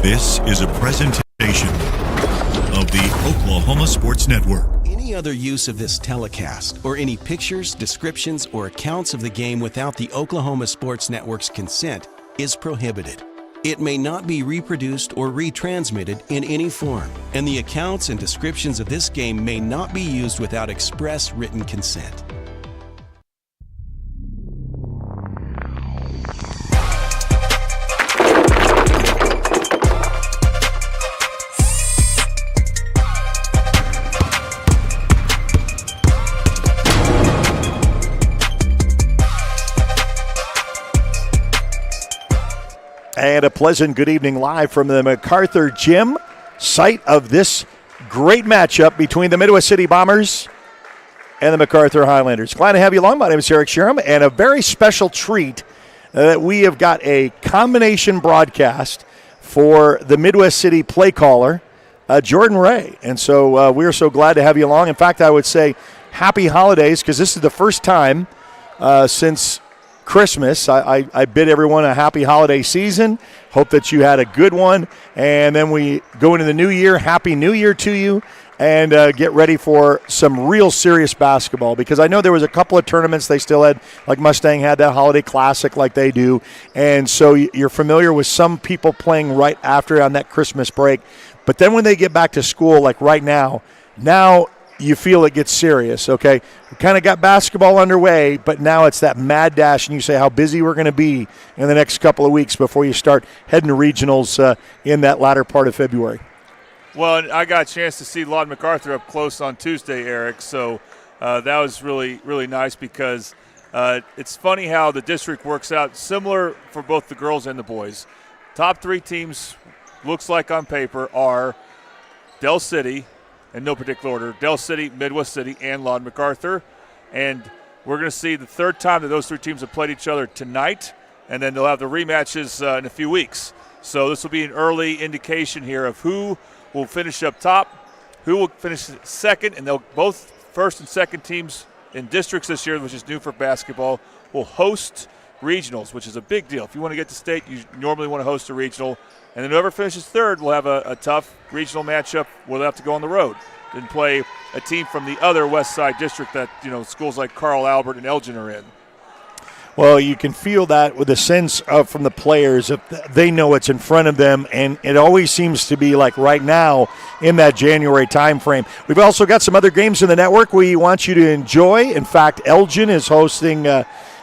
This is a presentation of the Oklahoma Sports Network. Any other use of this telecast or any pictures, descriptions, or accounts of the game without the Oklahoma Sports Network's consent is prohibited. It may not be reproduced or retransmitted in any form, and the accounts and descriptions of this game may not be used without express written consent. And a pleasant good evening live from the Macarthur Gym, site of this great matchup between the Midwest City Bombers and the Macarthur Highlanders. Glad to have you along. My name is Eric Sherem, and a very special treat that we have got a combination broadcast for the Midwest City play caller, Jordan Ray. And so we are so glad to have you along. In fact, I would say happy holidays, because this is the first time since Christmas. I bid everyone a happy holiday season. Hope that you had a good one. And then we go into the new year. Happy New Year to you. And get ready for some real serious basketball, because I know there was a couple of tournaments they still had, like Mustang had that holiday classic like they do. And so you're familiar with some people playing right after on that Christmas break. But then when they get back to school, like right now you feel it gets serious, okay? We kind of got basketball underway, but now it's that mad dash, and you say how busy we're going to be in the next couple of weeks before you start heading to regionals in that latter part of February. Well, I got a chance to see Lawton Macarthur up close on Tuesday, Eric, so that was really, really nice, because it's funny how the district works out, similar for both the girls and the boys. Top three teams, looks like on paper, are Del City, in no particular order, Del City, Midwest City, and Lawton Macarthur. And we're going to see the third time that those three teams have played each other tonight, and then they'll have the rematches in a few weeks. So this will be an early indication here of who will finish up top, who will finish second, and they'll both first and second teams in districts this year, which is new for basketball, will host regionals, which is a big deal. If you want to get to state, you normally want to host a regional. And then whoever finishes third will have a tough regional matchup where they'll have to go on the road and play a team from the other West Side district that, schools like Carl Albert and Elgin are in. Well, you can feel that with a sense of from the players. They know it's in front of them, and it always seems to be like right now in that January time frame. We've also got some other games in the network we want you to enjoy. In fact, Elgin is hosting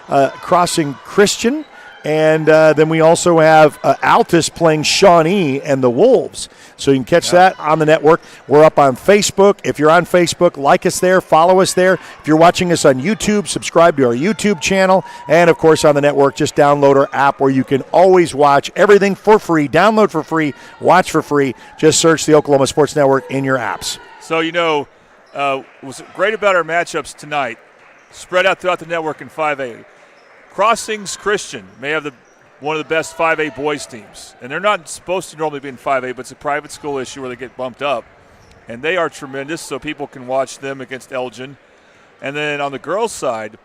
Crossing Christian. And then we also have Altus playing Shawnee and the Wolves. So you can catch that on the network. We're up on Facebook. If you're on Facebook, like us there, follow us there. If you're watching us on YouTube, subscribe to our YouTube channel. And, of course, on the network, just download our app where you can always watch everything for free. Download for free, watch for free. Just search the Oklahoma Sports Network in your apps. So, what's great about our matchups tonight, spread out throughout the network in 5A. Crossings Christian may have one of the best 5A boys teams. And they're not supposed to normally be in 5A, but it's a private school issue where they get bumped up. And they are tremendous, so people can watch them against Elgin. And then on the girls' side,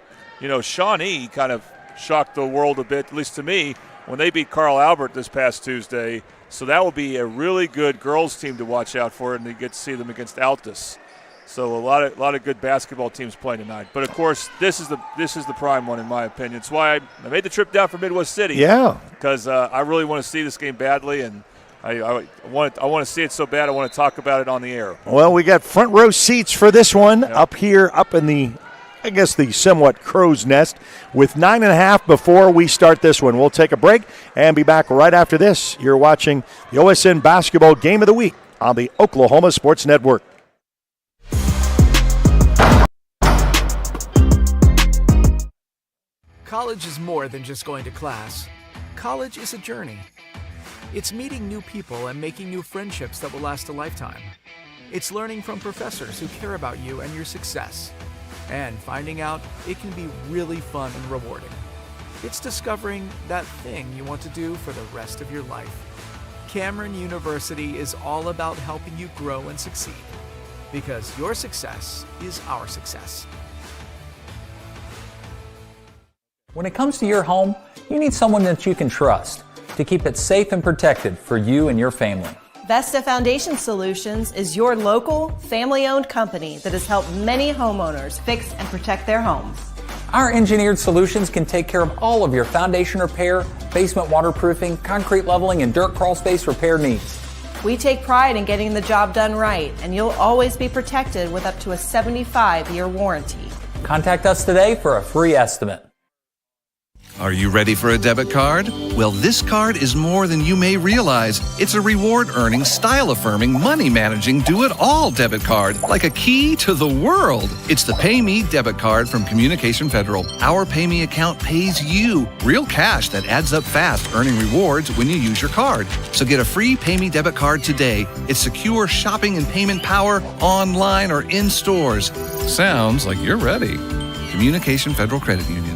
Shawnee kind of shocked the world a bit, at least to me, when they beat Carl Albert this past Tuesday. So that will be a really good girls' team to watch out for, and you get to see them against Altus. So a lot of good basketball teams playing tonight. But of course, this is the prime one in my opinion. It's why I made the trip down from Midwest City. Yeah. Because I really want to see this game badly, and I want to see it so bad. I want to talk about it on the air. Well, we got front row seats for this one up here, up in the somewhat crow's nest, with 9.5 before we start this one. We'll take a break and be back right after this. You're watching the OSN Basketball Game of the Week on the Oklahoma Sports Network. College is more than just going to class. College is a journey. It's meeting new people and making new friendships that will last a lifetime. It's learning from professors who care about you and your success. And finding out it can be really fun and rewarding. It's discovering that thing you want to do for the rest of your life. Cameron University is all about helping you grow and succeed. Because your success is our success. When it comes to your home, you need someone that you can trust. to keep it safe and protected for you and your family. Vesta Foundation Solutions is your local, family-owned company that has helped many homeowners fix and protect their homes. Our engineered solutions can take care of all of your foundation repair, basement waterproofing, concrete leveling, and dirt crawl space repair needs. We take pride in getting the job done right, and you'll always be protected with up to a 75-year warranty. Contact us today for a free estimate. Are you ready for a debit card? Well, this card is more than you may realize. It's a reward-earning, style-affirming, money-managing, do-it-all debit card, like a key to the world. It's the Pay Me debit card from Communication Federal. Our Pay Me account pays you real cash that adds up fast, earning rewards when you use your card. So get a free Pay Me debit card today. It's secure shopping and payment power online or in stores. Sounds like you're ready. Communication Federal Credit Union.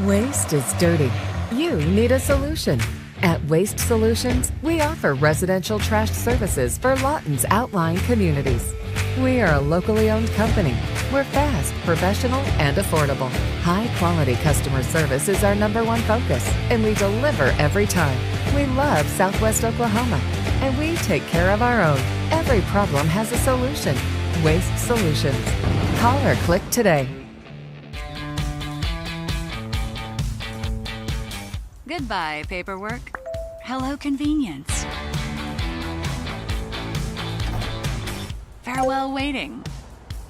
Waste is dirty. You need a solution. At Waste Solutions, we offer residential trash services for Lawton's outlying communities. We are a locally owned company. We're fast, professional, and affordable. High-quality customer service is our #1 focus, and we deliver every time. We love Southwest Oklahoma, and we take care of our own. Every problem has a solution. Waste Solutions. Call or click today. Goodbye, paperwork. Hello, convenience. Farewell, waiting.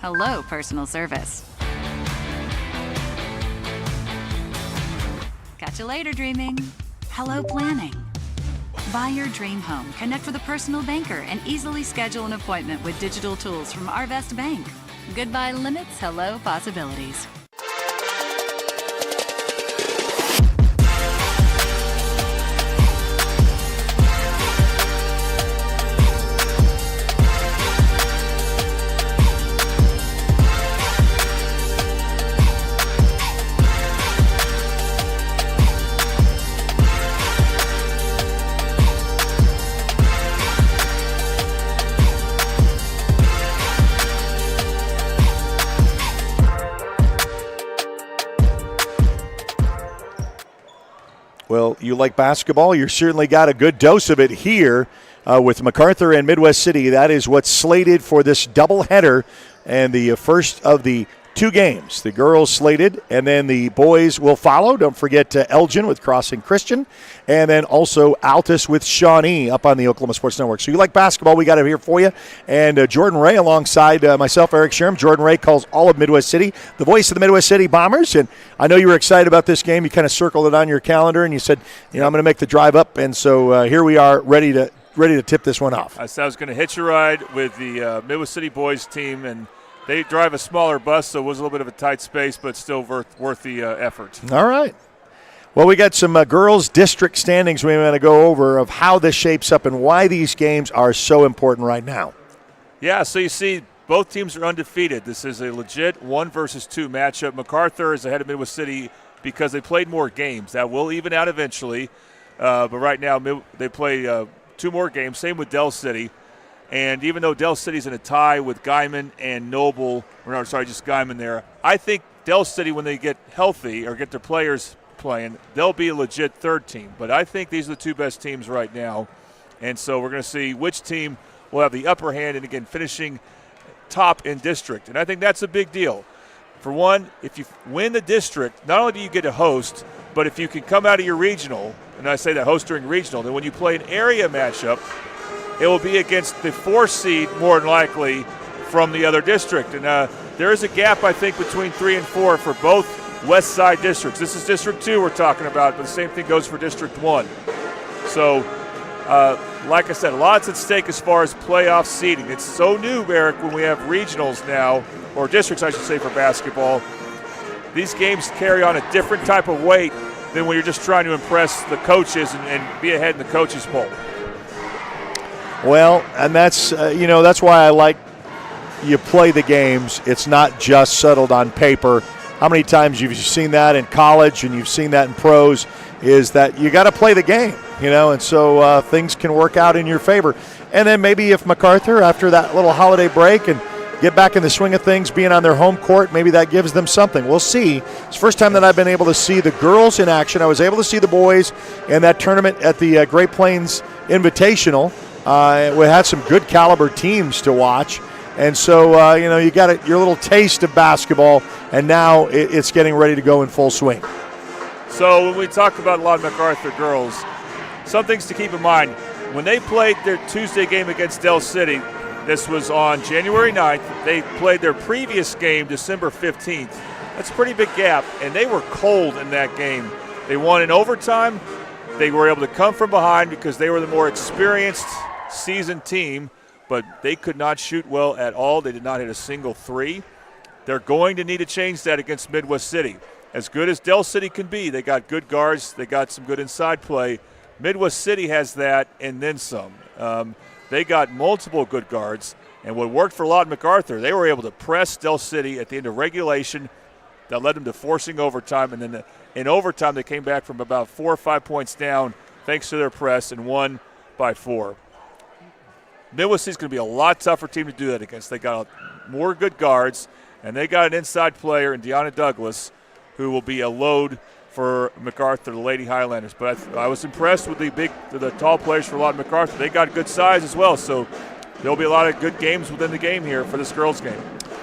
Hello, personal service. Catch you later, dreaming. Hello, planning. Buy your dream home, connect with a personal banker, and easily schedule an appointment with digital tools from Arvest Bank. Goodbye limits, hello possibilities. Well, you like basketball? You certainly got a good dose of it here with Macarthur and Midwest City. That is what's slated for this doubleheader and the first of the 2 games. The girls slated, and then the boys will follow. Don't forget Elgin with Crossing Christian, and then also Altus with Shawnee up on the Oklahoma Sports Network. So you like basketball, we got it here for you. And Jordan Ray alongside myself, Eric Sherm. Jordan Ray calls all of Midwest City, the voice of the Midwest City Bombers. And I know you were excited about this game. You kind of circled it on your calendar, and you said, I'm going to make the drive up. And so here we are ready to tip this one off. I said I was going to hitch a ride with the Midwest City boys team, and they drive a smaller bus, so it was a little bit of a tight space, but still worth the effort. All right. Well, we got some girls' district standings we want to go over of how this shapes up and why these games are so important right now. Yeah, so you see both teams are undefeated. This is a legit 1 versus 2 matchup. Macarthur is ahead of Midwest City because they played more games. That will even out eventually, but right now they play 2 more games. Same with Del City. And even though Del City's in a tie with Guyman and Noble, just Guyman there, I think Del City, when they get healthy or get their players playing, they'll be a legit 3rd team. But I think these are the 2 best teams right now. And so we're going to see which team will have the upper hand and, again, finishing top in district. And I think that's a big deal. For one, if you win the district, not only do you get a host, but if you can come out of your regional, and I say that host during regional, then when you play an area matchup, it will be against the 4th seed, more than likely, from the other district. And there is a gap, I think, between 3 and 4 for both West Side districts. This is District 2 we're talking about, but the same thing goes for District 1. So, like I said, lots at stake as far as playoff seeding. It's so new, Eric, when we have regionals now, or districts, I should say, for basketball. These games carry on a different type of weight than when you're just trying to impress the coaches and be ahead in the coaches' poll. Well, and that's that's why I like you play the games. It's not just settled on paper. How many times you've seen that in college and you've seen that in pros is that you got to play the game, and so things can work out in your favor. And then maybe if Macarthur, after that little holiday break and get back in the swing of things, being on their home court. Maybe that gives them something. We'll see. It's the first time that I've been able to see the girls in action. I was able to see the boys in that tournament at the Great Plains Invitational. We had some good caliber teams to watch. And so, you got your little taste of basketball, and now it's getting ready to go in full swing. So when we talk about Lawton Macarthur girls, some things to keep in mind. When they played their Tuesday game against Del City, this was on January 9th. They played their previous game December 15th. That's a pretty big gap, and they were cold in that game. They won in overtime. They were able to come from behind because they were the more experienced seasoned team, but they could not shoot well at all. They did not hit a single three. They're going to need to change that against Midwest City. As good as Del City can be, they got good guards. They got some good inside play. Midwest City has that and then some. They got multiple good guards, and what worked for Lawton Macarthur, they were able to press Del City at the end of regulation. That led them to forcing overtime, and then in overtime they came back from about 4 or 5 points down thanks to their press and won by 4. Midwest City's going to be a lot tougher team to do that against. They got more good guards, and they got an inside player in Deanna Douglas who will be a load for MacArthur, the Lady Highlanders. But I was impressed with the tall players for Lawton MacArthur. They got good size as well, so there'll be a lot of good games within the game here for this girls' game.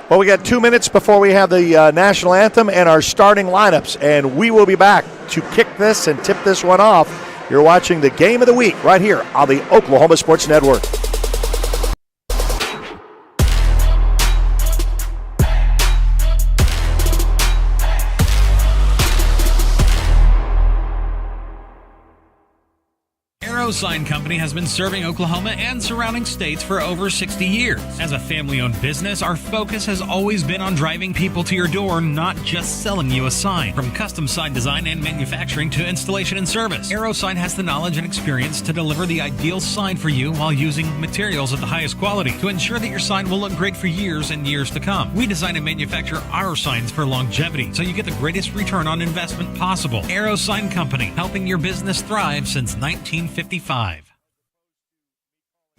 Well, we got 2 minutes before we have the national anthem and our starting lineups, and we will be back to kick this and tip this one off. You're watching the Game of the Week right here on the Oklahoma Sports Network. Sign Company has been serving Oklahoma and surrounding states for over 60 years. As a family-owned business, our focus has always been on driving people to your door, not just selling you a sign. From custom sign design and manufacturing to installation and service, AeroSign has the knowledge and experience to deliver the ideal sign for you while using materials of the highest quality to ensure that your sign will look great for years and years to come. We design and manufacture our signs for longevity, so you get the greatest return on investment possible. AeroSign Company, helping your business thrive since 1955.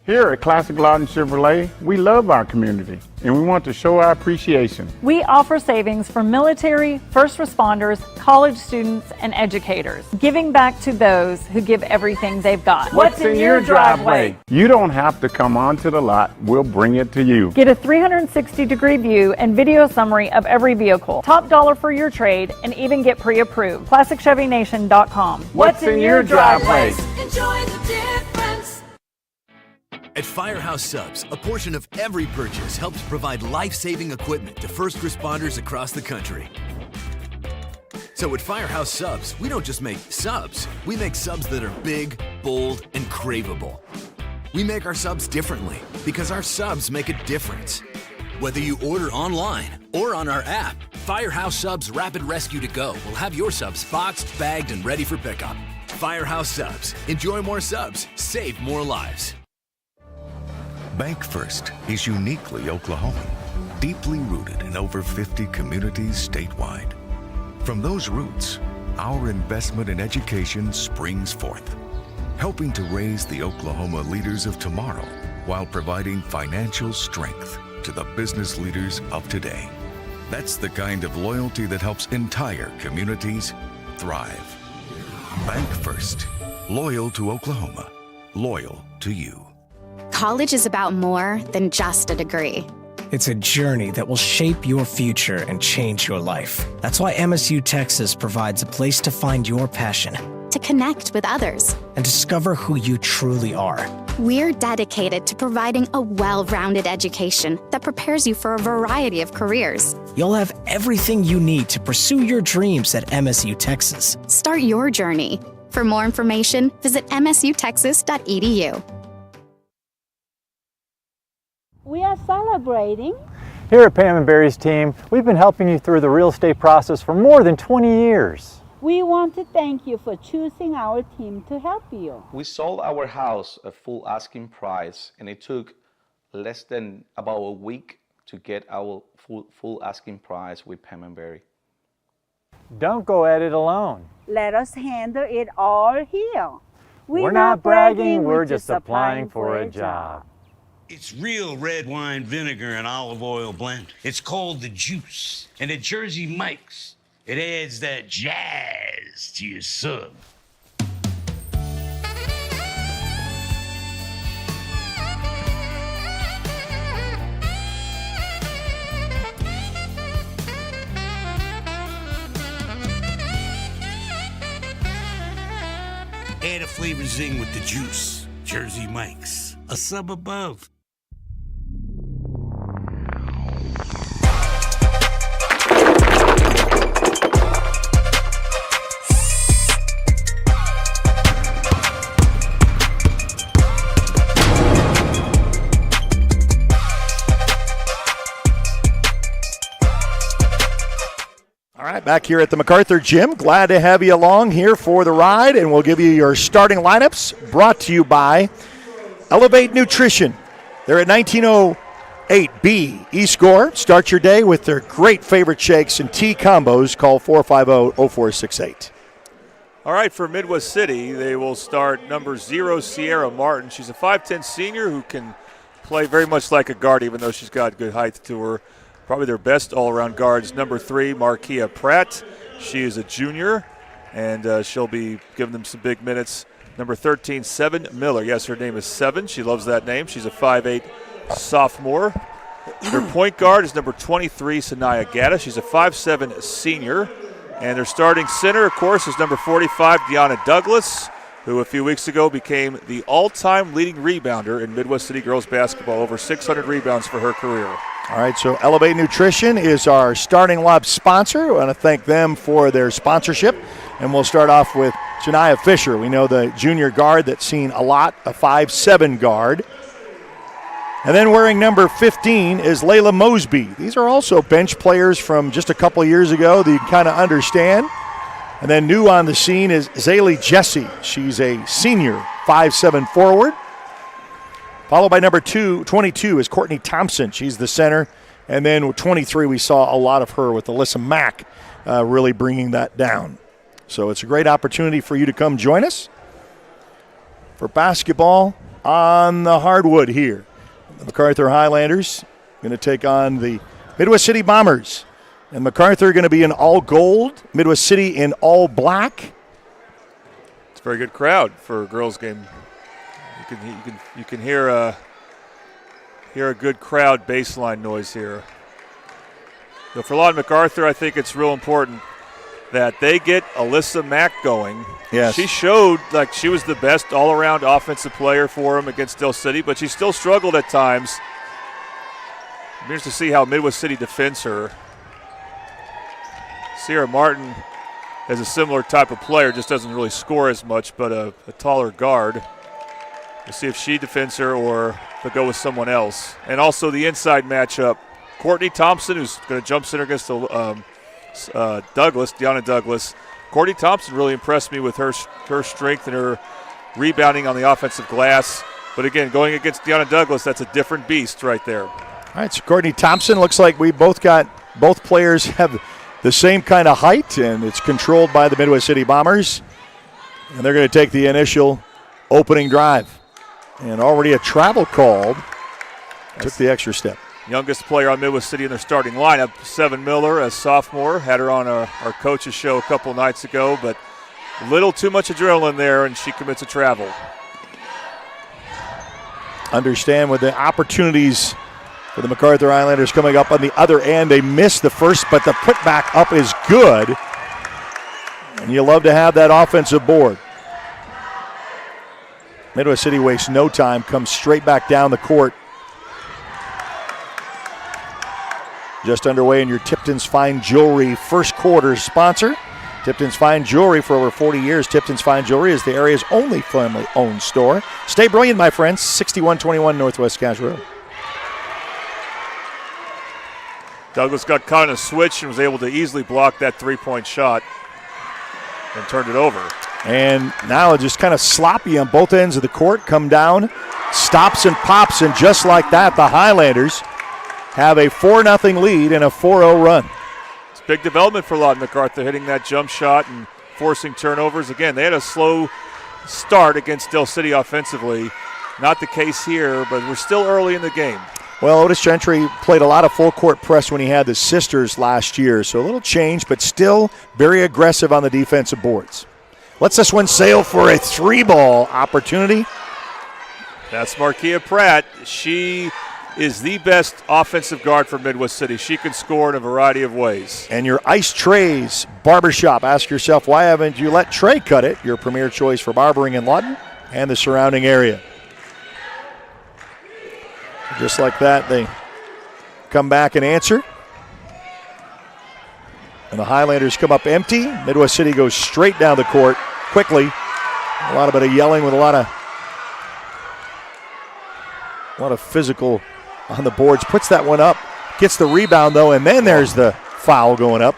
Here at Classic Lawton Chevrolet, we love our community and we want to show our appreciation. We offer savings for military, first responders, college students, and educators, giving back to those who give everything they've got. What's in your driveway? You don't have to come onto the lot, we'll bring it to you. Get a 360-degree view and video summary of every vehicle, top dollar for your trade, and even get pre-approved. ClassicChevyNation.com. What's in your driveway? Enjoy the difference. At Firehouse Subs, a portion of every purchase helps provide life-saving equipment to first responders across the country. So at Firehouse Subs, we don't just make subs. We make subs that are big, bold, and craveable. We make our subs differently because our subs make a difference. Whether you order online or on our app, Firehouse Subs Rapid Rescue to Go will have your subs boxed, bagged, and ready for pickup. Firehouse Subs. Enjoy more subs. Save more lives. Bank First is uniquely Oklahoman, deeply rooted in over 50 communities statewide. From those roots, our investment in education springs forth, helping to raise the Oklahoma leaders of tomorrow while providing financial strength to the business leaders of today. That's the kind of loyalty that helps entire communities thrive. Bank First, loyal to Oklahoma, loyal to you. College is about more than just a degree. It's a journey that will shape your future and change your life. That's why MSU Texas provides a place to find your passion, to connect with others, and discover who you truly are. We're dedicated to providing a well-rounded education that prepares you for a variety of careers. You'll have everything you need to pursue your dreams at MSU Texas. Start your journey. For more information, visit msutexas.edu. We are celebrating. Here at Pam and Barry's team, we've been helping you through the real estate process for more than 20 years. We want to thank you for choosing our team to help you. We sold our house at full asking price, and it took less than about a week to get our full asking price with Pam and Barry. Don't go at it alone. Let us handle it all here. We're not bragging, we're just applying for a job. It's real red wine vinegar and olive oil blend. It's called the Juice. And at Jersey Mike's, it adds that jazz to your sub. Add a flavor zing with the Juice. Jersey Mike's, a sub above. All right, back here at the Macarthur Gym. Glad to have you along here for the ride, and we'll give you your starting lineups brought to you by Elevate Nutrition. They're at 1908B East Gore. Start your day with their great favorite shakes and tea combos. Call 450-0468. All right, for Midwest City, they will start number 0, Sierra Martin. She's a 5'10 senior who can play very much like a guard, even though she's got good height to her. Probably their best all-around guards. Number 3, Marquia Pratt. She is a junior, and she'll be giving them some big minutes. Number 13, Seven Miller. Yes, her name is Seven. She loves that name. She's a 5'8 sophomore. Their point guard is number 23, Sanaya Gatta. She's a 5'7 senior. And their starting center, of course, is number 45, Deanna Douglas, who a few weeks ago became the all-time leading rebounder in Midwest City girls basketball. Over 600 rebounds for her career. All right, so Elevate Nutrition is our starting lineup sponsor. We want to thank them for their sponsorship. And we'll start off with Shania Fisher. We know the junior guard that's seen a lot, a 5'7 guard. And then wearing number 15 is Layla Mosby. These are also bench players from just a couple years ago that you kind of understand. And then new on the scene is Zaylee Jesse. She's a senior 5'7 forward. Followed by number 22 is Courtney Thompson. She's the center. And then with 23, we saw a lot of her with Alyssa Mack really bringing that down. So it's a great opportunity for you to come join us for basketball on the hardwood here. The Macarthur Highlanders going to take on the Midwest City Bombers. And Macarthur going to be in all gold, Midwest City in all black. It's a very good crowd for a girls' game. You can hear a good crowd baseline noise here. So for Lawton Macarthur, I think it's real important that they get Alyssa Mack going. Yes. She showed like she was the best all-around offensive player for them against Del City, but she still struggled at times. I'm interested to see how Midwest City defends her. Sierra Martin is a similar type of player, just doesn't really score as much, but a taller guard. We'll see if she defends her or they'll go with someone else. And also the inside matchup, Courtney Thompson, who's going to jump center against Deanna Douglas. Courtney Thompson really impressed me with her strength and her rebounding on the offensive glass. But again, going against Deanna Douglas, that's a different beast right there. All right, so Courtney Thompson, looks like both players have the same kind of height, and it's controlled by the Midwest City Bombers. And they're going to take the initial opening drive. And already a travel called. Took the extra step. Youngest player on Midwest City in their starting lineup, Seven Miller, a sophomore. Had her on our coach's show a couple nights ago, but a little too much adrenaline there, and she commits a travel. Understand with the opportunities for the Macarthur Islanders coming up on the other end. They missed the first, but the putback up is good. And you love to have that offensive board. Midwest City wastes no time, comes straight back down the court. Just underway in your Tipton's Fine Jewelry first quarter sponsor. Tipton's Fine Jewelry for over 40 years. Tipton's Fine Jewelry is the area's only family-owned store. Stay brilliant, my friends. 6121 Northwest Cash Road. Douglas got caught in a switch and was able to easily block that three-point shot and turned it over. And now just kind of sloppy on both ends of the court. Come down, stops and pops, and just like that, the Highlanders have a 4-0 lead and a 4-0 run. It's big development for Lawton Macarthur, hitting that jump shot and forcing turnovers. Again, they had a slow start against Del City offensively, Not the case here, but we're still early in the game. Well, Otis Gentry played a lot of full court press when he had the sisters last year, so a little change, but still very aggressive on the defensive boards. Lets this one sail for a 3-ball opportunity. That's Markia Pratt. She is the best offensive guard for Midwest City. She can score in a variety of ways. And your Ice Trays Barbershop. Ask yourself, why haven't you let Trey cut it? Your premier choice for barbering in Lawton and the surrounding area. Just like that, they come back and answer. And the Highlanders come up empty. Midwest City goes straight down the court quickly. A lot of yelling with a lot of physical on the boards. Puts that one up. Gets the rebound, though, and then there's the foul going up.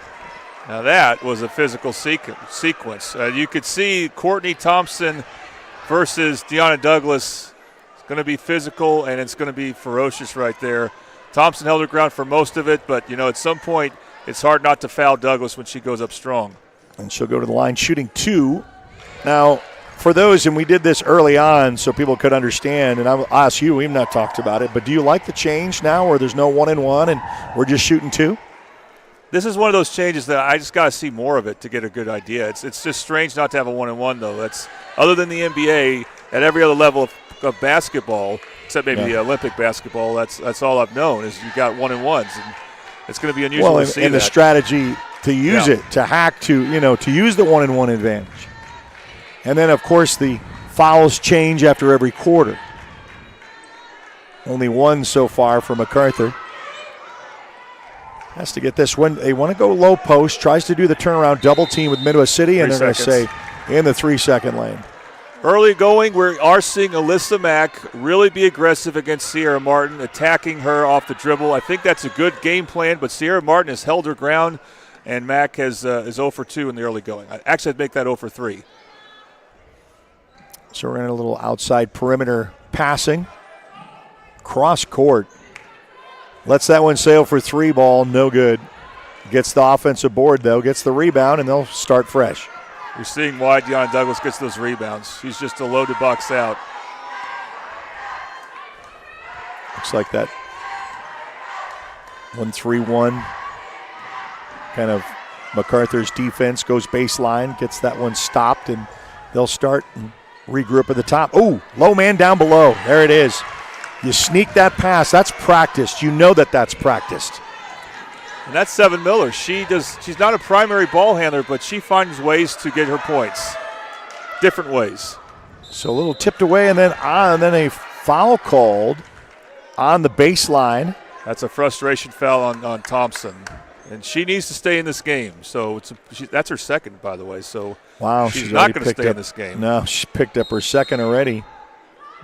Now that was a physical sequence. You could see Courtney Thompson versus Deanna Douglas. It's going to be physical, and it's going to be ferocious right there. Thompson held her ground for most of it, but, at some point it's hard not to foul Douglas when she goes up strong. And she'll go to the line shooting 2. Now, for those, and we did this early on so people could understand, and I'll ask you, we've not talked about it, but do you like the change now where there's no 1-and-1 and we're just shooting 2? This is one of those changes that I just got to see more of it to get a good idea. It's just strange not to have a 1-and-1, though. That's other than the NBA, at every other level of basketball, except maybe the Olympic basketball, that's all I've known is you got 1-and-1s. And it's going to be unusual to see and that. The strategy to use it, to hack, to use the 1-and-1 advantage. And then, of course, the fouls change after every quarter. Only one so far for Macarthur. Has to get this one. They want to go low post, tries to do the turnaround double team with Midwest City, and they're going to say in the 3-second lane. Early going, we are seeing Alyssa Mack really be aggressive against Sierra Martin, attacking her off the dribble. I think that's a good game plan, but Sierra Martin has held her ground, and Mack is 0 for 2 in the early going. Actually, I'd make that 0 for 3. So we're in a little outside perimeter passing. Cross court. Lets that one sail for 3-ball, no good. Gets the offensive board, though, gets the rebound, and they'll start fresh. You're seeing why Deanna Douglas gets those rebounds. She's just a loaded box out. Looks like that 1-3-1 kind of Macarthur's defense goes baseline, gets that one stopped, and they'll start and regroup at the top. Oh, low man down below. There it is. You sneak that pass. That's practiced. You know that's practiced. And that's Seven Miller. She's not a primary ball handler, but she finds ways to get her points. Different ways. So a little tipped away and then a foul called on the baseline. That's a frustration foul on Thompson. And she needs to stay in this game. So that's her second, by the way. So wow, she's not going to stay in this game. No, she picked up her second already.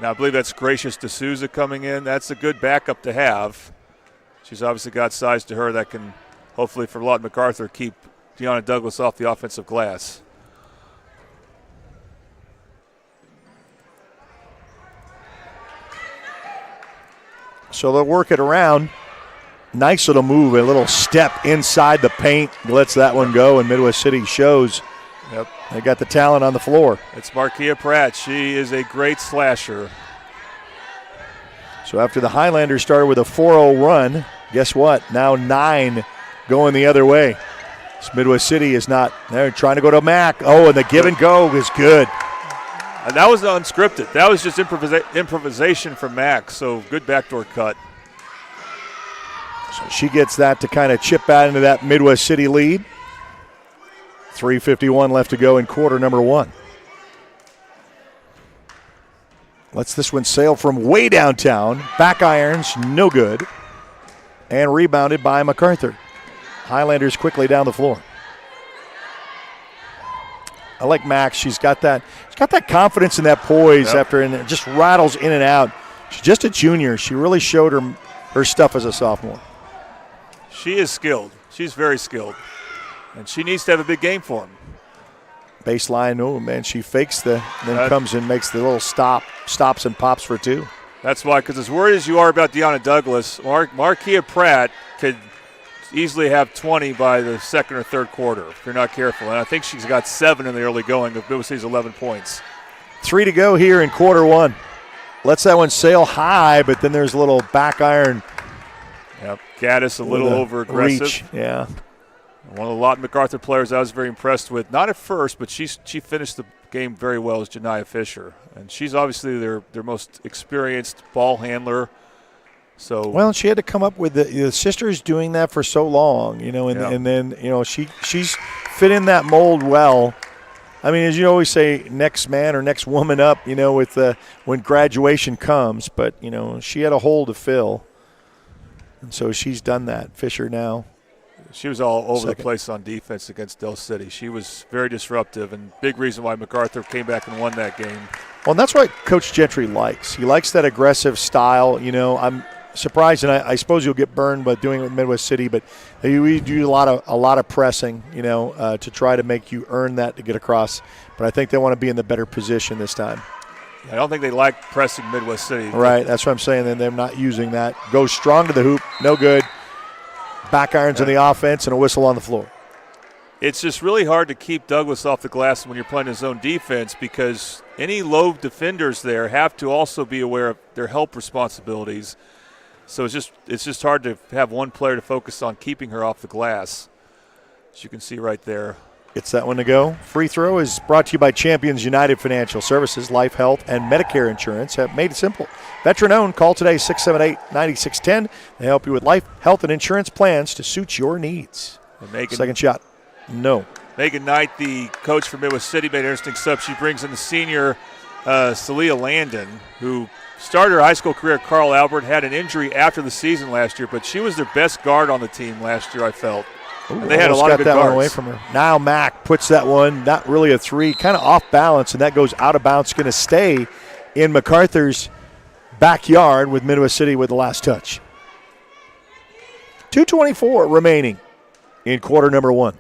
Now I believe that's Gracious D'Souza coming in. That's a good backup to have. She's obviously got size to her that can, hopefully for Lawton Macarthur, keep Deanna Douglas off the offensive glass. So they'll work it around. Nice little move, a little step inside the paint. Lets that one go, and Midwest City shows they got the talent on the floor. It's Markia Pratt. She is a great slasher. So after the Highlanders started with a 4-0 run, guess what? Now 9 going the other way. This Midwest City is not. They're trying to go to Mack. Oh, and the give and go is good. And that was unscripted. That was just improvisation from Mack. So good backdoor cut. So she gets that to kind of chip out into that Midwest City lead. 3:51 left to go in quarter number 1. Lets this one sail from way downtown. Back irons, no good. And rebounded by Macarthur. Highlanders quickly down the floor. I like Max. She's got that confidence and that poise after, and it just rattles in and out. She's just a junior. She really showed her stuff as a sophomore. She is skilled. She's very skilled. And she needs to have a big game for him. Baseline, oh man, she fakes then comes and makes the little stops and pops for 2. That's why, because as worried as you are about Deanna Douglas, Markia Pratt could easily have 20 by the second or third quarter if you're not careful. And I think she's got 7 in the early going of Midwest City's 11 points. 3 to go here in quarter 1. lets that one sail high, but then there's a little back iron. Yep, Gaddis a little over aggressive. Reach. Yeah. One of the Lawton MacArthur players I was very impressed with, not at first, but she finished the game very well, is Janiyah Fisher. And she's obviously their most experienced ball handler. So well, she had to come up with the sisters doing that for so long, and then, she's fit in that mold well. I mean, as you always say, next man or next woman up, with when graduation comes. But, she had a hole to fill. And so she's done that, Fisher now. She was all over the place on defense against Del City. She was very disruptive, and big reason why MacArthur came back and won that game. Well, and that's what Coach Gentry likes. He likes that aggressive style. I'm surprised, and I suppose you'll get burned by doing it with Midwest City, but we do a lot of pressing, to try to make you earn that to get across. But I think they want to be in the better position this time. I don't think they like pressing Midwest City. Right, that's what I'm saying. And they're not using that. Goes strong to the hoop, no good. Back irons on the offense and a whistle on the floor. It's just really hard to keep Douglas off the glass when you're playing his own defense because any low defenders there have to also be aware of their help responsibilities. So it's just hard to have one player to focus on keeping her off the glass, as you can see right there. Gets that one to go. Free throw is brought to you by Champions United Financial Services. Life, health, and Medicare insurance have made it simple. Veteran-owned. Call today, 678-9610. They help you with life, health, and insurance plans to suit your needs. Second shot. No. Megan Knight, the coach for Midwest City, made an interesting sub. She brings in the senior Celia Landon, who started her high school career at Carl Albert, had an injury after the season last year, but she was their best guard on the team last year, I felt. Ooh, and they had a lot of good that guards. One away from her. Now Mack puts that one, not really a three, kind of off balance, and that goes out of bounds. Going to stay in MacArthur's backyard with Midwest City with the last touch. 2:24 remaining in quarter number one.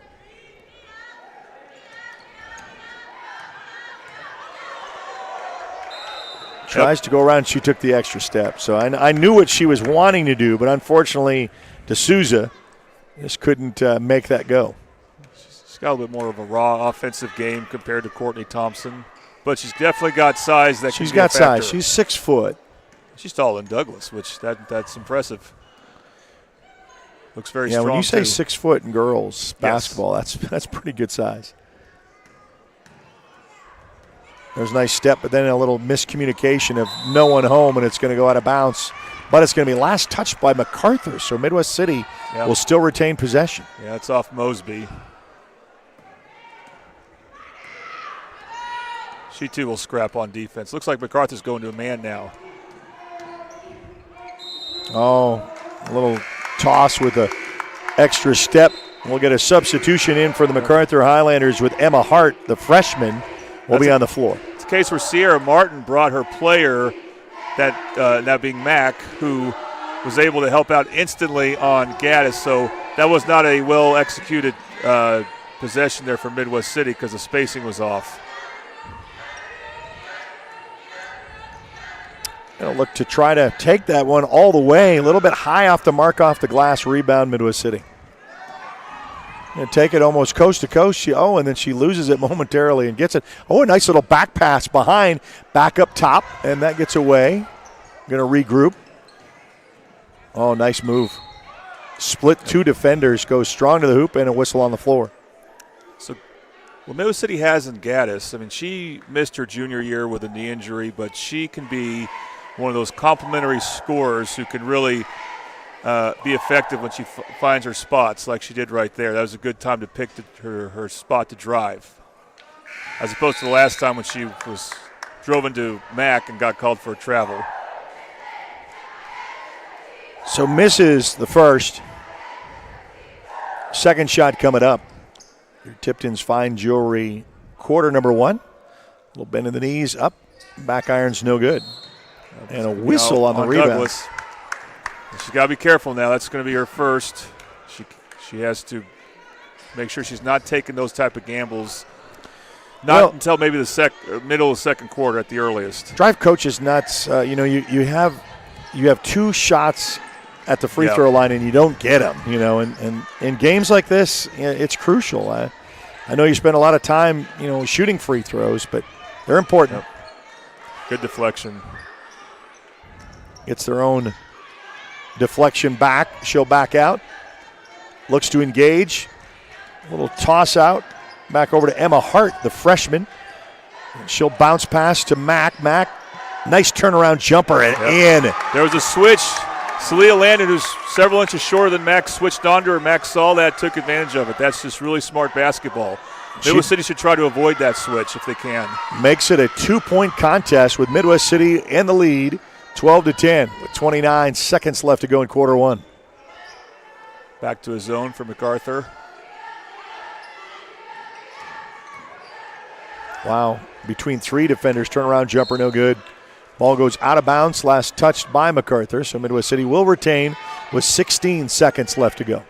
Tries to go around. She took the extra step. So I knew what she was wanting to do, but unfortunately, D'Souza just couldn't make that go. She's got a little bit more of a raw offensive game compared to Courtney Thompson, but she's definitely got size. She's got size. She's 6 foot. She's taller than Douglas, which that's impressive. Looks very strong. Yeah, when you say too. 6 foot in girls basketball, that's pretty good size. There's a nice step, but then a little miscommunication of no one home, and it's going to go out of bounds. But it's going to be last touched by MacArthur, so Midwest City will still retain possession. Yeah, it's off Mosby. She, too, will scrap on defense. Looks like MacArthur's going to a man now. Oh, a little toss with an extra step. We'll get a substitution in for the MacArthur Highlanders with Emma Hart, the freshman, will be on the floor. It's a case where Sierra Martin brought her player, that being Mack, who was able to help out instantly on Gaddis. So that was not a well-executed possession there for Midwest City because the spacing was off. They'll look to try to take that one all the way, a little bit high off the mark, off the glass, rebound Midwest City. And take it almost coast to coast. And then she loses it momentarily and gets it. Oh, a nice little back pass behind, back up top, and that gets away. Going to regroup. Oh, nice move. Split two defenders, goes strong to the hoop, and a whistle on the floor. So what Midwest City has in Gaddis, I mean, she missed her junior year with a knee injury, but she can be one of those complementary scorers who can really be effective when she finds her spots like she did right there. That was a good time to pick her spot to drive, as opposed to the last time when she was drove into Mack and got called for a travel. So misses the first. Second shot coming up. Your Tipton's Fine Jewelry quarter number one. A little bend in the knees, up. Back iron's no good. And a whistle on the rebound. Douglas. She's got to be careful now. That's going to be her first. She has to make sure she's not taking those type of gambles. Until maybe the middle of the second quarter at the earliest. Drive coach is nuts. You have two shots at the free throw line and you don't get them. And in games like this, it's crucial. I know you spend a lot of time, shooting free throws, but they're important. Good deflection. Gets their own deflection back. She'll back out. Looks to engage. A little toss out. Back over to Emma Hart, the freshman. And she'll bounce pass to Mac. Mac, nice turnaround jumper and in. There was a switch. Celia Landon, who's several inches shorter than Mac, switched onto her. Mac saw that, took advantage of it. That's just really smart basketball. Midwest City should try to avoid that switch if they can. Makes it a 2-point contest with Midwest City in the lead, 12-10, with 29 seconds left to go in quarter one. Back to a zone for Macarthur. Wow, between three defenders, turnaround jumper no good. Ball goes out of bounds, last touched by Macarthur, so Midwest City will retain with 16 seconds left to go.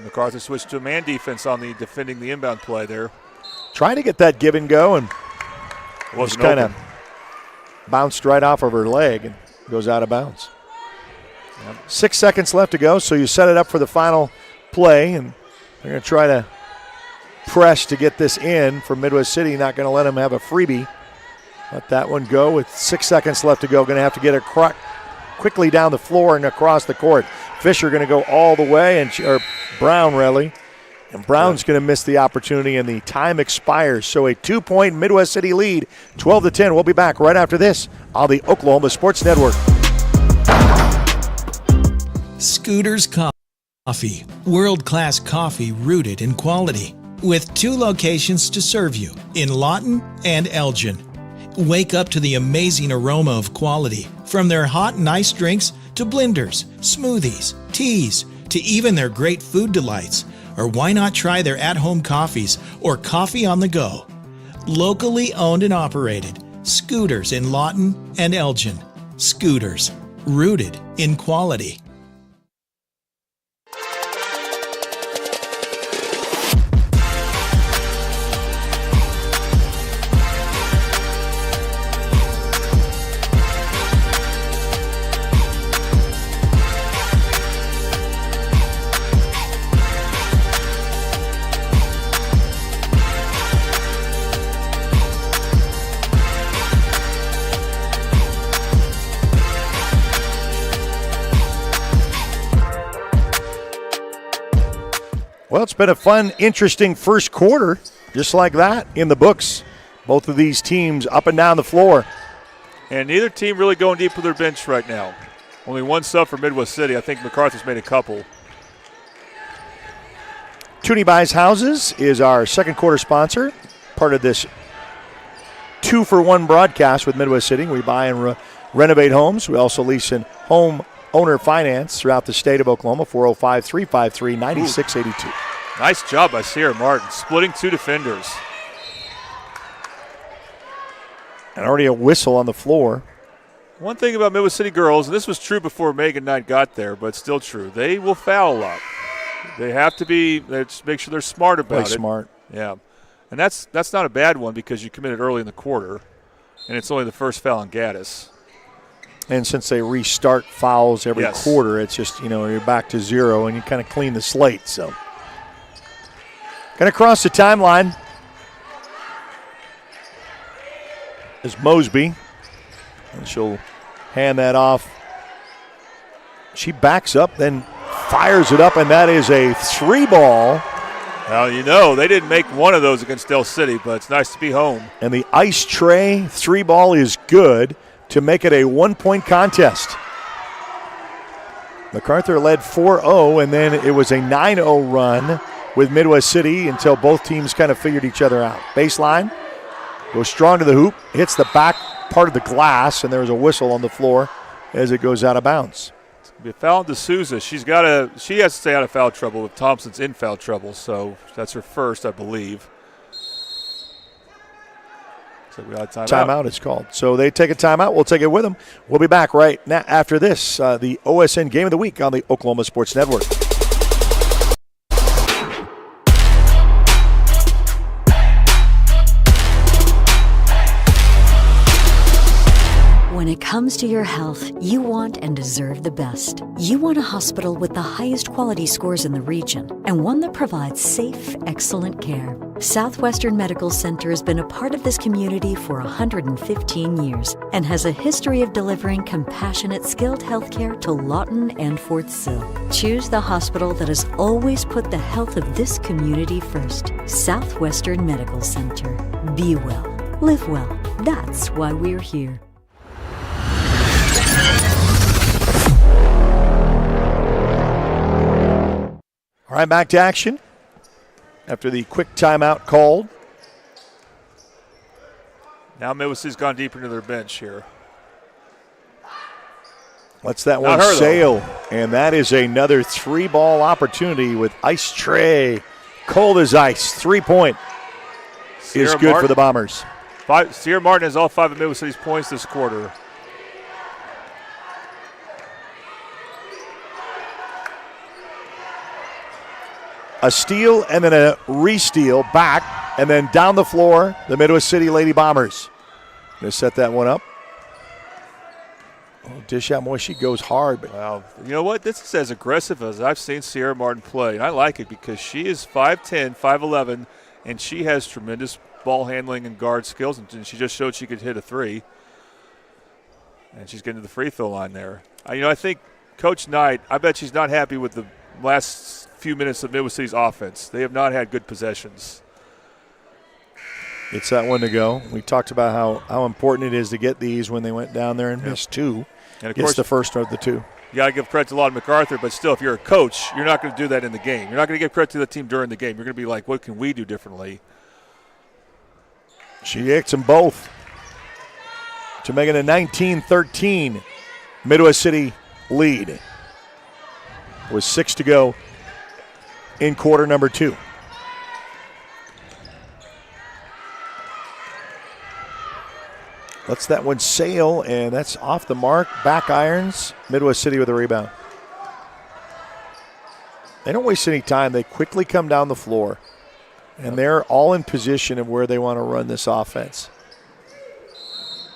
Macarthur switched to a man defense on the defending the inbound play there. Trying to get that give and go, and just kind of bounced right off of her leg and goes out of bounds. 6 seconds left to go, so you set it up for the final play, and they're going to try to press to get this in for Midwest City. Not going to let them have a freebie. Let that one go with 6 seconds left to go. Going to have to get it quickly down the floor and across the court. Fisher going to go all the way, or Brown really. And Brown's going to miss the opportunity, and the time expires. So a 2-point Midwest City lead, 12-10. We'll be back right after this on the Oklahoma Sports Network. Scooters Coffee, world-class coffee rooted in quality, with 2 locations to serve you in Lawton and Elgin. Wake up to the amazing aroma of quality, from their hot and iced drinks to blenders, smoothies, teas, to even their great food delights. Or why not try their at-home coffees or coffee on the go? Locally owned and operated, Scooters in Lawton and Elgin. Scooters, rooted in quality. Well, it's been a fun, interesting first quarter, just like that, in the books. Both of these teams up and down the floor. And neither team really going deep with their bench right now. Only one sub for Midwest City. I think Macarthur's made a couple. Toonie Buys Houses is our second quarter sponsor, part of this 2-for-1 broadcast with Midwest City. We buy and renovate homes. We also lease in home owner finance throughout the state of Oklahoma, 405-353-9682. Nice job by Sierra Martin, splitting 2 defenders. And already a whistle on the floor. One thing about Midwest City girls, and this was true before Megan Knight got there, but still true, they will foul a lot. They have to be, let's make sure they're smart about it. Smart. Yeah. And that's not a bad one because you committed early in the quarter, and it's only the first foul on Gaddis. And since they restart fouls every quarter, it's just, you're back to 0 and you kind of clean the slate. So, going to cross the timeline is Mosby. And she'll hand that off. She backs up, then fires it up, and that is a 3-ball. Well, they didn't make one of those against Del City, but it's nice to be home. And the ice tray 3-ball is good to make it a 1-point contest. Macarthur led 4-0, and then it was a 9-0 run with Midwest City until both teams kind of figured each other out. Baseline, goes strong to the hoop, hits the back part of the glass, and there's a whistle on the floor as it goes out of bounds. It's going to be a foul on D'Souza. She has to stay out of foul trouble if Thompson's in foul trouble, so that's her first, I believe. We got a timeout is called. So they take a timeout. We'll take it with them. We'll be back right now after this, the OSN Game of the Week on the Oklahoma Sports Network. When it comes comes to your health, you want and deserve the best. You want a hospital with the highest quality scores in the region and one that provides safe, excellent care. Southwestern Medical Center has been a part of this community for 115 years and has a history of delivering compassionate, skilled health care to Lawton and Fort Sill. Choose the hospital that has always put the health of this community first. Southwestern Medical Center. Be well. Live well. That's why we're here. All right, back to action after the quick timeout called. Now Midwest's gone deeper into their bench here. Lets that one sail, and that is another 3-ball opportunity with Ice Tray. Cold as ice. 3-point is good for the Bombers. Sierra Martin has all 5 of Midwest City's points this quarter. A steal and then a re-steal back, and then down the floor, the Midwest City Lady Bombers. Going to set that one up. Oh, dish out more. She goes hard. But wow. You know what? This is as aggressive as I've seen Sierra Martin play. And I like it because she is 5'10", 5'11", and she has tremendous ball handling and guard skills. And she just showed she could hit a 3. And she's getting to the free throw line there. I think Coach Knight, I bet she's not happy with the last few minutes of Midwest City's offense. They have not had good possessions. It's that one to go. We talked about how important it is to get these when they went down there and missed 2. And of course, the first of the 2. You got to give credit to Lawton MacArthur, but still, if you're a coach, you're not going to do that in the game. You're not going to give credit to the team during the game. You're going to be like, what can we do differently? She hits them both to make it a 19-13 Midwest City lead. With 6 to go in quarter number 2. Lets that one sail, and that's off the mark. Back irons. Midwest City with a rebound. They don't waste any time. They quickly come down the floor, and they're all in position of where they want to run this offense.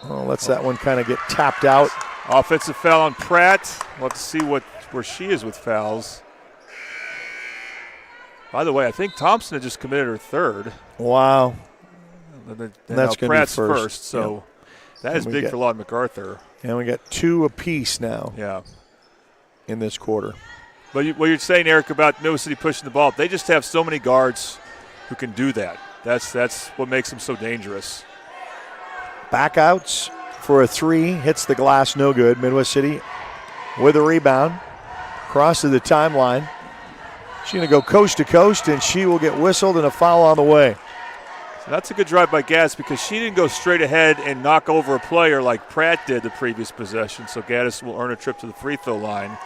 Oh, lets that one kind of get tapped out. Offensive foul on Pratt. We'll have to see where she is with fouls. By the way, I think Thompson had just committed her 3rd. Wow. And that's Pratt's first, so. Yeah. That is big for Lawton MacArthur. And we got 2 apiece now. Yeah. In this quarter. But what you're saying, Eric, about Midwest City pushing the ball, they just have so many guards who can do that. That's what makes them so dangerous. Backouts for a 3, hits the glass, no good. Midwest City with a rebound, crosses the timeline. She's going to go coast to coast, and she will get whistled and a foul on the way. So that's a good drive by Gaddis because she didn't go straight ahead and knock over a player like Pratt did the previous possession. So Gaddis will earn a trip to the free throw line.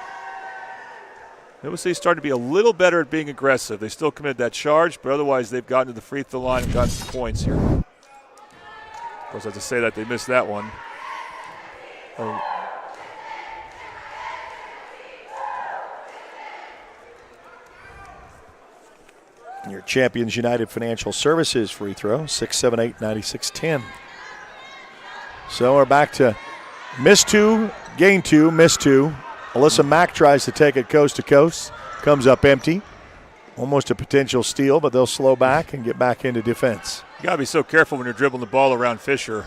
Midwest City starting to be a little better at being aggressive. They still committed that charge, but otherwise they've gotten to the free throw line and gotten some points here. Of course, I have to say that they missed that one. Your Champions United Financial Services free throw, 6'7", 8", 96'10". So we're back to miss 2, gain 2, miss 2. Alyssa Mack tries to take it coast to coast, comes up empty. Almost a potential steal, but they'll slow back and get back into defense. You got to be so careful when you're dribbling the ball around Fisher.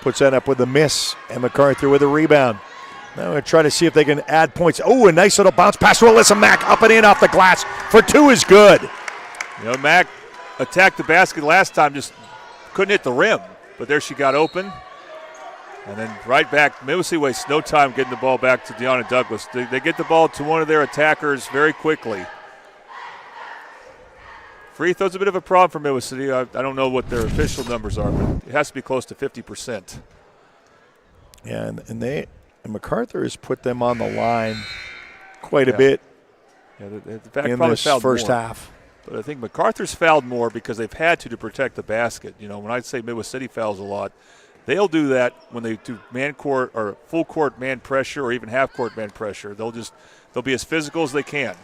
Puts that up with a miss, and MacArthur with a rebound. Now we're trying to see if they can add points. Oh, a nice little bounce pass to Alyssa Mack. Up and in off the glass for 2 is good. Mack attacked the basket last time, just couldn't hit the rim. But there she got open. And then right back, Midwest City wastes no time getting the ball back to Deanna Douglas. They get the ball to one of their attackers very quickly. Free throw's a bit of a problem for Midwest City. I don't know what their official numbers are, but it has to be close to 50%. Yeah, and MacArthur has put them on the line quite a bit in this first half. But I think MacArthur's fouled more because they've had to protect the basket. When I say Midwest City fouls a lot, they'll do that when they do man court or full court man pressure or even half court man pressure. They'll be as physical as they can.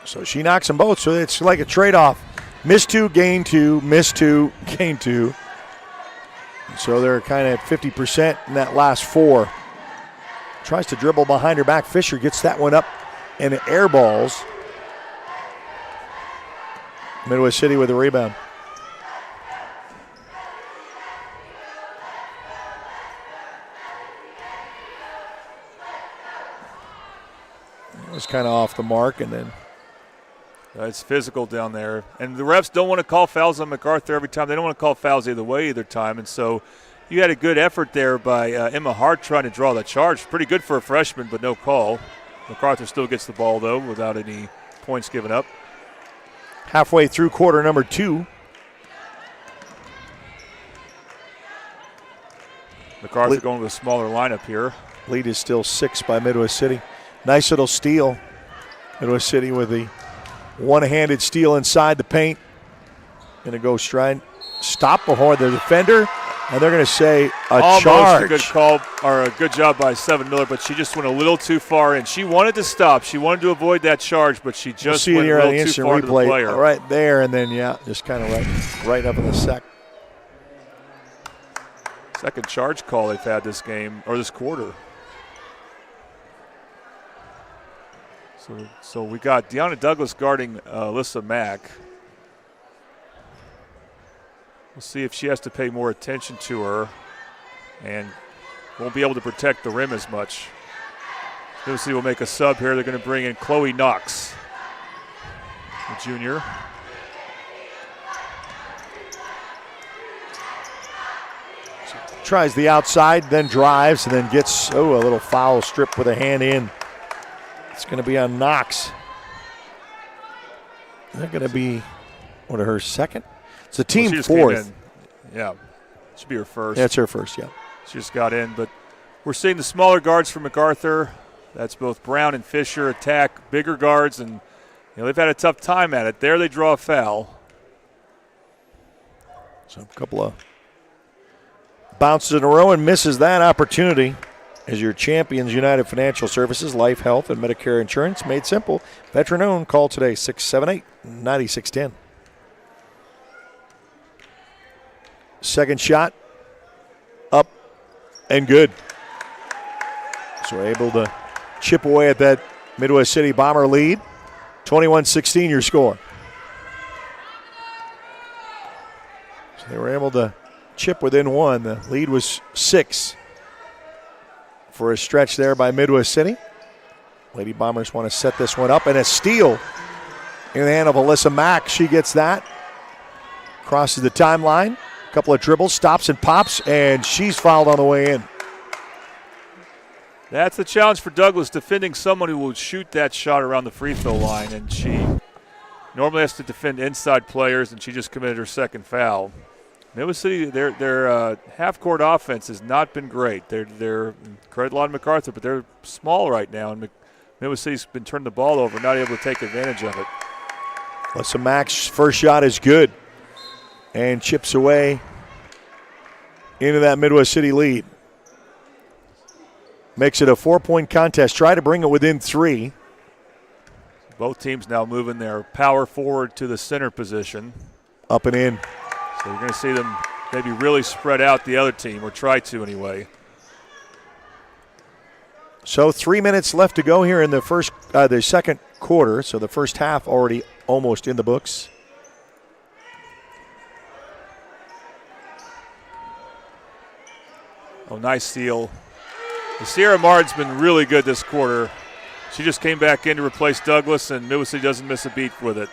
So she knocks them both. So it's like a trade-off. Miss 2, gain 2, miss 2, gain 2. So they're kind of at 50% in that last 4. Tries to dribble behind her back. Fisher gets that one up and it airballs. Midwest City with a rebound. It was kind of off the mark, and then it's physical down there. And the refs don't want to call fouls on Macarthur every time. They don't want to call fouls either way either time. And so you had a good effort there by Emma Hart trying to draw the charge. Pretty good for a freshman, but no call. Macarthur still gets the ball, though, without any points given up. Halfway through quarter number 2. Macarthur going with a smaller lineup here. Lead is still 6 by Midwest City. Nice little steal. Midwest City with the one-handed steal inside the paint. Going to go stride. Stop before the defender. And they're going to say Almost charge. a good call, or a good job by Seven Miller, but she just went a little too far in. She wanted to stop. She wanted to avoid that charge, but she just went a little too far to the player. Right there, and then, just kind of right up in the sec. Second charge call they've had this game, or this quarter. So we got Deanna Douglas guarding Alyssa Mack. We'll see if she has to pay more attention to her and won't be able to protect the rim as much. Lucy will make a sub here. They're going to bring in Chloe Knox, the junior. Tries the outside, then drives, and then gets, a little foul strip with a hand in. It's going to be on Knox. Is that going to be, her second? It's a team 4th. Yeah, should be her first. That's her first, yeah. She just got in, but we're seeing the smaller guards from Macarthur. That's both Brown and Fisher attack bigger guards, and they've had a tough time at it. There they draw a foul. So a couple of bounces in a row and misses that opportunity. As your champions, United Financial Services, Life, Health, and Medicare Insurance, made simple. Veteran-owned. Call today, 678-9610. Second shot, up and good. So we're able to chip away at that Midwest City Bomber lead. 21-16 your score. So they were able to chip within 1. The lead was 6 for a stretch there by Midwest City. Lady Bombers want to set this one up, and a steal in the hand of Alyssa Mack. She gets that. Crosses the timeline. Couple of dribbles, stops and pops, and she's fouled on the way in. That's the challenge for Douglas, defending someone who will shoot that shot around the free throw line, and she normally has to defend inside players, and she just committed her second foul. Midwest City, their half-court offense has not been great. They're credit a lot of Macarthur, but they're small right now, and Midwest City's been turning the ball over, not able to take advantage of it. Alyssa Mack's first shot is good. And chips away into that Midwest City lead. Makes it a 4-point contest. Try to bring it within 3. Both teams now moving their power forward to the center position. Up and in. So you're going to see them maybe really spread out the other team, or try to anyway. So 3 minutes left to go here in the second quarter. So the first half already almost in the books. Oh, nice steal. Sierra Mard's been really good this quarter. She just came back in to replace Douglas, and Midwest City doesn't miss a beat with it.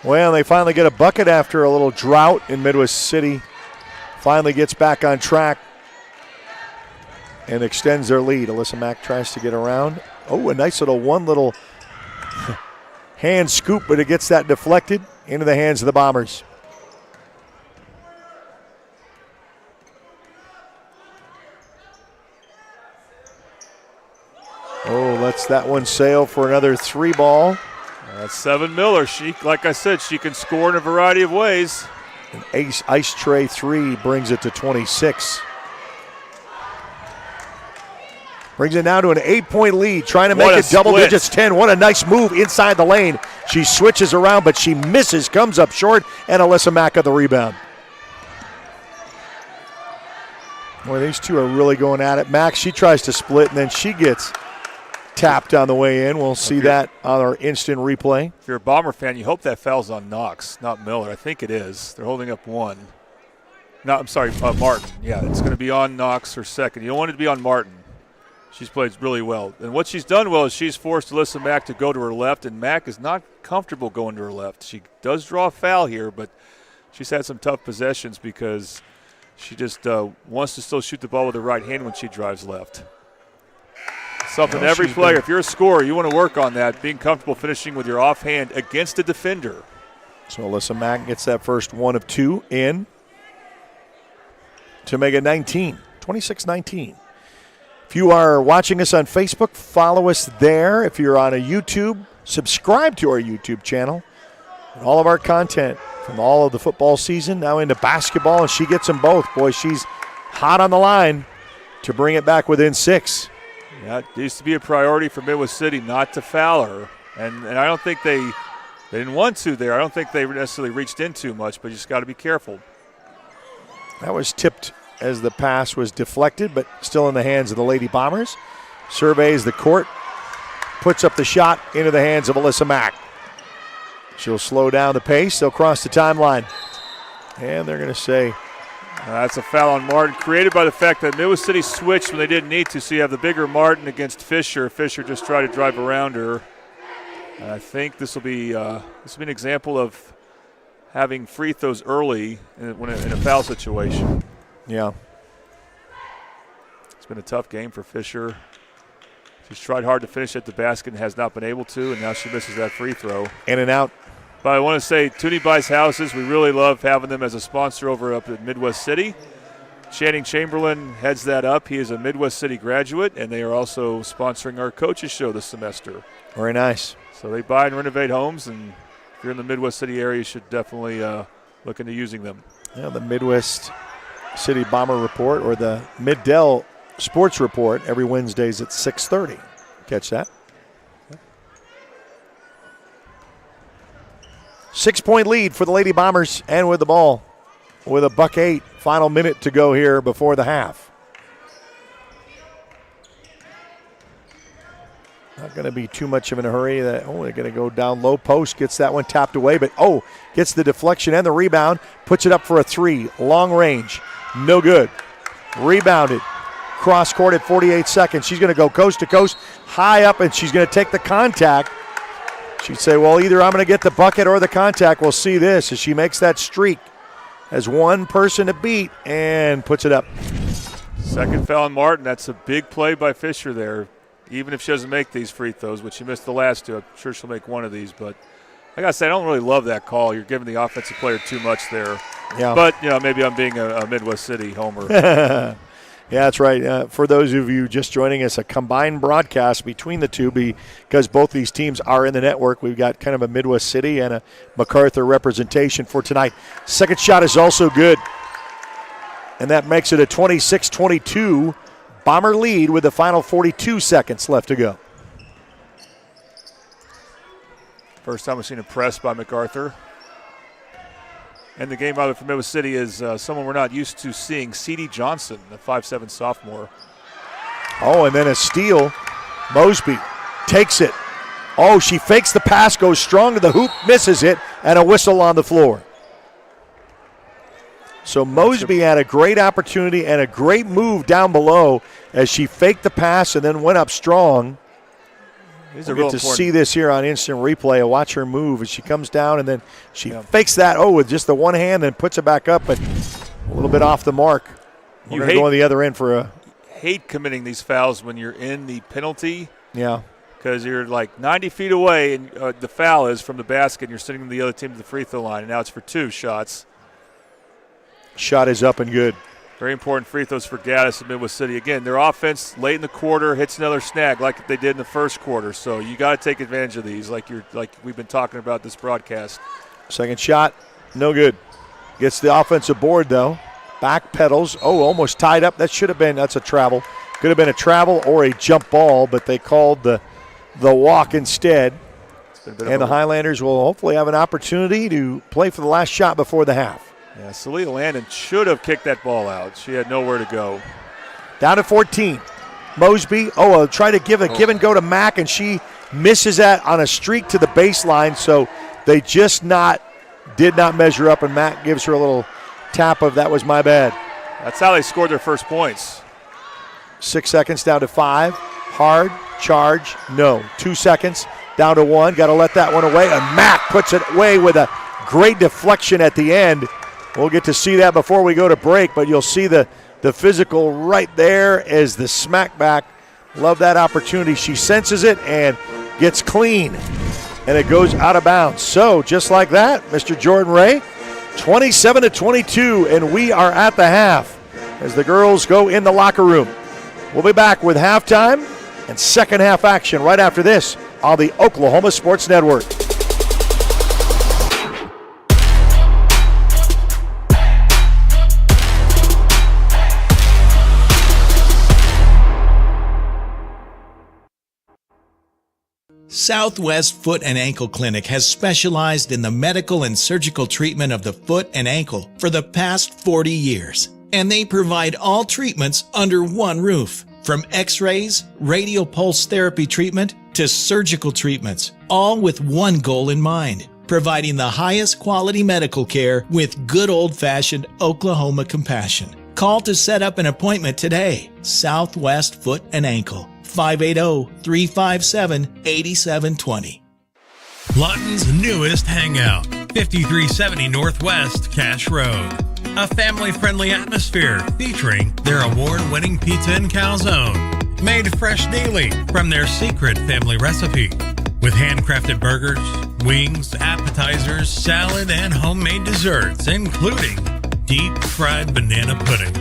Well, they finally get a bucket after a little drought in Midwest City. Finally gets back on track and extends their lead. Alyssa Mack tries to get around. Oh, a nice little hand scoop, but it gets that deflected into the hands of the Bombers. Oh, lets that one sail for another 3 ball. That's Seven Miller. She, like I said, she can score in a variety of ways. An ice tray 3 brings it to 26. Brings it now to an 8-point lead, trying to make it double digits 10. What a nice move inside the lane. She switches around, but she misses, comes up short, and Alyssa Mack of the rebound. Boy, these two are really going at it. Max, she tries to split, and then she gets tapped on the way in. We'll see that on our instant replay. If you're a Bomber fan, you hope that foul's on Knox, not Miller. I think it is. They're holding up one. No, I'm sorry, Martin. Yeah, it's going to be on Knox her second. You don't want it to be on Martin. She's played really well. And what she's done well is she's forced Alyssa Mack to go to her left, and Mack is not comfortable going to her left. She does draw a foul here, but she's had some tough possessions because she just wants to still shoot the ball with her right hand when she drives left. Something every player, if you're a scorer, you want to work on that, being comfortable finishing with your offhand against a defender. So Alyssa Mack gets that first one of two in to make it 26-19. If you are watching us on Facebook, follow us there. If you're on a YouTube, subscribe to our YouTube channel. And all of our content from all of the football season now into basketball, and she gets them both. Boy, she's hot on the line to bring it back within 6. Yeah, it used to be a priority for Midwest City not to foul her. And I don't think they didn't want to there. I don't think they necessarily reached in too much, but you just got to be careful. That was tipped as the pass was deflected, but still in the hands of the Lady Bombers. Surveys the court, puts up the shot into the hands of Alyssa Mack. She'll slow down the pace. They'll cross the timeline. And they're going to say, that's a foul on Martin, created by the fact that Midwest City switched when they didn't need to. So you have the bigger Martin against Fisher. Fisher just tried to drive around her. And I think this will be an example of having free throws early in a foul situation. Yeah. It's been a tough game for Fisher. She's tried hard to finish at the basket and has not been able to, and now she misses that free throw. In and out. But I want to say, Toonie Buys Houses, we really love having them as a sponsor over up at Midwest City. Channing Chamberlain heads that up. He is a Midwest City graduate, and they are also sponsoring our coaches show this semester. Very nice. So they buy and renovate homes, and if you're in the Midwest City area, you should definitely look into using them. Yeah, the Midwest City Bomber Report, or the Mid-Del Sports Report, every Wednesdays at 6:30. Catch that. 6-point lead for the Lady Bombers, and with the ball with a $1.08. Final minute to go here before the half. Not going to be too much of in a hurry. They're going to go down low post, gets that one tapped away, but gets the deflection and the rebound, puts it up for a 3, long range, no good. Rebounded, cross court at 48 seconds. She's going to go coast to coast, high up, and she's going to take the contact. She'd say, well, either I'm going to get the bucket or the contact. We'll see this as she makes that streak as one person to beat and puts it up. Second foul on Martin. That's a big play by Fisher there. Even if she doesn't make these free throws, which she missed the last two, I'm sure she'll make one of these. But like I said, I don't really love that call. You're giving the offensive player too much there. Yeah. But, maybe I'm being a Midwest City homer. Yeah, that's right. For those of you just joining us, a combined broadcast between the two because both these teams are in the network. We've got kind of a Midwest City and a Macarthur representation for tonight. Second shot is also good. And that makes it a 26-22 Bomber lead with the final 42 seconds left to go. First time we've seen a press by Macarthur. And the game out from Midwest City is someone we're not used to seeing, C.D. Johnson, a 5'7" sophomore. And then a steal. Mosby takes it. She fakes the pass, goes strong to the hoop, misses it, and a whistle on the floor. So Mosby had a great opportunity and a great move down below as she faked the pass and then went up strong. We'll get to see this here on instant replay. I'll watch her move as she comes down and then she fakes that with just the one hand and puts it back up, but a little bit off the mark. We're going to go on the other end for a... hate committing these fouls when you're in the penalty. Yeah. Because you're like 90 feet away and the foul is from the basket and you're sending the other team to the free throw line, and now it's for 2 shots. Shot is up and good. Very important free throws for Gaddis and Midwest City. Again, their offense late in the quarter hits another snag like they did in the first quarter. So you got to take advantage of these like we've been talking about this broadcast. Second shot, no good. Gets the offensive board, though. Back pedals. Almost tied up. That's a travel. Could have been a travel or a jump ball, but they called the walk instead. And the Highlanders will hopefully have an opportunity to play for the last shot before the half. Yeah, Salita Landon should have kicked that ball out. She had nowhere to go. Down to 14. Mosby, try to give a give and go to Mack, and she misses that on a streak to the baseline, so they just did not measure up, and Mack gives her a little tap of that was my bad. That's how they scored their first points. 6 seconds down to 5. Hard, charge, no. 2 seconds down to 1. Got to let that one away, and Mack puts it away with a great deflection at the end. We'll get to see that before we go to break, but you'll see the physical right there as the smack back. Love that opportunity. She senses it and gets clean, and it goes out of bounds. So just like that, Mr. Jordan Ray, 27-22, and we are at the half as the girls go in the locker room. We'll be back with halftime and second half action right after this on the Oklahoma Sports Network. Southwest Foot and Ankle Clinic has specialized in the medical and surgical treatment of the foot and ankle for the past 40 years. And they provide all treatments under one roof. From x-rays, radial pulse therapy treatment, to surgical treatments, all with one goal in mind: providing the highest quality medical care with good old-fashioned Oklahoma compassion. Call to set up an appointment today. Southwest Foot and Ankle, 580-357-8720. Lawton's newest hangout, 5370 Northwest Cash Road. A family-friendly atmosphere featuring their award-winning pizza and calzone, made fresh daily from their secret family recipe, with handcrafted burgers, wings, appetizers, salad, and homemade desserts, including deep-fried banana pudding.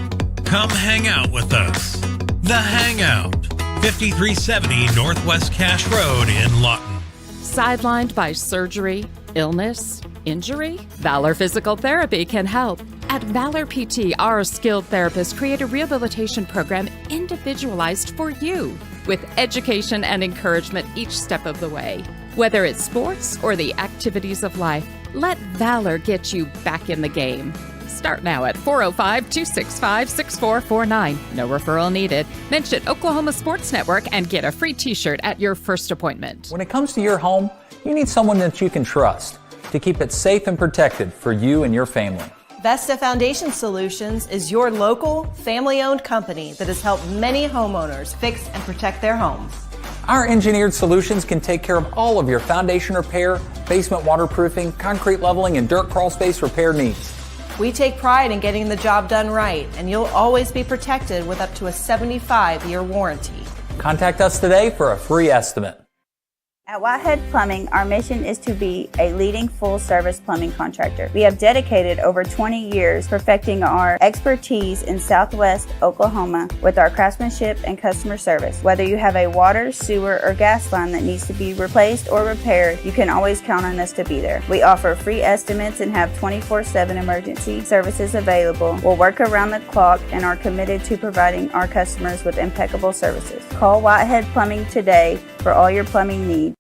Come hang out with us. The Hangout, 5370 Northwest Cash Road in Lawton. Sidelined by surgery, illness, injury? Valor Physical Therapy can help. At Valor PT, our skilled therapists create a rehabilitation program individualized for you, with education and encouragement each step of the way. Whether it's sports or the activities of life, let Valor get you back in the game. Start now at 405-265-6449. No referral needed. Mention Oklahoma Sports Network and get a free t-shirt at your first appointment. When it comes to your home, you need someone that you can trust to keep it safe and protected for you and your family. Vesta Foundation Solutions is your local, family-owned company that has helped many homeowners fix and protect their homes. Our engineered solutions can take care of all of your foundation repair, basement waterproofing, concrete leveling, and dirt crawl space repair needs. We take pride in getting the job done right, and you'll always be protected with up to a 75-year warranty. Contact us today for a free estimate. At Whitehead Plumbing, our mission is to be a leading full-service plumbing contractor. We have dedicated over 20 years perfecting our expertise in Southwest Oklahoma with our craftsmanship and customer service. Whether you have a water, sewer, or gas line that needs to be replaced or repaired, you can always count on us to be there. We offer free estimates and have 24/7 emergency services available. We'll work around the clock and are committed to providing our customers with impeccable services. Call Whitehead Plumbing today for all your plumbing needs.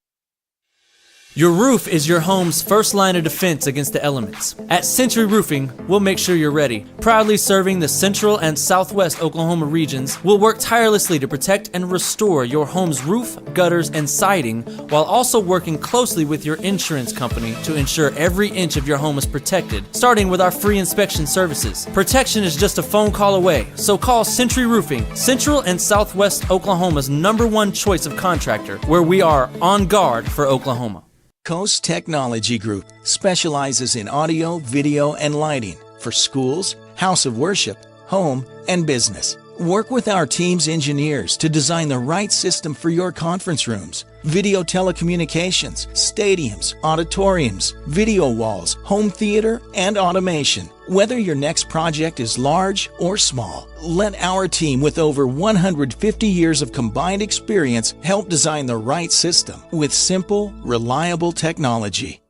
Your roof is your home's first line of defense against the elements. At Century Roofing, we'll make sure you're ready. Proudly serving the central and southwest Oklahoma regions, we'll work tirelessly to protect and restore your home's roof, gutters, and siding, while also working closely with your insurance company to ensure every inch of your home is protected, starting with our free inspection services. Protection is just a phone call away, so call Century Roofing, Central and Southwest Oklahoma's #1 choice of contractor, where we are on guard for Oklahoma. Coast Technology Group specializes in audio, video, and lighting for schools, house of worship, home, and business. Work with our team's engineers to design the right system for your conference rooms, video telecommunications, stadiums, auditoriums, video walls, home theater, and automation. Whether your next project is large or small, let our team with over 150 years of combined experience help design the right system with simple, reliable technology.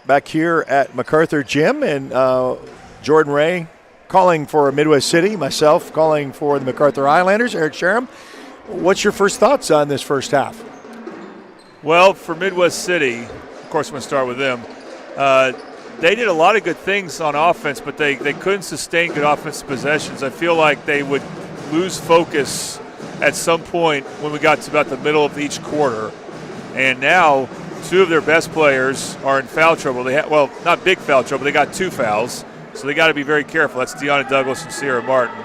back here at Macarthur Gym, and Jordan Ray calling for Midwest City, myself calling for the Macarthur Highlanders. Eric Sherham, what's your first thoughts on this first half? Well, for Midwest City, of course, I'm going to start with them. They did a lot of good things on offense, but they couldn't sustain good offensive possessions. I feel like they would lose focus at some point when we got to about the middle of each quarter. And now 2 of their best players are in foul trouble. They well, not big foul trouble. They got 2 fouls, so they got to be very careful. That's Deanna Douglas and Sierra Martin.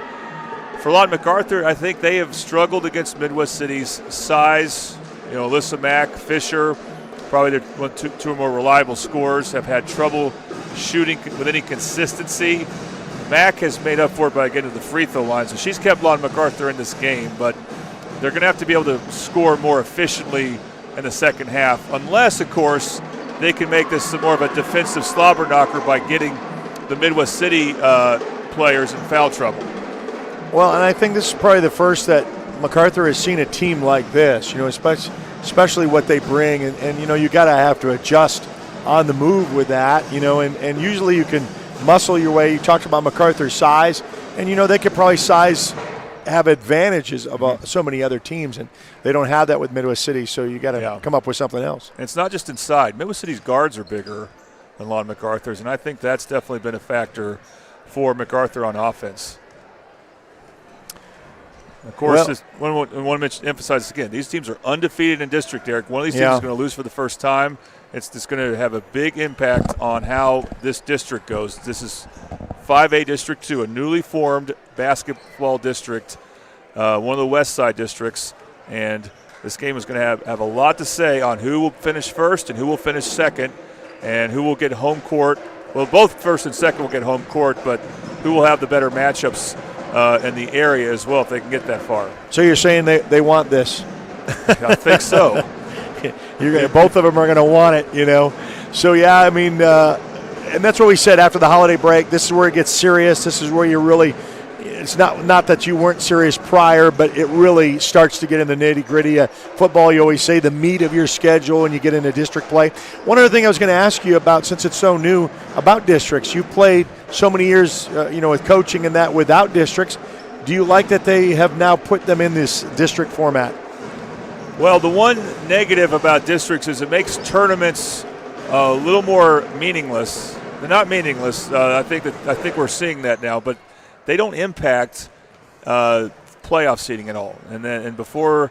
For Lawton MacArthur, I think they have struggled against Midwest City's size. You know, Alyssa Mack, Fisher, probably their 2 more reliable scorers, have had trouble shooting with any consistency. Mack has made up for it by getting to the free throw line, so she's kept Lawton MacArthur in this game, but they're going to have to be able to score more efficiently in the second half, unless, of course, they can make this more of a defensive slobber knocker by getting the Midwest City players in foul trouble. Well, and I think this is probably the first that MacArthur has seen a team like this, you know, especially what they bring, and you know, you got to have to adjust on the move with that, you know, and usually you can muscle your way. You talked about MacArthur's size, and you know, they could probably have advantages about so many other teams, and they don't have that with Midwest City, so you got to come up with something else. And it's not just inside. Midwest City's guards are bigger than Lawton MacArthur's, and I think that's definitely been a factor for MacArthur on offense. Of course, I want to emphasize this again. These teams are undefeated in district, Eric. One of these teams is going to lose for the first time. It's just going to have a big impact on how this district goes. This is 5A District 2, a newly formed basketball district, one of the West Side districts, and this game is going to have a lot to say on who will finish first and who will finish second and who will get home court. Well, both first and second will get home court, but who will have the better matchups in the area as well if they can get that far. So you're saying they want this? I think so. Both of them are going to want it, you know. So, yeah, I mean, and that's what we said after the holiday break. This is where it gets serious. This is where you really – it's not that you weren't serious prior, but it really starts to get in the nitty-gritty. Football, you always say, the meat of your schedule when you get into district play. One other thing I was going to ask you about, since it's so new, about districts. You played so many years, with coaching and that without districts. Do you like that they have now put them in this district format? Well, the one negative about districts is it makes tournaments a little more meaningless. They're not meaningless. I think we're seeing that now, but they don't impact playoff seeding at all. And before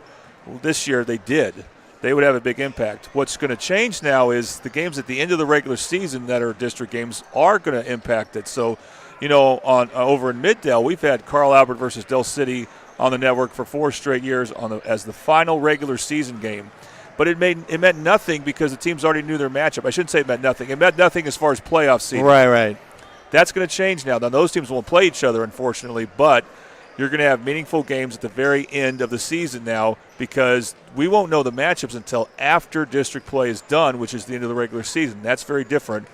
this year, they did. They would have a big impact. What's going to change now is the games at the end of the regular season that are district games are going to impact it. So, over in Middale, we've had Carl Albert versus Del City on the network for 4 straight years as the final regular season game. But it meant nothing because the teams already knew their matchup. I shouldn't say it meant nothing. It meant nothing as far as playoff seeding. Right. That's going to change now. Now, those teams won't play each other, unfortunately, but you're going to have meaningful games at the very end of the season now because we won't know the matchups until after district play is done, which is the end of the regular season. That's very different,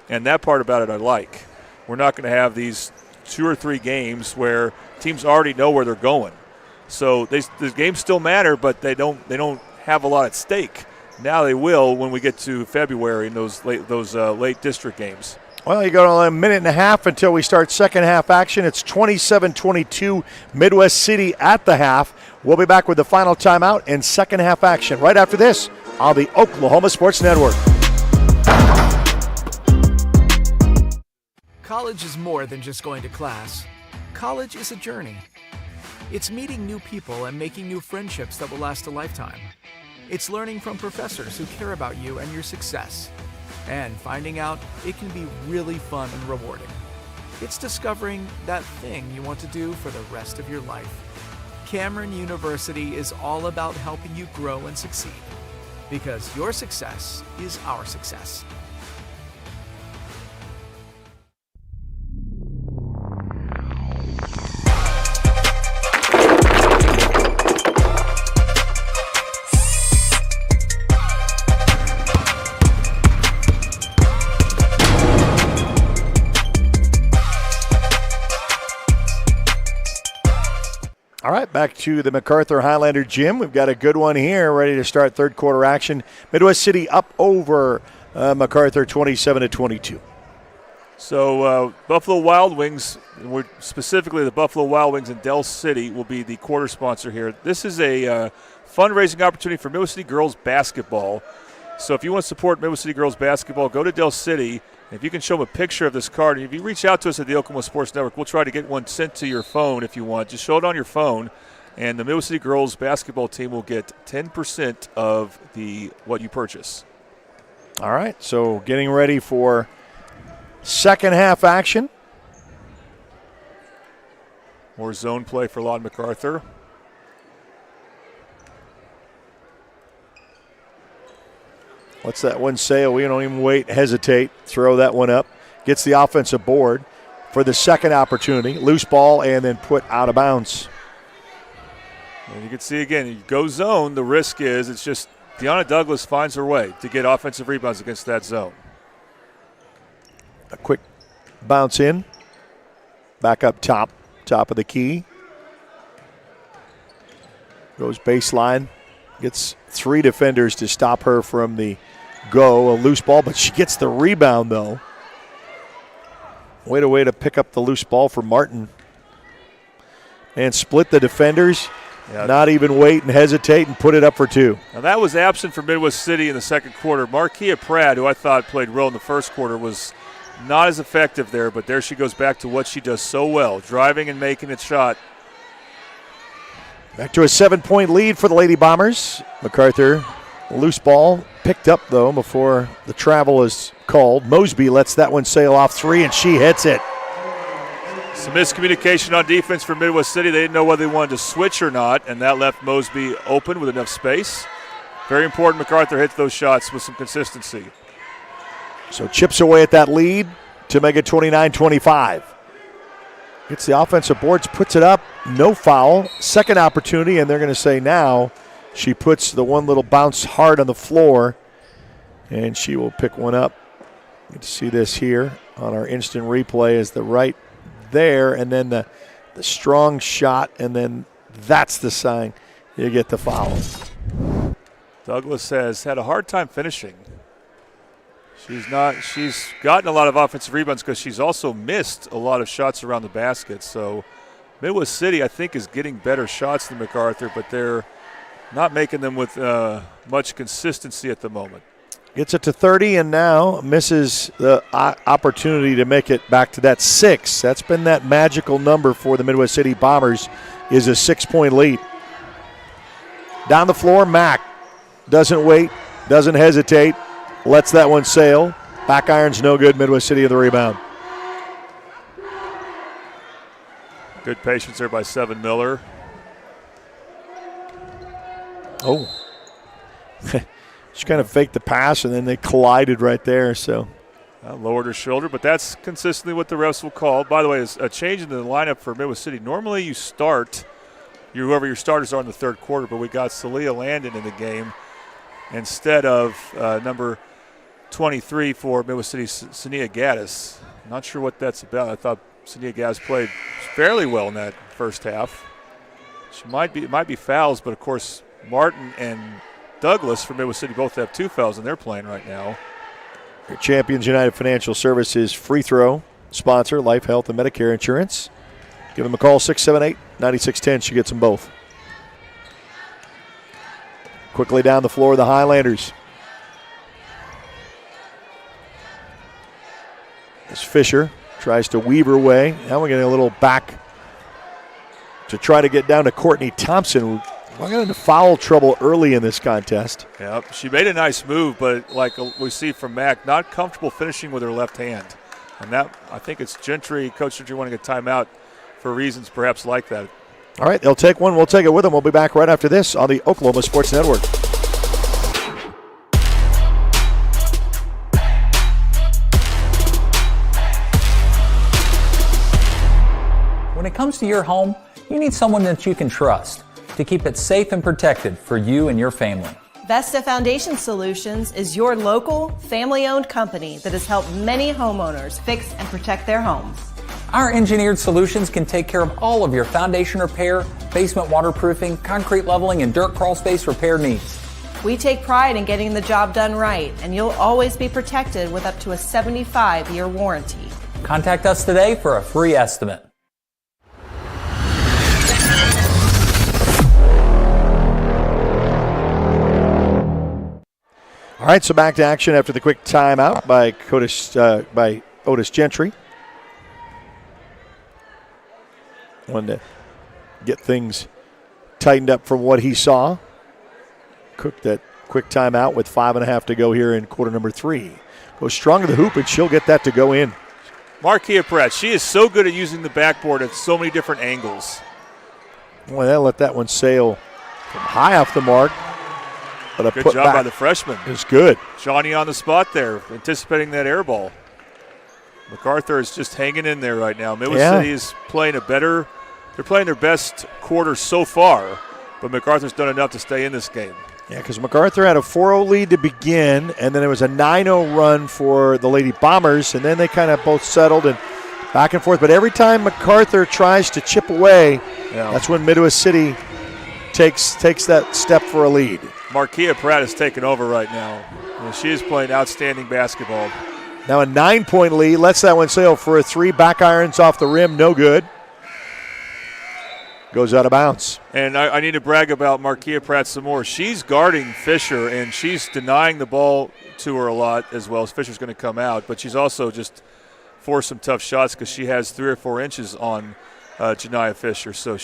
and that part about it I like. We're not going to have these 2 or 3 games where teams already know where they're going. So the games still matter, but they don't have a lot at stake. Now they will when we get to February in those late district games. Well, you got a minute and a half until we start second half action. It's 27-22 Midwest City at the half. We'll be back with the final timeout and second half action right after this on the Oklahoma Sports Network. College is more than just going to class. College is a journey. It's meeting new people and making new friendships that will last a lifetime. It's learning from professors who care about you and your success. And finding out it can be really fun and rewarding. It's discovering that thing you want to do for the rest of your life. Cameron University is all about helping you grow and succeed. Because your success is our success. All right, back to the Macarthur Highlander Gym. We've got a good one here, ready to start third quarter action. Midwest City up over Macarthur 27-22. So Buffalo Wild Wings, specifically the Buffalo Wild Wings in Del City, will be the quarter sponsor here. This is a fundraising opportunity for Midwest City Girls Basketball. So if you want to support Midwest City Girls Basketball, go to Del City. If you can show them a picture of this card, and if you reach out to us at the Oklahoma Sports Network, we'll try to get one sent to your phone if you want. Just show it on your phone, and the Midwest City Girls Basketball team will get 10% of what you purchase. All right, so getting ready for second half action. More zone play for Lawton Macarthur. What's that one say? We don't even wait, hesitate, throw that one up. Gets the offensive board for the second opportunity. Loose ball and then put out of bounds. And you can see again, you go zone, the risk is it's just Deanna Douglas finds her way to get offensive rebounds against that zone. A quick bounce in. Back up top of the key. Goes baseline. Gets three defenders to stop her from the go. A loose ball, but she gets the rebound, though. Way to pick up the loose ball for Martin. And split the defenders. Yeah. Not even wait and hesitate and put it up for two. Now that was absent from Midwest City in the second quarter. Marquia Pratt, who I thought played well in the first quarter, was not as effective there, but there she goes back to what she does so well, driving and making a shot. Back to a 7-point lead for the Lady Bombers. Macarthur, loose ball, picked up though before the travel is called. Mosby lets that one sail off three, and she hits it. Some miscommunication on defense for Midwest City. They didn't know whether they wanted to switch or not, and that left Mosby open with enough space. Very important Macarthur hits those shots with some consistency. So chips away at that lead to make it 29-25. Gets the offensive boards, puts it up, no foul. Second opportunity, and they're going to say now she puts the one little bounce hard on the floor, and she will pick one up. You can see this here on our instant replay is the right there, and then the strong shot, and then that's the sign you get the foul. Douglas has had a hard time finishing. She's gotten a lot of offensive rebounds because she's also missed a lot of shots around the basket. So Midwest City, I think, is getting better shots than Macarthur, but they're not making them with much consistency at the moment. Gets it to 30 and now misses the opportunity to make it back to that 6. That's been that magical number for the Midwest City Bombers, is a 6-point lead. Down the floor, Mack doesn't wait, doesn't hesitate. Lets that one sail. Back iron's no good. Midwest City of the rebound. Good patience there by Seven Miller. Oh. She kind of faked the pass, and then they collided right there. So lowered her shoulder, but that's consistently what the refs will call. By the way, a change in the lineup for Midwest City. Normally you start whoever your starters are in the third quarter, but we got Celia Landon in the game instead of number 23 for Midwest City, Sania Gaddis. Not sure what that's about. I thought Sania Gaddis played fairly well in that first half. It might be fouls, but of course Martin and Douglas from Midwest City both have 2 fouls, and they're playing right now. Your Champions United Financial Services free throw sponsor, Life, Health, and Medicare Insurance. Give them a call, 678-9610. She gets them both. Quickly down the floor, the Highlanders. As Fisher tries to weave her way. Now we're getting a little back to try to get down to Courtney Thompson. We're getting into foul trouble early in this contest. Yep, she made a nice move, but like we see from Mack, not comfortable finishing with her left hand. And that, I think it's Coach Gentry wanting a timeout for reasons perhaps like that. All right, they'll take one. We'll take it with them. We'll be back right after this on the Oklahoma Sports Network. When it comes to your home, you need someone that you can trust to keep it safe and protected for you and your family. Vesta Foundation Solutions is your local, family-owned company that has helped many homeowners fix and protect their homes. Our engineered solutions can take care of all of your foundation repair, basement waterproofing, concrete leveling, and dirt crawl space repair needs. We take pride in getting the job done right, and you'll always be protected with up to a 75-year warranty. Contact us today for a free estimate. All right, so back to action after the quick timeout by Otis Gentry. Wanted to get things tightened up from what he saw. Cooked that quick timeout with 5.5 to go here in quarter number 3. Goes strong to the hoop, and she'll get that to go in. Marquia Pratt, she is so good at using the backboard at so many different angles. Boy, they'll let that one sail from high off the mark. But a good put job back by the freshman. It's good. Johnny on the spot there, anticipating that air ball. Macarthur is just hanging in there right now. Midwest City is playing they're playing their best quarter so far, but MacArthur's done enough to stay in this game. Yeah, because MacArthur had a 4-0 lead to begin, and then it was a 9-0 run for the Lady Bombers, and then they kind of both settled and back and forth. But every time MacArthur tries to chip away, that's when Midwest City takes that step for a lead. Marquia Pratt is taking over right now. And she is playing outstanding basketball. Now a 9-point lead. Lets that one sail for a 3. Back irons off the rim. No good. Goes out of bounds. And I need to brag about Marquia Pratt some more. She's guarding Fisher, and she's denying the ball to her a lot as well as Fisher's going to come out. But she's also just forced some tough shots because she has 3 or 4 inches on Janiah Fisher. So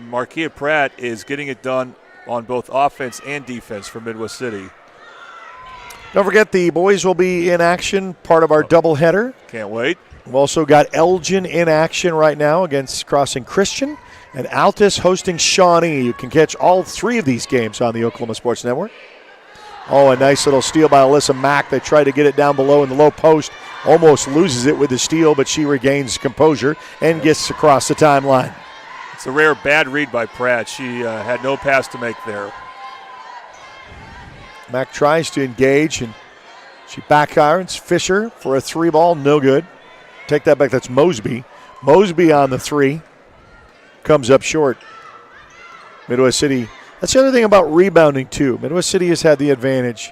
Marquia Pratt is getting it done on both offense and defense for Midwest City. Don't forget the boys will be in action, part of our doubleheader. Can't wait. We've also got Elgin in action right now against Crossing Christian, and Altus hosting Shawnee. You can catch all 3 of these games on the Oklahoma Sports Network. Oh, a nice little steal by Alyssa Mack. They tried to get it down below in the low post. Almost loses it with the steal, but she regains composure and gets across the timeline. It's a rare bad read by Pratt. She had no pass to make there. Mack tries to engage, and she back irons Fisher for a 3 ball. No good. Take that back. That's Mosby. Mosby on the 3. Comes up short. Midwest City. That's the other thing about rebounding, too. Midwest City has had the advantage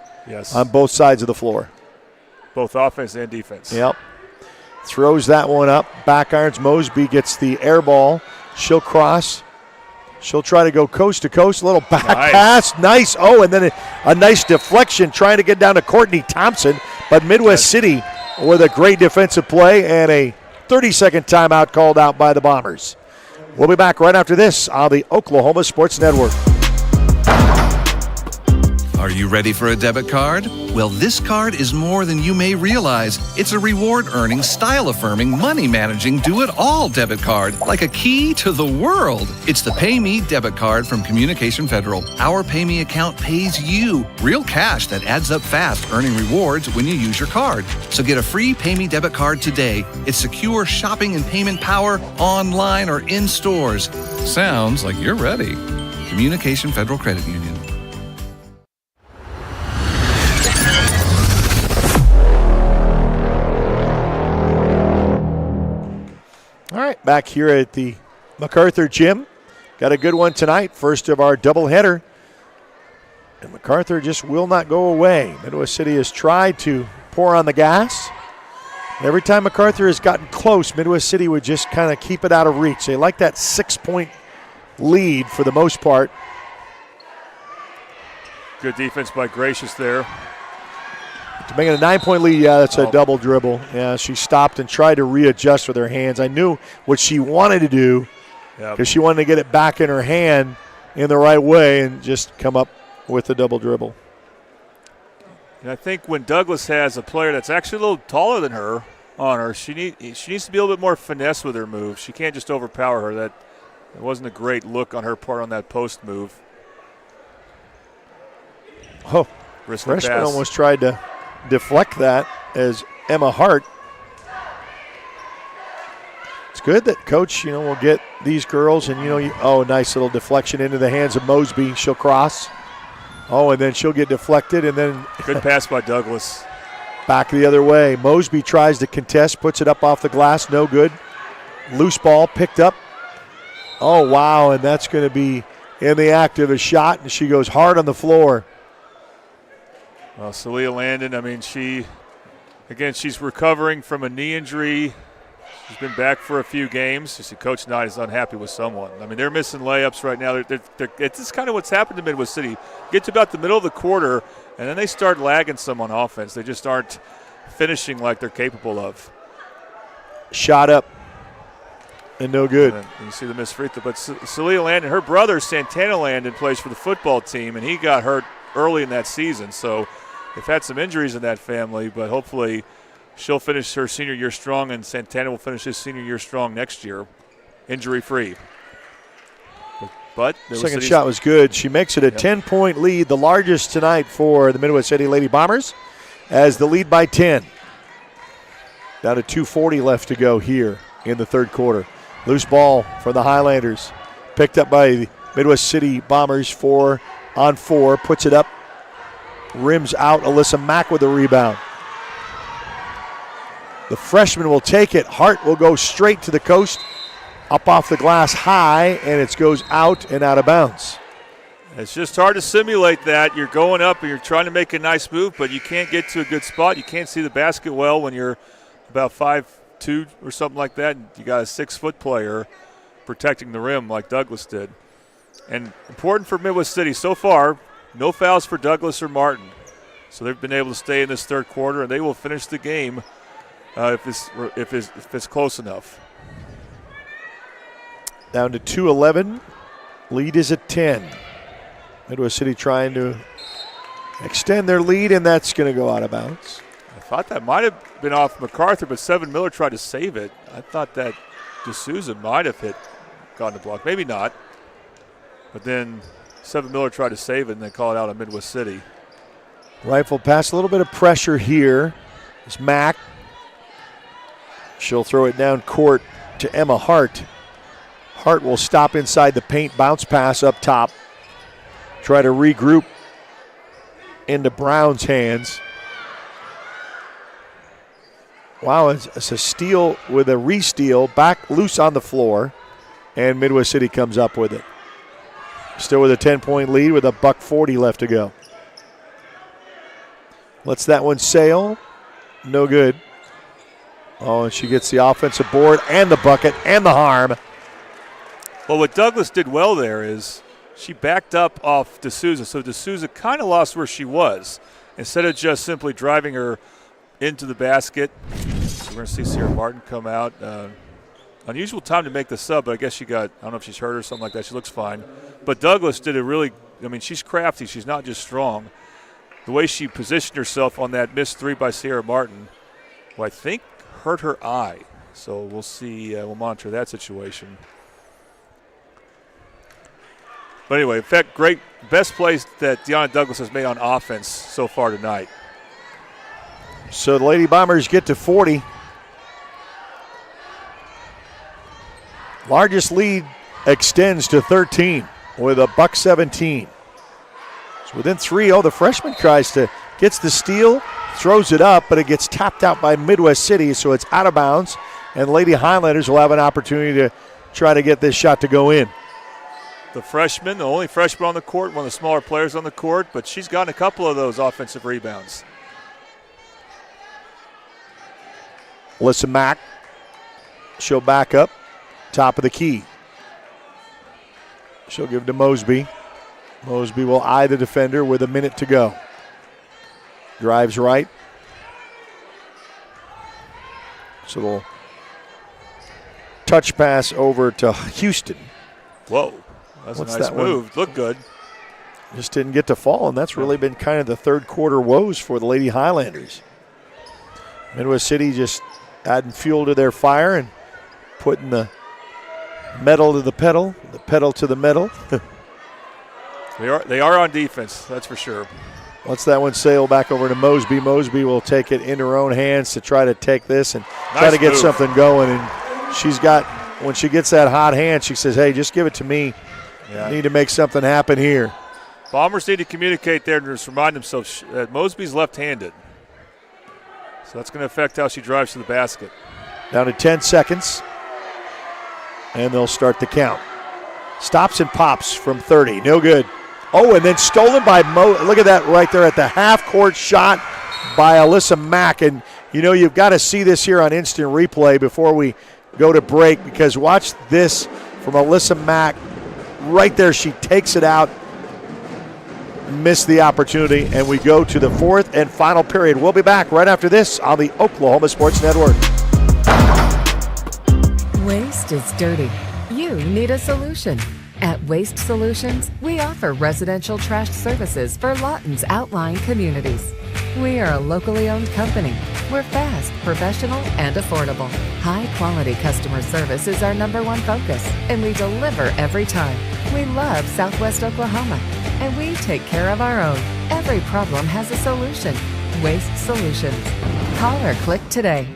on both sides of the floor. Both offense and defense. Yep. Throws that one up. Back irons. Mosby gets the air ball. She'll cross. She'll try to go coast to coast. A little back pass. Nice. Oh, and then a nice deflection trying to get down to Courtney Thompson. But Midwest City with a great defensive play and a 30-second timeout called out by the Bombers. We'll be back right after this on the Oklahoma Sports Network. Are you ready for a debit card? Well, this card is more than you may realize. It's a reward-earning, style-affirming, money-managing, do-it-all debit card, like a key to the world. It's the Pay Me debit card from Communication Federal. Our Pay Me account pays you real cash that adds up fast, earning rewards when you use your card. So get a free Pay Me debit card today. It's secure shopping and payment power online or in stores. Sounds like you're ready. Communication Federal Credit Union. All right, back here at the MacArthur Gym. Got a good one tonight, first of our doubleheader. And MacArthur just will not go away. Midwest City has tried to pour on the gas. Every time MacArthur has gotten close, Midwest City would just kind of keep it out of reach. They like that 6-point lead for the most part. Good defense by Gracious there. To make it a 9-point lead, that's a double dribble. Yeah, she stopped and tried to readjust with her hands. I knew what she wanted to do because she wanted to get it back in her hand in the right way and just come up with a double dribble. And I think when Douglas has a player that's actually a little taller than her on her, she needs to be a little bit more finesse with her move. She can't just overpower her. That it wasn't a great look on her part on that post move. Oh, freshman almost tried to deflect that as Emma Hart. It's good that coach, will get these girls and, nice little deflection into the hands of Mosby. She'll cross. Oh, and then she'll get deflected and then. Good pass by Douglas. Back the other way. Mosby tries to contest, puts it up off the glass. No good. Loose ball picked up. Oh, wow, and that's going to be in the act of a shot, and she goes hard on the floor. Well, Celia Landon, I mean, she's recovering from a knee injury. She's been back for a few games. You see, Coach Knight is unhappy with someone. I mean, they're missing layups right now. It's just kind of what's happened to Midwest City. Get to about the middle of the quarter, and then they start lagging some on offense. They just aren't finishing like they're capable of. Shot up and no good. And you see the missed free throw. But Celia Landon, her brother Santana Landon plays for the football team, and he got hurt early in that season. So they've had some injuries in that family, but hopefully she'll finish her senior year strong, and Santana will finish his senior year strong next year, injury-free. But second shot was good. She makes it a 10-point lead, the largest tonight for the Midwest City Lady Bombers, as the lead by 10. Down to 2:40 left to go here in the third quarter. Loose ball for the Highlanders. Picked up by the Midwest City Bombers, 4-on-4. Puts it up. Rims out. Alyssa Mack with the rebound. The freshman will take it. Hart will go straight to the coast. Up off the glass high, and it goes out and out of bounds. It's just hard to simulate that. You're going up and you're trying to make a nice move, but you can't get to a good spot. You can't see the basket well when you're about 5'2" or something like that. And you got a 6-foot player protecting the rim like Douglas did. And important for Midwest City so far, no fouls for Douglas or Martin. So they've been able to stay in this third quarter, and they will finish the game if it's close enough. Down to 2:11. Lead is at 10. Midwest City trying to extend their lead, and that's going to go out of bounds. I thought that might have been off Macarthur, but Seven Miller tried to save it. I thought that D'Souza might have gotten the block. Maybe not. But then Seven Miller tried to save it, and they call it out on Midwest City. Rifle pass, a little bit of pressure here. It's Mack. She'll throw it down court to Emma Hart. Hart will stop inside the paint, bounce pass up top. Try to regroup into Brown's hands. Wow, it's a steal with a re-steal, back loose on the floor, and Midwest City comes up with it. Still with a 10-point lead with a $1:40 left to go. Lets that one sail. No good. Oh, and she gets the offensive board and the bucket and the harm. Well, what Douglas did well there is she backed up off D'Souza, so D'Souza kind of lost where she was. Instead of just simply driving her into the basket, so we're going to see Sierra Martin come out. Unusual time to make the sub, but I guess I don't know if she's hurt or something like that. She looks fine. But Douglas did she's crafty. She's not just strong. The way she positioned herself on that missed three by Sierra Martin, who I think hurt her eye. So we'll see. We'll monitor that situation. But anyway, in fact, great, best plays that Deanna Douglas has made on offense so far tonight. So the Lady Bombers get to 40. Largest lead extends to 13 with a $1:17. So within 3, the freshman gets the steal, throws it up, but it gets tapped out by Midwest City, so it's out of bounds. And Lady Highlanders will have an opportunity to try to get this shot to go in. The freshman, the only freshman on the court, one of the smaller players on the court, but she's gotten a couple of those offensive rebounds. Alyssa Mack, she'll back up, top of the key. She'll give to Mosby. Mosby will eye the defender with a minute to go. Drives right. So they'll touch pass over to Houston. Whoa. That's a nice move. Looked good. Just didn't get to fall, and that's really been kind of the third quarter woes for the Lady Highlanders. Midwest City just adding fuel to their fire and putting the metal to the pedal to the metal. They are on defense, that's for sure. Let's that one sail back over to Mosby. Mosby will take it in her own hands to try to take this and try to get something going. And when she gets that hot hand, she says, hey, just give it to me. I need to make something happen here. Bombers need to communicate there and just remind themselves that Mosby's left-handed. So that's going to affect how she drives to the basket. Down to 10 seconds. And they'll start the count. Stops and pops from 30. No good. Oh, and then stolen by Mo. Look at that right there at the half-court shot by Alyssa Mack. And, you've got to see this here on instant replay before we go to break, because watch this from Alyssa Mack. Right there, she takes it out. Missed the opportunity, and we go to the fourth and final period. We'll be back right after this on the Oklahoma Sports Network. Waste is dirty. You need a solution. At Waste Solutions, we offer residential trash services for Lawton's outlying communities. We are a locally owned company. We're fast, professional, and affordable. High-quality customer service is our #1 focus, and we deliver every time. We love Southwest Oklahoma, and we take care of our own. Every problem has a solution. Waste Solutions. Call or click today.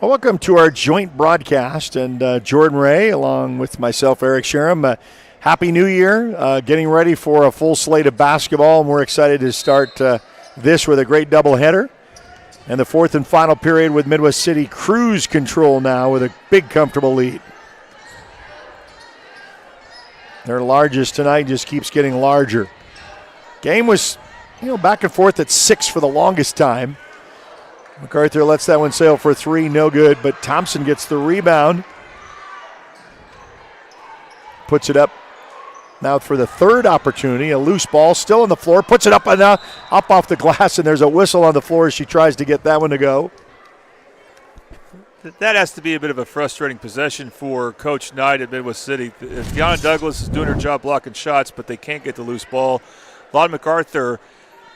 Welcome to our joint broadcast, and Jordan Ray, along with myself, Eric Sherem. Happy New Year, getting ready for a full slate of basketball, and we're excited to start this with a great doubleheader. And the fourth and final period with Midwest City cruise control now with a big, comfortable lead. Their largest tonight just keeps getting larger. Game was, back and forth at 6 for the longest time. Macarthur lets that one sail for 3, no good, but Thompson gets the rebound. Puts it up now for the third opportunity. A loose ball still on the floor, puts it up off the glass, and there's a whistle on the floor as she tries to get that one to go. That has to be a bit of a frustrating possession for Coach Knight at Midwest City. Deanna Douglas is doing her job blocking shots, but they can't get the loose ball. Lon MacArthur,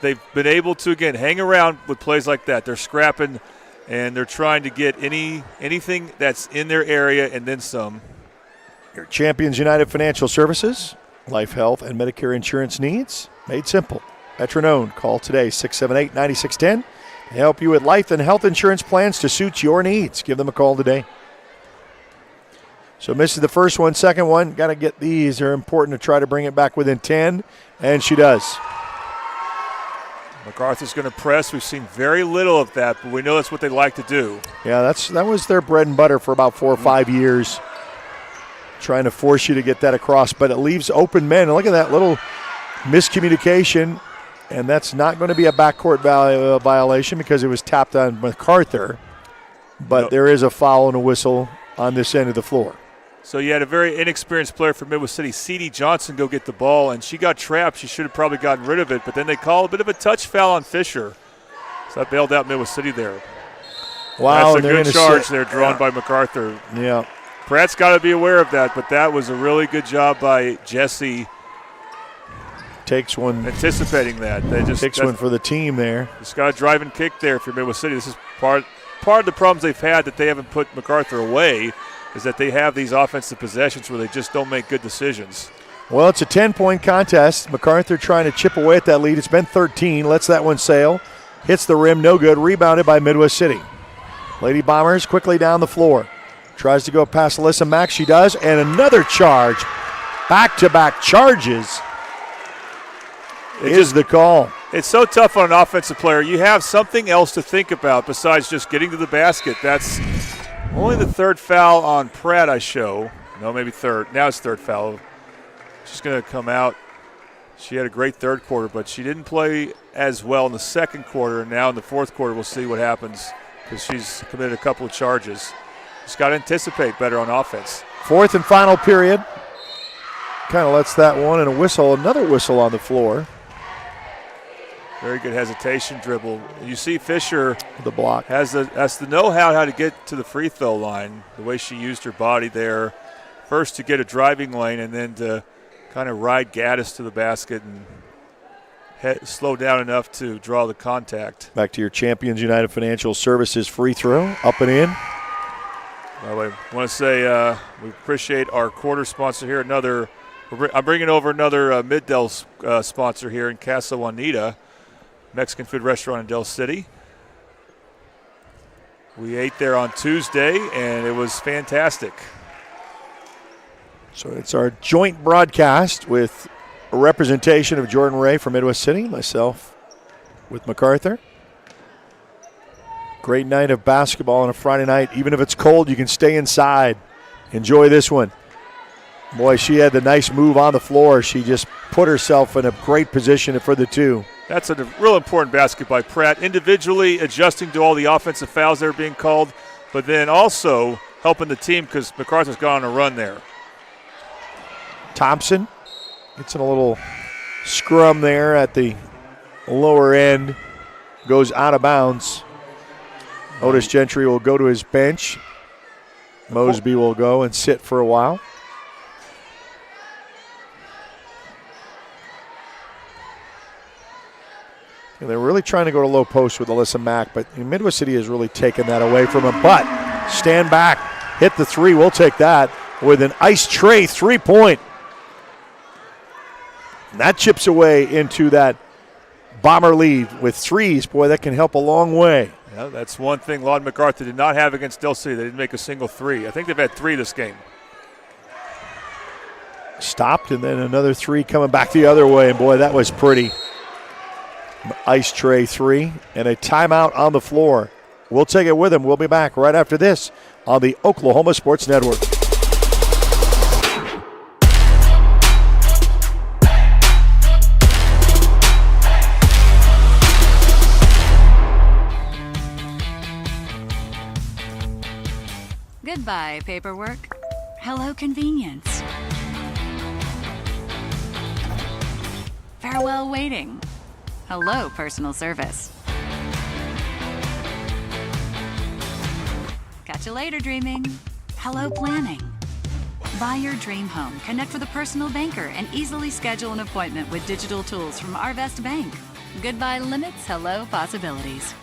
they've been able to, again, hang around with plays like that. They're scrapping, and they're trying to get anything that's in their area and then some. Your Champions United Financial Services, life, health, and Medicare insurance needs made simple. Veteran-owned. Call today, 678-9610. They help you with life and health insurance plans to suit your needs. Give them a call today. So misses the first one, second one. Got to get these. They're important to try to bring it back within 10, and she does. MacArthur's going to press. We've seen very little of that, but we know that's what they like to do. Yeah, that was their bread and butter for about 4 or 5 years, trying to force you to get that across. But it leaves open men. And look at that little miscommunication, and that's not going to be a backcourt violation because it was tapped on MacArthur. But there is a foul and a whistle on this end of the floor. So you had a very inexperienced player from Midwest City, C.D. Johnson, go get the ball, and she got trapped. She should have probably gotten rid of it, but then they call a bit of a touch foul on Fisher. So that bailed out Midwest City there. Wow. That's a good charge there drawn by MacArthur. Yeah. Pratt's got to be aware of that, but that was a really good job by Jesse. Takes one. Anticipating that. Takes one for the team there. Just got a drive and kick there for Midwest City. This is part of the problems they've had that they haven't put MacArthur away, is that they have these offensive possessions where they just don't make good decisions. Well, it's a 10-point contest. MacArthur trying to chip away at that lead. It's been 13. Lets that one sail. Hits the rim, no good. Rebounded by Midwest City. Lady Bombers quickly down the floor. Tries to go past Alyssa Mack. She does. And another charge. Back-to-back charges is the call. It's so tough on an offensive player. You have something else to think about besides just getting to the basket. That's only the third foul on Pratt, I show. No, maybe third. Now it's third foul. She's going to come out. She had a great third quarter, but she didn't play as well in the second quarter. And now in the fourth quarter, we'll see what happens because she's committed a couple of charges. Just got to anticipate better on offense. Fourth and final period. Kind of lets that one and a whistle, another whistle on the floor. Very good hesitation dribble. You see Fisher, the block, has the know-how how to get to the free throw line, the way she used her body there. First to get a driving lane and then to kind of ride Gaddis to the basket and slow down enough to draw the contact. Back to your Champions United Financial Services free throw, up and in. By the way, I want to say we appreciate our quarter sponsor here. I'm bringing over another Mid-Del sponsor here in Casa Juanita, Mexican food restaurant in Del City. We ate there on Tuesday, and it was fantastic. So it's our joint broadcast with a representation of Jordan Ray from Midwest City, myself with Macarthur. Great night of basketball on a Friday night. Even if it's cold, you can stay inside. Enjoy this one. Boy, she had the nice move on the floor. She just put herself in a great position for the two. That's a real important basket by Pratt. Individually adjusting to all the offensive fouls that are being called, but then also helping the team because MacArthur's gone on a run there. Thompson gets in a little scrum there at the lower end. Goes out of bounds. Otis Gentry will go to his bench. Mosby will go and sit for a while. And they're really trying to go to low post with Alyssa Mack, but Midwest City has really taken that away from him. But stand back, hit the three. We'll take that with an ice tray 3-point. And that chips away into that Bomber lead with threes. Boy, that can help a long way. Yeah, that's one thing Lawton MacArthur did not have against Del City. They didn't make a single three. I think they've had three this game. Stopped, and then another three coming back the other way. And, boy, that was pretty. Ice tray 3 and a timeout on the floor. We'll take it with him. We'll be back right after this on the Oklahoma Sports Network. Goodbye, paperwork. Hello, convenience. Farewell, waiting. Hello, personal service. Catch you later, dreaming. Hello, planning. Buy your dream home. Connect with a personal banker and easily schedule an appointment with digital tools from Arvest Bank. Goodbye limits, hello possibilities.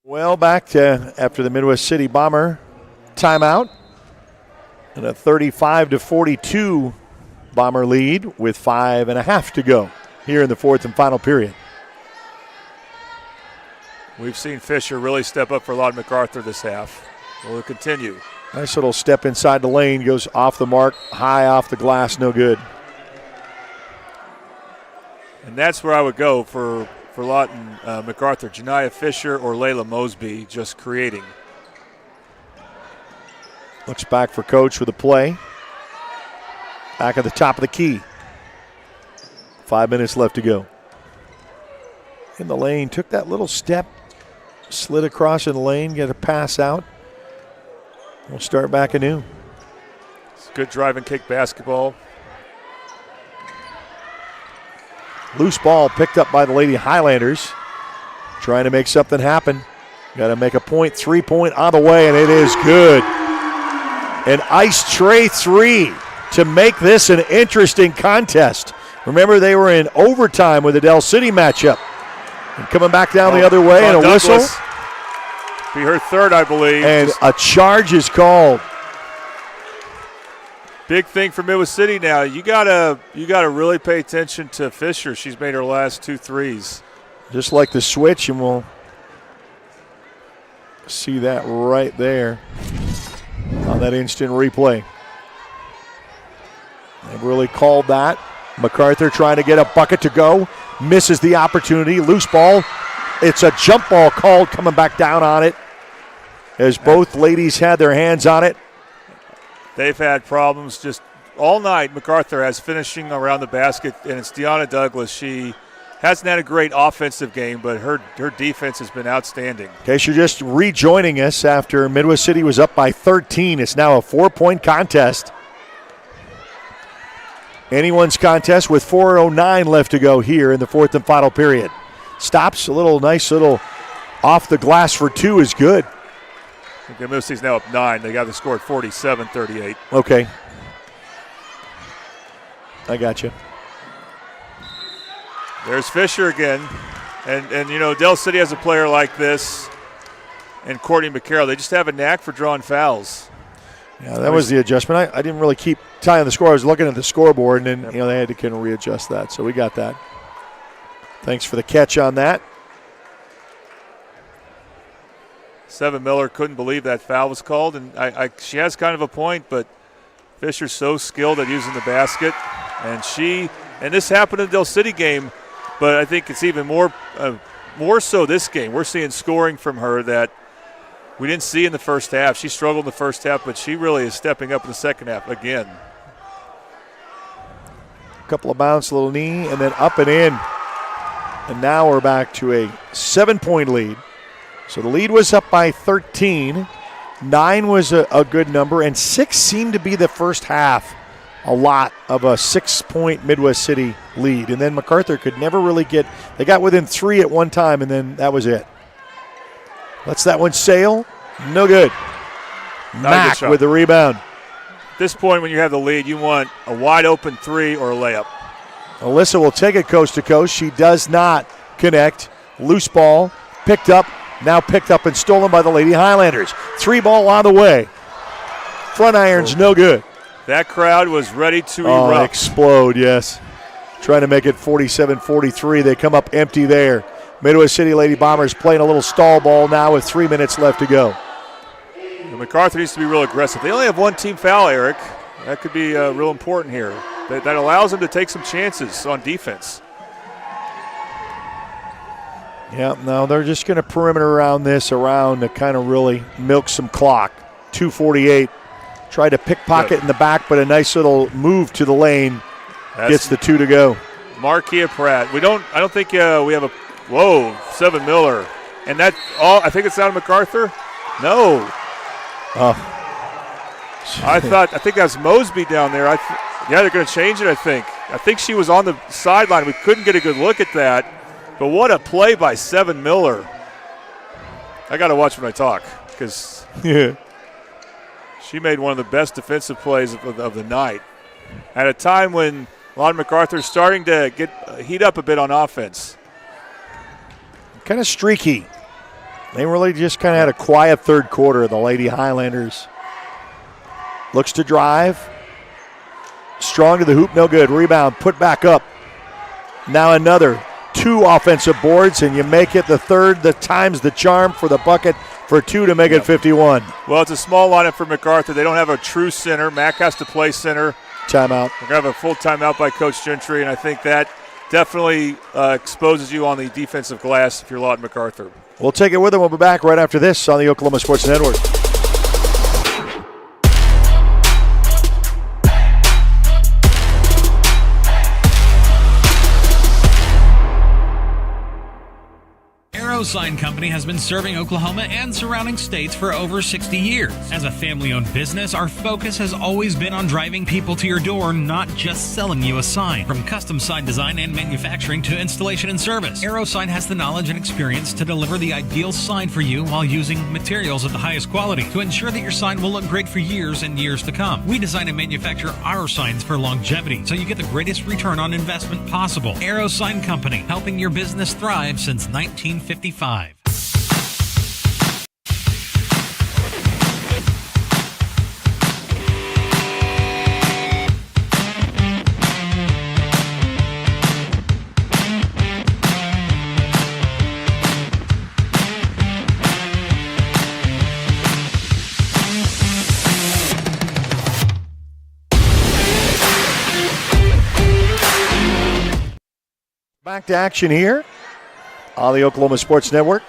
Well, back to after the Midwest City Bomber timeout. And a 35-42 Bomber lead with 5.5 to go here in the fourth and final period. We've seen Fisher really step up for Lawton MacArthur this half. Will continue. Nice little step inside the lane, goes off the mark, high off the glass, no good. And that's where I would go for Lawton MacArthur. Janiyah Fisher or Layla Mosby just creating. Looks back for coach with a play. Back at the top of the key. 5 minutes left to go. In the lane, took that little step, slid across in the lane, get a pass out. We'll start back anew. It's good drive and kick basketball. Loose ball picked up by the Lady Highlanders. Trying to make something happen. Got to make a point, 3-point on the way, and it is good. An ice tray 3 to make this an interesting contest. Remember, they were in overtime with the Del City matchup. And coming back down the other way, and a whistle. Be her third, I believe. And a charge is called. Big thing for Midwest City now. You gotta really pay attention to Fisher. She's made her last 2 threes. Just like the switch, and we'll see that right there on that instant replay. They really called that. MacArthur trying to get a bucket to go. Misses the opportunity. Loose ball. It's a jump ball called, coming back down on it as both ladies had their hands on it. They've had problems just all night. MacArthur has finishing around the basket, and it's Deanna Douglas. She hasn't had a great offensive game, but her defense has been outstanding. In case you're just rejoining us after Midwest City was up by 13, it's now a 4-point contest. Anyone's contest with 4:09 left to go here in the fourth and final period. Stops, nice little off the glass for 2 is good. I think Midwest City's now up 9. They got the score at 47-38. Okay. I got you. There's Fisher again. And you know, Del City has a player like this and Courtney McCarroll. They just have a knack for drawing fouls. Yeah, that was the adjustment. I didn't really keep tying the score. I was looking at the scoreboard, and then they had to kind of readjust that. So we got that. Thanks for the catch on that. Seven Miller couldn't believe that foul was called, and she has kind of a point, but Fisher's so skilled at using the basket, and this happened in the Del City game, but I think it's even more so this game. We're seeing scoring from her that we didn't see in the first half. She struggled in the first half, but she really is stepping up in the second half again. A couple of bounce, little knee, and then up and in. And now we're back to a 7-point lead. So the lead was up by 13. 9 was a good number, and 6 seemed to be the first half. A lot of a 6-point Midwest City lead. And then Macarthur could never really they got within 3 at one time, and then that was it. Lets that one sail. No good. Mac with the rebound. At this point, when you have the lead, you want a wide open 3 or a layup. Alyssa will take it coast to coast. She does not connect. Loose ball, picked up and stolen by the Lady Highlanders. 3 ball on the way. Front iron's no good. That crowd was ready to erupt. Explode, yes. Trying to make it 47-43. They come up empty there. Midwest City Lady Bombers playing a little stall ball now with 3 minutes left to go. And Macarthur needs to be real aggressive. They only have one team foul, Eric. That could be real important here. That allows them to take some chances on defense. Yeah, no, they're just going to perimeter around to kind of really milk some clock. 2:48. Tried to pickpocket in the back, but a nice little move to the lane gets the 2 to go. Markia Pratt. I don't think we have a. Whoa, 7 Miller. And that all. I think it's out of Macarthur. No. Oh. I think that's Mosby down there. They're going to change it, I think. I think she was on the sideline. We couldn't get a good look at that. But what a play by 7 Miller. I got to watch when I talk because she made one of the best defensive plays of the night at a time when Lon MacArthur is starting to heat up a bit on offense. Kind of streaky. They really just kind of had a quiet third quarter, the Lady Highlanders. Looks to drive. Strong to the hoop, no good. Rebound, put back up. Now another 2 offensive boards, and you make it the third. The time's the charm for the bucket for 2 to make it 51. Well, it's a small lineup for MacArthur. They don't have a true center. Mac has to play center. Timeout. We're going to have a full timeout by Coach Gentry, and I think that definitely exposes you on the defensive glass if you're Lawton MacArthur. We'll take it with them. We'll be back right after this on the Oklahoma Sports Network. Sign Company has been serving Oklahoma and surrounding states for over 60 years. As a family-owned business, our focus has always been on driving people to your door, not just selling you a sign. From custom sign design and manufacturing to installation and service, AeroSign has the knowledge and experience to deliver the ideal sign for you while using materials of the highest quality to ensure that your sign will look great for years and years to come. We design and manufacture our signs for longevity, so you get the greatest return on investment possible. AeroSign Company, helping your business thrive since 1955. Back to action here on the Oklahoma Sports Network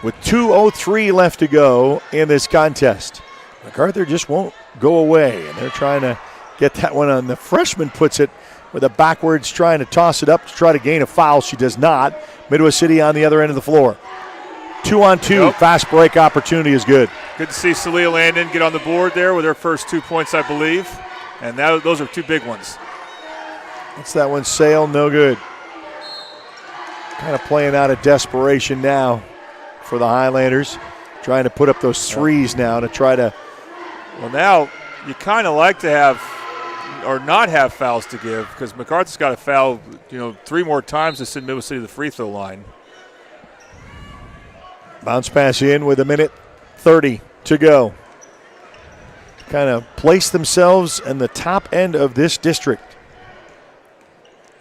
with 2:03 left to go in this contest. MacArthur just won't go away, and they're trying to get that one on. The freshman puts it with a backwards, trying to toss it up to try to gain a foul. She does not. Midwest City on the other end of the floor. 2-on-2, fast break opportunity is good. Good to see Celia Landon get on the board there with her first 2 points, I believe. And those are 2 big ones. That's that one sail, no good. Kind of playing out of desperation now for the Highlanders. Trying to put up those threes now to try to. Well, now you kind of like to have or not have fouls to give, because MacArthur's got to foul, 3 more times to send Midwest City to the free throw line. Bounce pass in with 1:30 to go. Kind of place themselves in the top end of this district.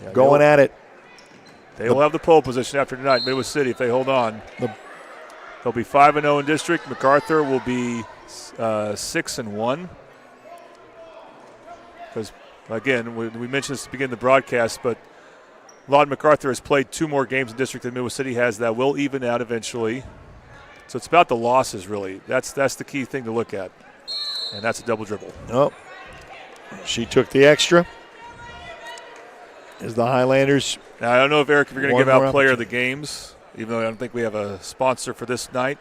Yeah, going at it. They will have the pole position after tonight, Midwest City, if they hold on. They'll be 5-0 in district. MacArthur will be 6-1. Because, again, we mentioned this at the beginning of the broadcast, but Lawton MacArthur has played 2 more games in district than Midwest City has. That will even out eventually. So it's about the losses, really. That's the key thing to look at. And that's a double dribble. Oh, she took the extra. As the Highlanders. Now, I don't know, if Eric, if you're going to give out player of the games, even though I don't think we have a sponsor for this night.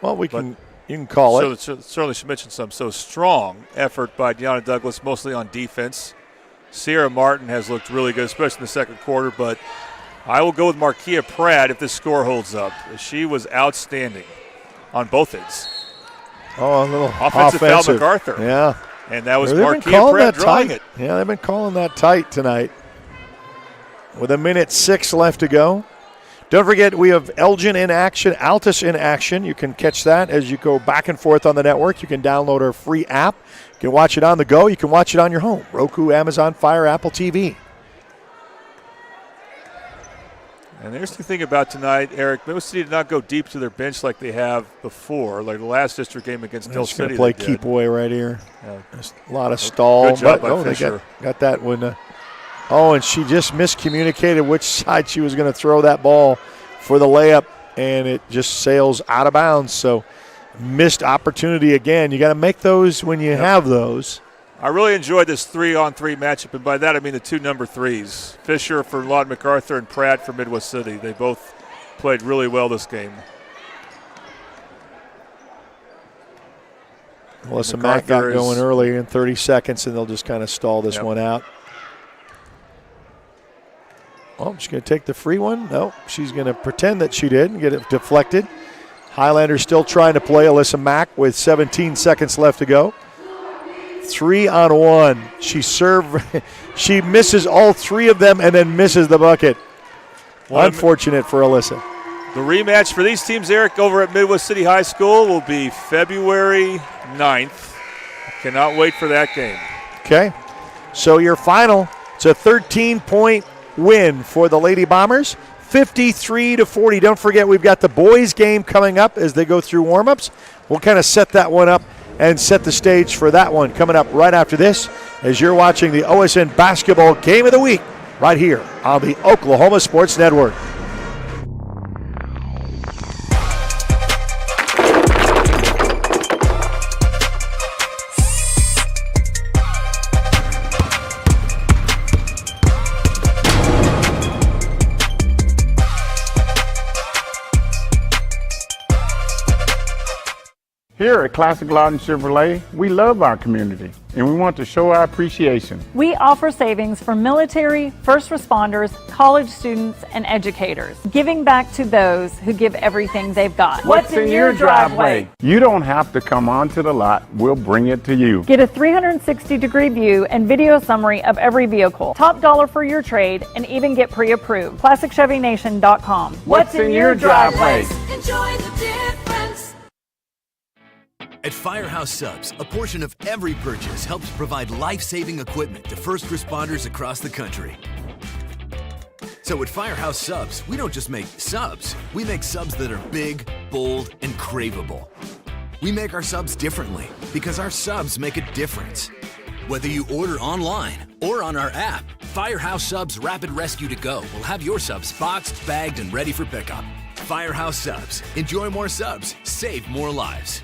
Well, you can call it. Certainly should mention some. So strong effort by Deanna Douglas, mostly on defense. Sierra Martin has looked really good, especially in the second quarter, but I will go with Markia Pratt if this score holds up. She was outstanding on both ends. Oh, a little offensive foul MacArthur. Yeah. And that was Markia Pratt drawing it. Yeah, they've been calling that tight tonight. With 1:06 left to go. Don't forget, we have Elgin in action, Altus in action. You can catch that as you go back and forth on the network. You can download our free app. You can watch it on the go. You can watch it on your home. Roku, Amazon Fire, Apple TV. And there's the thing about tonight, Eric. Midwest City did not go deep to their bench like they have before, like the last district game against Del City. Play keep away right here. Yeah. A lot of stall. Good job by Fisher. They got that one. And she just miscommunicated which side she was going to throw that ball for the layup, and it just sails out of bounds. So missed opportunity again. You got to make those when you have those. I really enjoyed this 3-on-3 matchup, and by that I mean the 2 number 3s. Fisher for Lawton MacArthur and Pratt for Midwest City. They both played really well this game. Melissa Mack got going early in 30 seconds, and they'll just kind of stall this one out. Oh, she's going to take the free one. No, she's going to pretend that she did and get it deflected. Highlanders still trying to play. Alyssa Mack with 17 seconds left to go. 3-on-1. She misses all 3 of them and then misses the bucket. Unfortunate for Alyssa. The rematch for these teams, Eric, over at Midwest City High School will be February 9th. Cannot wait for that game. Okay. So your final, it's a 13-point win for the Lady Bombers, 53-40. Don't forget, we've got the boys game coming up as they go through warm-ups. We'll kind of set that one up and set the stage for that one coming up right after this as you're watching the OSN Basketball Game of the Week right here on the Oklahoma Sports Network. Here at Classic Lawton Chevrolet, we love our community and we want to show our appreciation. We offer savings for military, first responders, college students, and educators, giving back to those who give everything they've got. What's in your driveway? You don't have to come onto the lot. We'll bring it to you. Get a 360-degree view and video summary of every vehicle. Top dollar for your trade and even get pre-approved. ClassicChevyNation.com. What's in your driveway? Enjoy the difference. At Firehouse Subs, a portion of every purchase helps provide life-saving equipment to first responders across the country. So at Firehouse Subs, we don't just make subs. We make subs that are big, bold, and craveable. We make our subs differently because our subs make a difference. Whether you order online or on our app, Firehouse Subs Rapid Rescue to Go will have your subs boxed, bagged, and ready for pickup. Firehouse Subs. Enjoy more subs. Save more lives.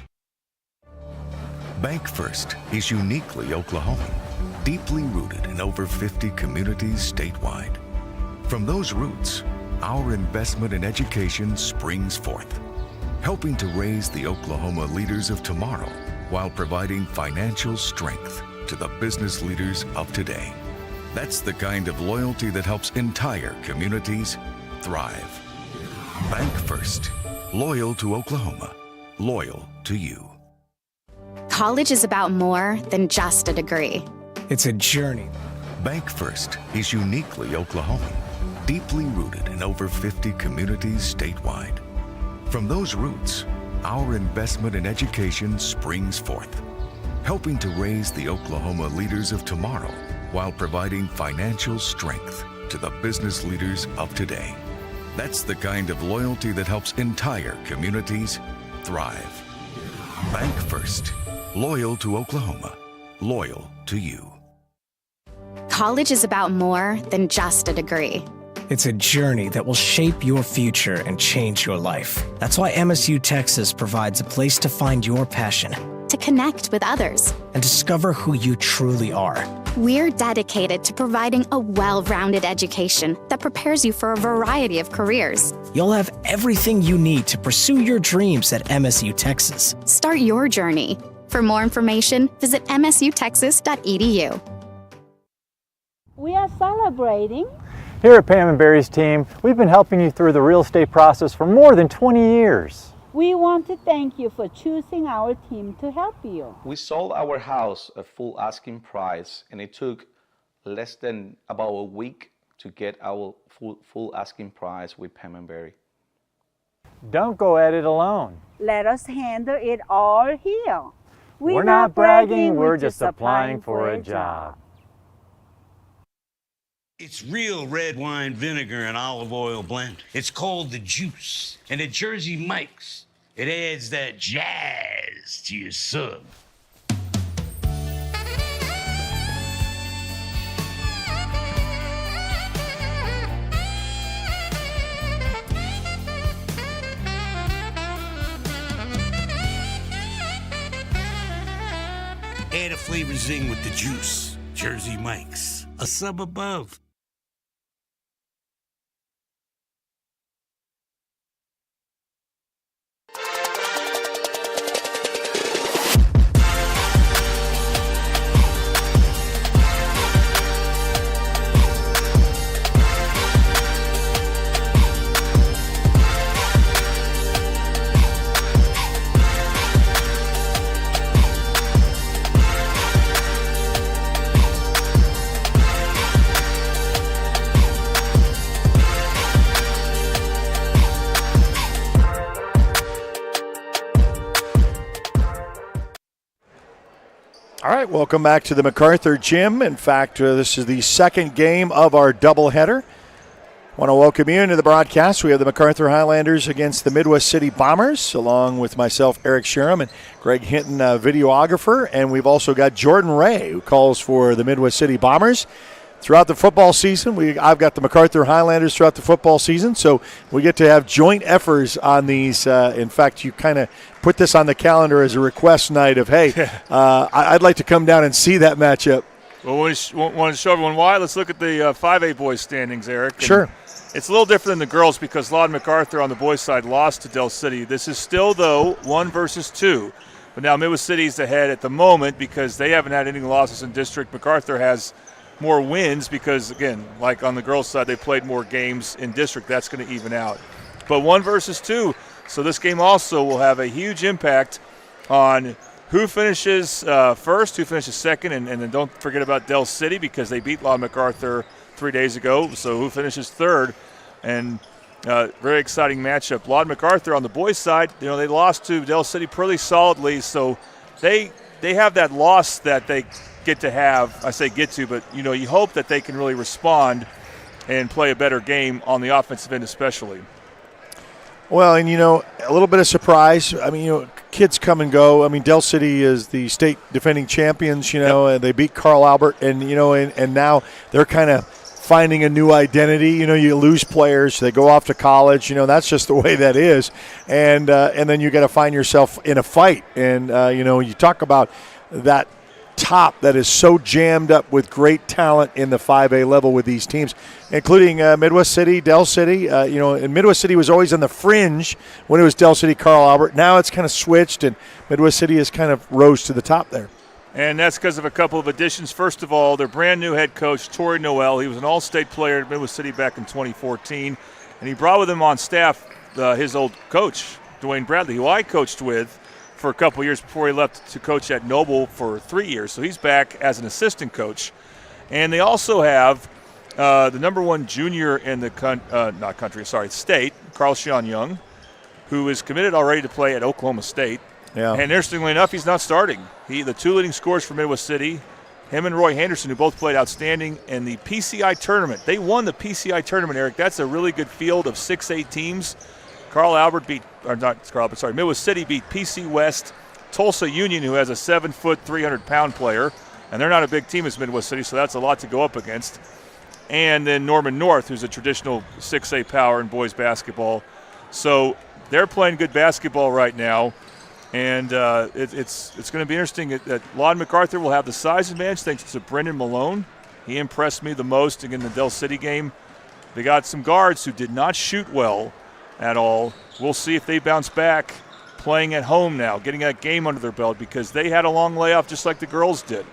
Bank First is uniquely Oklahoman, deeply rooted in over 50 communities statewide. From those roots, our investment in education springs forth, helping to raise the Oklahoma leaders of tomorrow while providing financial strength to the business leaders of today. That's the kind of loyalty that helps entire communities thrive. Bank First, loyal to Oklahoma, loyal to you. College is about more than just a degree. It's a journey. Bank First is uniquely Oklahoman, deeply rooted in over 50 communities statewide. From those roots, our investment in education springs forth, helping to raise the Oklahoma leaders of tomorrow while providing financial strength to the business leaders of today. That's the kind of loyalty that helps entire communities thrive. Bank First, loyal to Oklahoma, loyal to you. College is about more than just a degree. It's a journey that will shape your future and change your life. That's why MSU Texas provides a place to find your passion, To connect with others. and discover who you truly are. We're dedicated to providing a well-rounded education that prepares you for a variety of careers. You'll have everything you need to pursue your dreams at MSU Texas. Start your journey. For more information, visit msutexas.edu. We are celebrating. Here at Pam and Barry's team, we've been helping you through the real estate process for more than 20 years. We want to thank you for choosing our team to help you. We sold our house at full asking price, and it took less than about a week to get our full asking price with Pam and Barry. Don't go at it alone. Let us handle it all here. We're not bragging, we're just applying for a job. It's real red wine vinegar and olive oil blend. It's called the Juice. And at Jersey Mike's, it adds that jazz to your sub. Add a flavor zing with the Juice. Jersey Mike's, a sub above. All right, welcome back to the Macarthur Gym. In fact, this is the second game of our doubleheader. Want to welcome you into the broadcast. We have the Macarthur Highlanders against the Midwest City Bombers, along with myself, Eric Sherham, and Greg Hinton, videographer. And we've also got Jordan Ray, who calls for the Midwest City Bombers. Throughout the football season, I've got the Macarthur Highlanders throughout the football season, so we get to have joint efforts on these. In fact, you kind of put this on the calendar as a request night of, hey, I'd like to come down and see that matchup. Well, we want to show everyone why. Let's look at the 5A boys standings, Eric. And sure. It's a little different than the girls because Lawton Macarthur on the boys' side lost to Del City. This is still, though, 1 versus 2. But now Midwest City's ahead at the moment because they haven't had any losses in district. Macarthur has more wins because, again, like on the girls' side, they played more games in district. That's going to even out. But 1 versus 2, so this game also will have a huge impact on who finishes first, who finishes second, and then don't forget about Del City because they beat Lawton Macarthur 3 days ago, so who finishes third. And very exciting matchup. Lawton Macarthur on the boys' side, they lost to Del City pretty solidly, so they have that loss that they get to have. I say get to, but you hope that they can really respond and play a better game on the offensive end especially. Well, and a little bit of surprise. I mean, kids come and go. I mean, Del City is the state defending champions, and they beat Carl Albert, and and now they're kind of finding a new identity. You lose players, they go off to college. That's just the way that is, and then you got to find yourself in a fight. And you talk about that top that is so jammed up with great talent in the 5A level with these teams, including Midwest City, Del City. And Midwest City was always on the fringe when it was Del City, Carl Albert. Now it's kind of switched, and Midwest City has kind of rose to the top there. And that's because of a couple of additions. First of all, their brand new head coach, Torrey Noel. He was an all-state player at Midwest City back in 2014, and he brought with him on staff his old coach, Dwayne Bradley, who I coached with for a couple years before he left to coach at Noble for 3 years. So he's back as an assistant coach. And they also have the number 1 junior in the state, Carl Sean Young, who is committed already to play at Oklahoma State. Yeah. And interestingly enough, he's not starting. The 2 leading scorers for Midwest City, him and Roy Henderson, who both played outstanding in the PCI tournament. They won the PCI tournament, Eric. That's a really good field of 6A teams. Midwest City beat PC West, Tulsa Union, who has a 7-foot, 300-pound player, and they're not a big team as Midwest City, so that's a lot to go up against. And then Norman North, who's a traditional 6A power in boys basketball. So they're playing good basketball right now, and it's going to be interesting that Lawton Macarthur will have the size advantage thanks to Brendan Malone. He impressed me the most in the Del City game. They got some guards who did not shoot well at all. We'll see if they bounce back playing at home now, getting that game under their belt, because they had a long layoff just like the girls did.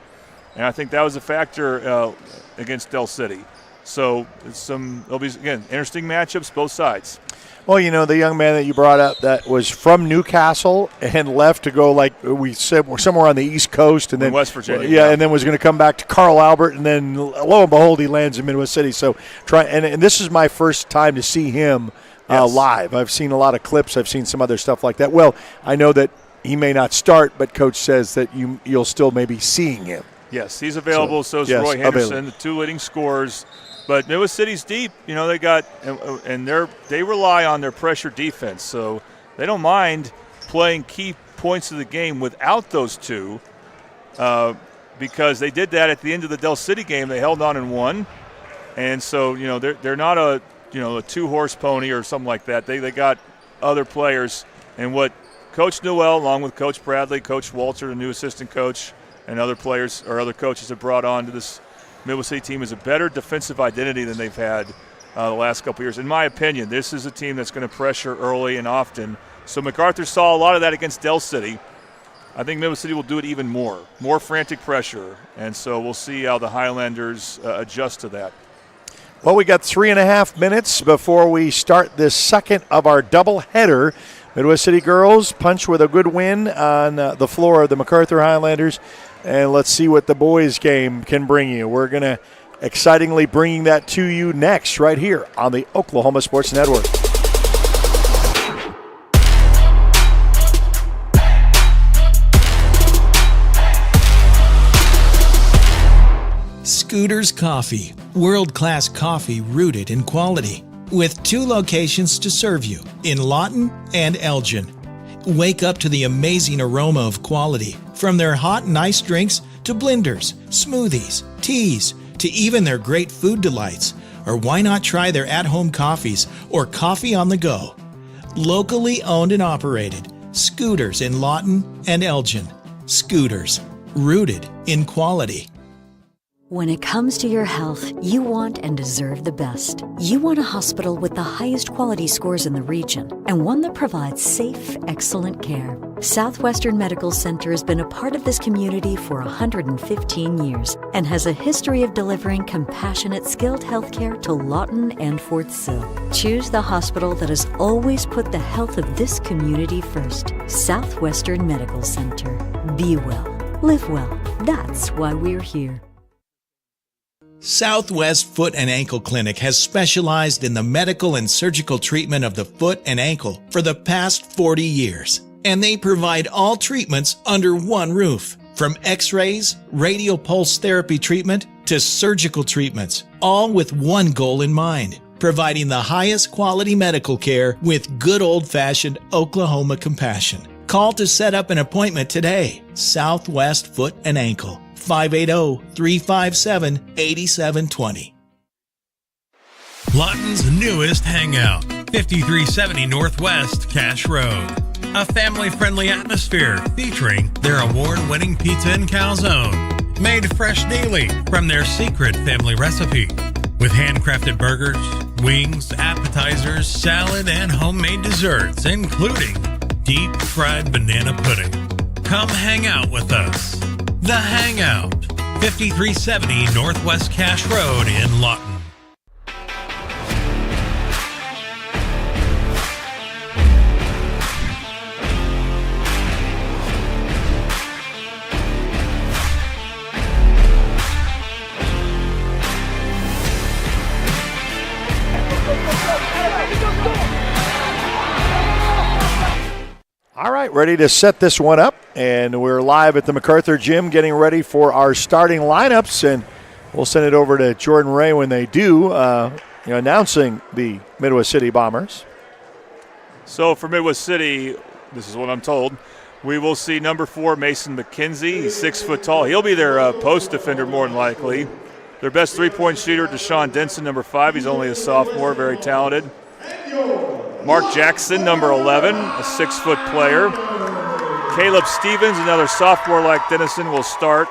And I think that was a factor against Del City. So there'll be, again, interesting matchups, both sides. Well, the young man that you brought up that was from Newcastle and left to go, like we said, somewhere on the East Coast. And then West Virginia. Yeah, and then was going to come back to Carl Albert, and then lo and behold, he lands in Midwest City. So and this is my first time to see him live. I've seen a lot of clips. I've seen some other stuff like that. Well, I know that he may not start, but Coach says that you'll still maybe seeing him. Yes, he's available. So is Roy Henderson, the 2 leading scorers. But Midwest City's deep. They got and they rely on their pressure defense. So they don't mind playing key points of the game without those 2, because they did that at the end of the Del City game. They held on and won. And so they're not a 2-horse pony or something like that. They got other players. And what Coach Newell, along with Coach Bradley, Coach Walter, the new assistant coach, and other players or other coaches have brought on to this Midwest City team is a better defensive identity than they've had the last couple years. In my opinion, this is a team that's going to pressure early and often. So Macarthur saw a lot of that against Del City. I think Midwest City will do it even more frantic pressure. And so we'll see how the Highlanders adjust to that. Well, we got 3.5 minutes before we start this second of our doubleheader. Midwest City girls punch with a good win on the floor of the Macarthur Highlanders. And let's see what the boys game can bring you. We're going to excitingly bring that to you next right here on the Oklahoma Sports Network. Scooters Coffee, world-class coffee rooted in quality, with 2 locations to serve you in Lawton and Elgin. Wake up to the amazing aroma of quality, from their hot and iced drinks to blenders, smoothies, teas, to even their great food delights. Or why not try their at-home coffees or coffee on the go? Locally owned and operated, Scooters in Lawton and Elgin. Scooters, rooted in quality. When it comes to your health, you want and deserve the best. You want a hospital with the highest quality scores in the region and one that provides safe, excellent care. Southwestern Medical Center has been a part of this community for 115 years and has a history of delivering compassionate, skilled healthcare to Lawton and Fort Sill. Choose the hospital that has always put the health of this community first. Southwestern Medical Center. Be well. Live well. That's why we're here. Southwest Foot and Ankle Clinic has specialized in the medical and surgical treatment of the foot and ankle for the past 40 years. And they provide all treatments under one roof. From x-rays, radial pulse therapy treatment, to surgical treatments, all with one goal in mind: providing the highest quality medical care with good old-fashioned Oklahoma compassion. Call to set up an appointment today. Southwest Foot and Ankle. 580-357-8720. Lawton's newest hangout, 5370 Northwest Cash Road. A family-friendly atmosphere featuring their award-winning pizza and calzone, made fresh daily from their secret family recipe, with handcrafted burgers, wings, appetizers, salad, and homemade desserts, including deep-fried banana pudding. Come hang out with us. The Hangout, 5370 Northwest Cash Road in Lawton. right, ready to set this one up. And we're live at the Macarthur Gym getting ready for our starting lineups. And we'll send it over to Jordan Ray when they do, announcing the Midwest City Bombers. So for Midwest City, this is what I'm told, we will see number 4, Mason McKenzie. He's 6 foot tall. He'll be their post defender more than likely. Their best three-point shooter, Deshaun Denson, number 5. He's only a sophomore, very talented. Mark Jackson, number 11, a 6 foot player. Caleb Stevens, another sophomore like Dennison, will start.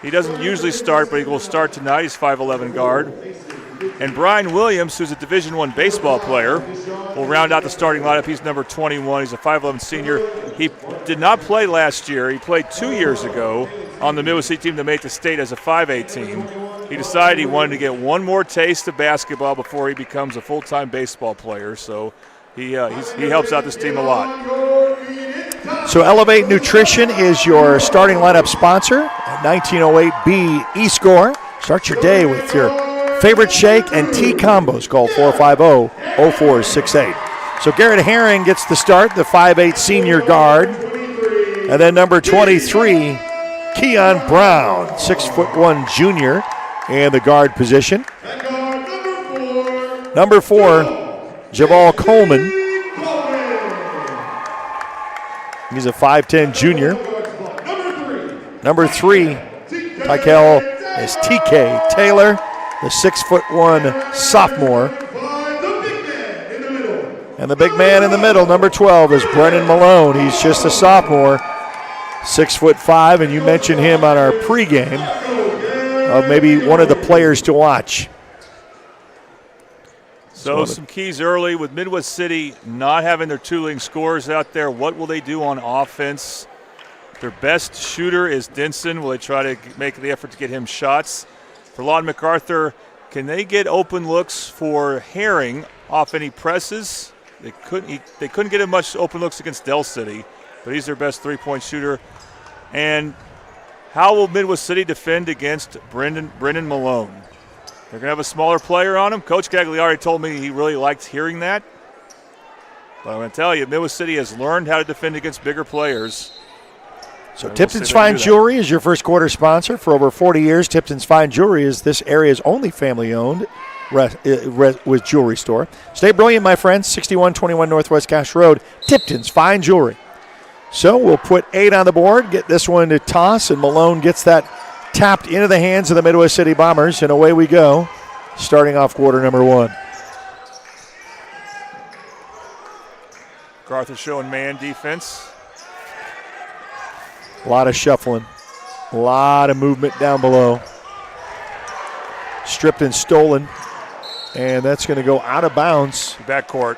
He doesn't usually start, but he will start tonight. He's 5'11 guard. And Brian Williams, who's a Division I baseball player, will round out the starting lineup. He's number 21. He's a 5'11 senior. He did not play last year. He played 2 years ago on the Midwest City team that made the state as a 5A team. He decided he wanted to get one more taste of basketball before he becomes a full-time baseball player. So he helps out this team a lot. So Elevate Nutrition is your starting lineup sponsor at 1908B eScore. Start your day with your favorite shake and tea combos. Call 450-0468. So Garrett Herring gets the start, the 5'8 senior guard. And then number 23, Keon Brown, 6'1 junior in the guard position. Number 4, Javal Coleman. He's a 5'10 junior. Number 3, Tykel is TK Taylor, the 6'1 sophomore. And the big man in the middle, number 12, is Brennan Malone. He's just a sophomore, 6'5", and you mentioned him on our pregame of maybe one of the players to watch. So some keys early with Midwest City not having their two leading scorers out there. What will they do on offense? Their best shooter is Denson. Will they try to make the effort to get him shots? For Lawton Macarthur, can they get open looks for Herring off any presses? They couldn't get him much open looks against Del City, but he's their best three-point shooter. And how will Midwest City defend against Brendan Malone? They're going to have a smaller player on him. Coach Gagliardi told me he really liked hearing that. But I'm going to tell you, Midwest City has learned how to defend against bigger players. So Tipton's Fine Jewelry is your first quarter sponsor. For over 40 years, Tipton's Fine Jewelry is this area's only family-owned with jewelry store. Stay brilliant, my friends. 6121 Northwest Cash Road, Tipton's Fine Jewelry. So we'll put 8 on the board, get this one to toss, and Malone gets that tapped into the hands of the Midwest City Bombers, and away we go, starting off quarter number 1. MacArthur showing man defense. A lot of shuffling, a lot of movement down below. Stripped and stolen, and that's going to go out of bounds. Backcourt.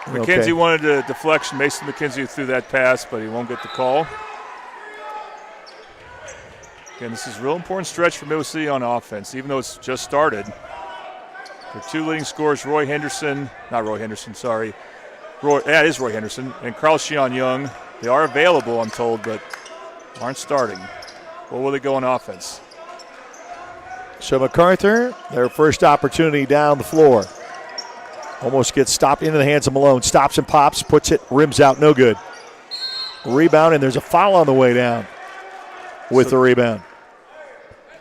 McKenzie wanted a deflection. Mason McKenzie threw that pass, but he won't get the call. Again, this is a real important stretch for Midwest City on offense, even though it's just started. Their two leading scorers, Roy Henderson, and Carl Sheon Young. They are available, I'm told, but aren't starting. What will they go on offense? So MacArthur, their first opportunity down the floor. Almost gets stopped into the hands of Malone. Stops and pops, puts it, rims out, no good. Rebound, and there's a foul on the way down with the rebound.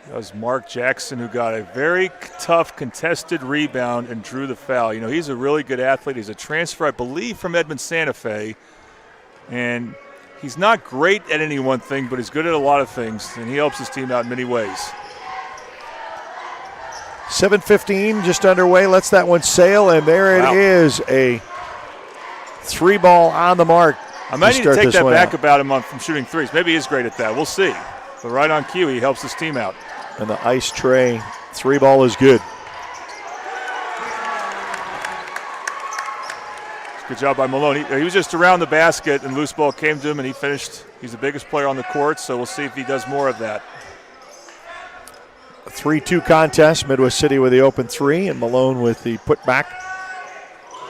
That was Mark Jackson, who got a very tough contested rebound and drew the foul. You know, he's a really good athlete. He's a transfer, I believe, from Edmond Santa Fe. And he's not great at any one thing, but he's good at a lot of things, and he helps his team out in many ways. 7:15 just underway. Lets that one sail, and there it is, a 3-ball on the mark. I might need to take that back about him from shooting threes. Maybe he is great at that. We'll see. But right on cue, he helps his team out. And the ice tray 3-ball is good. Good job by Malone. He was just around the basket, and loose ball came to him, and he finished. He's the biggest player on the court, so we'll see if he does more of that. A 3-2 contest. Midwest City with the open 3, and Malone with the putback.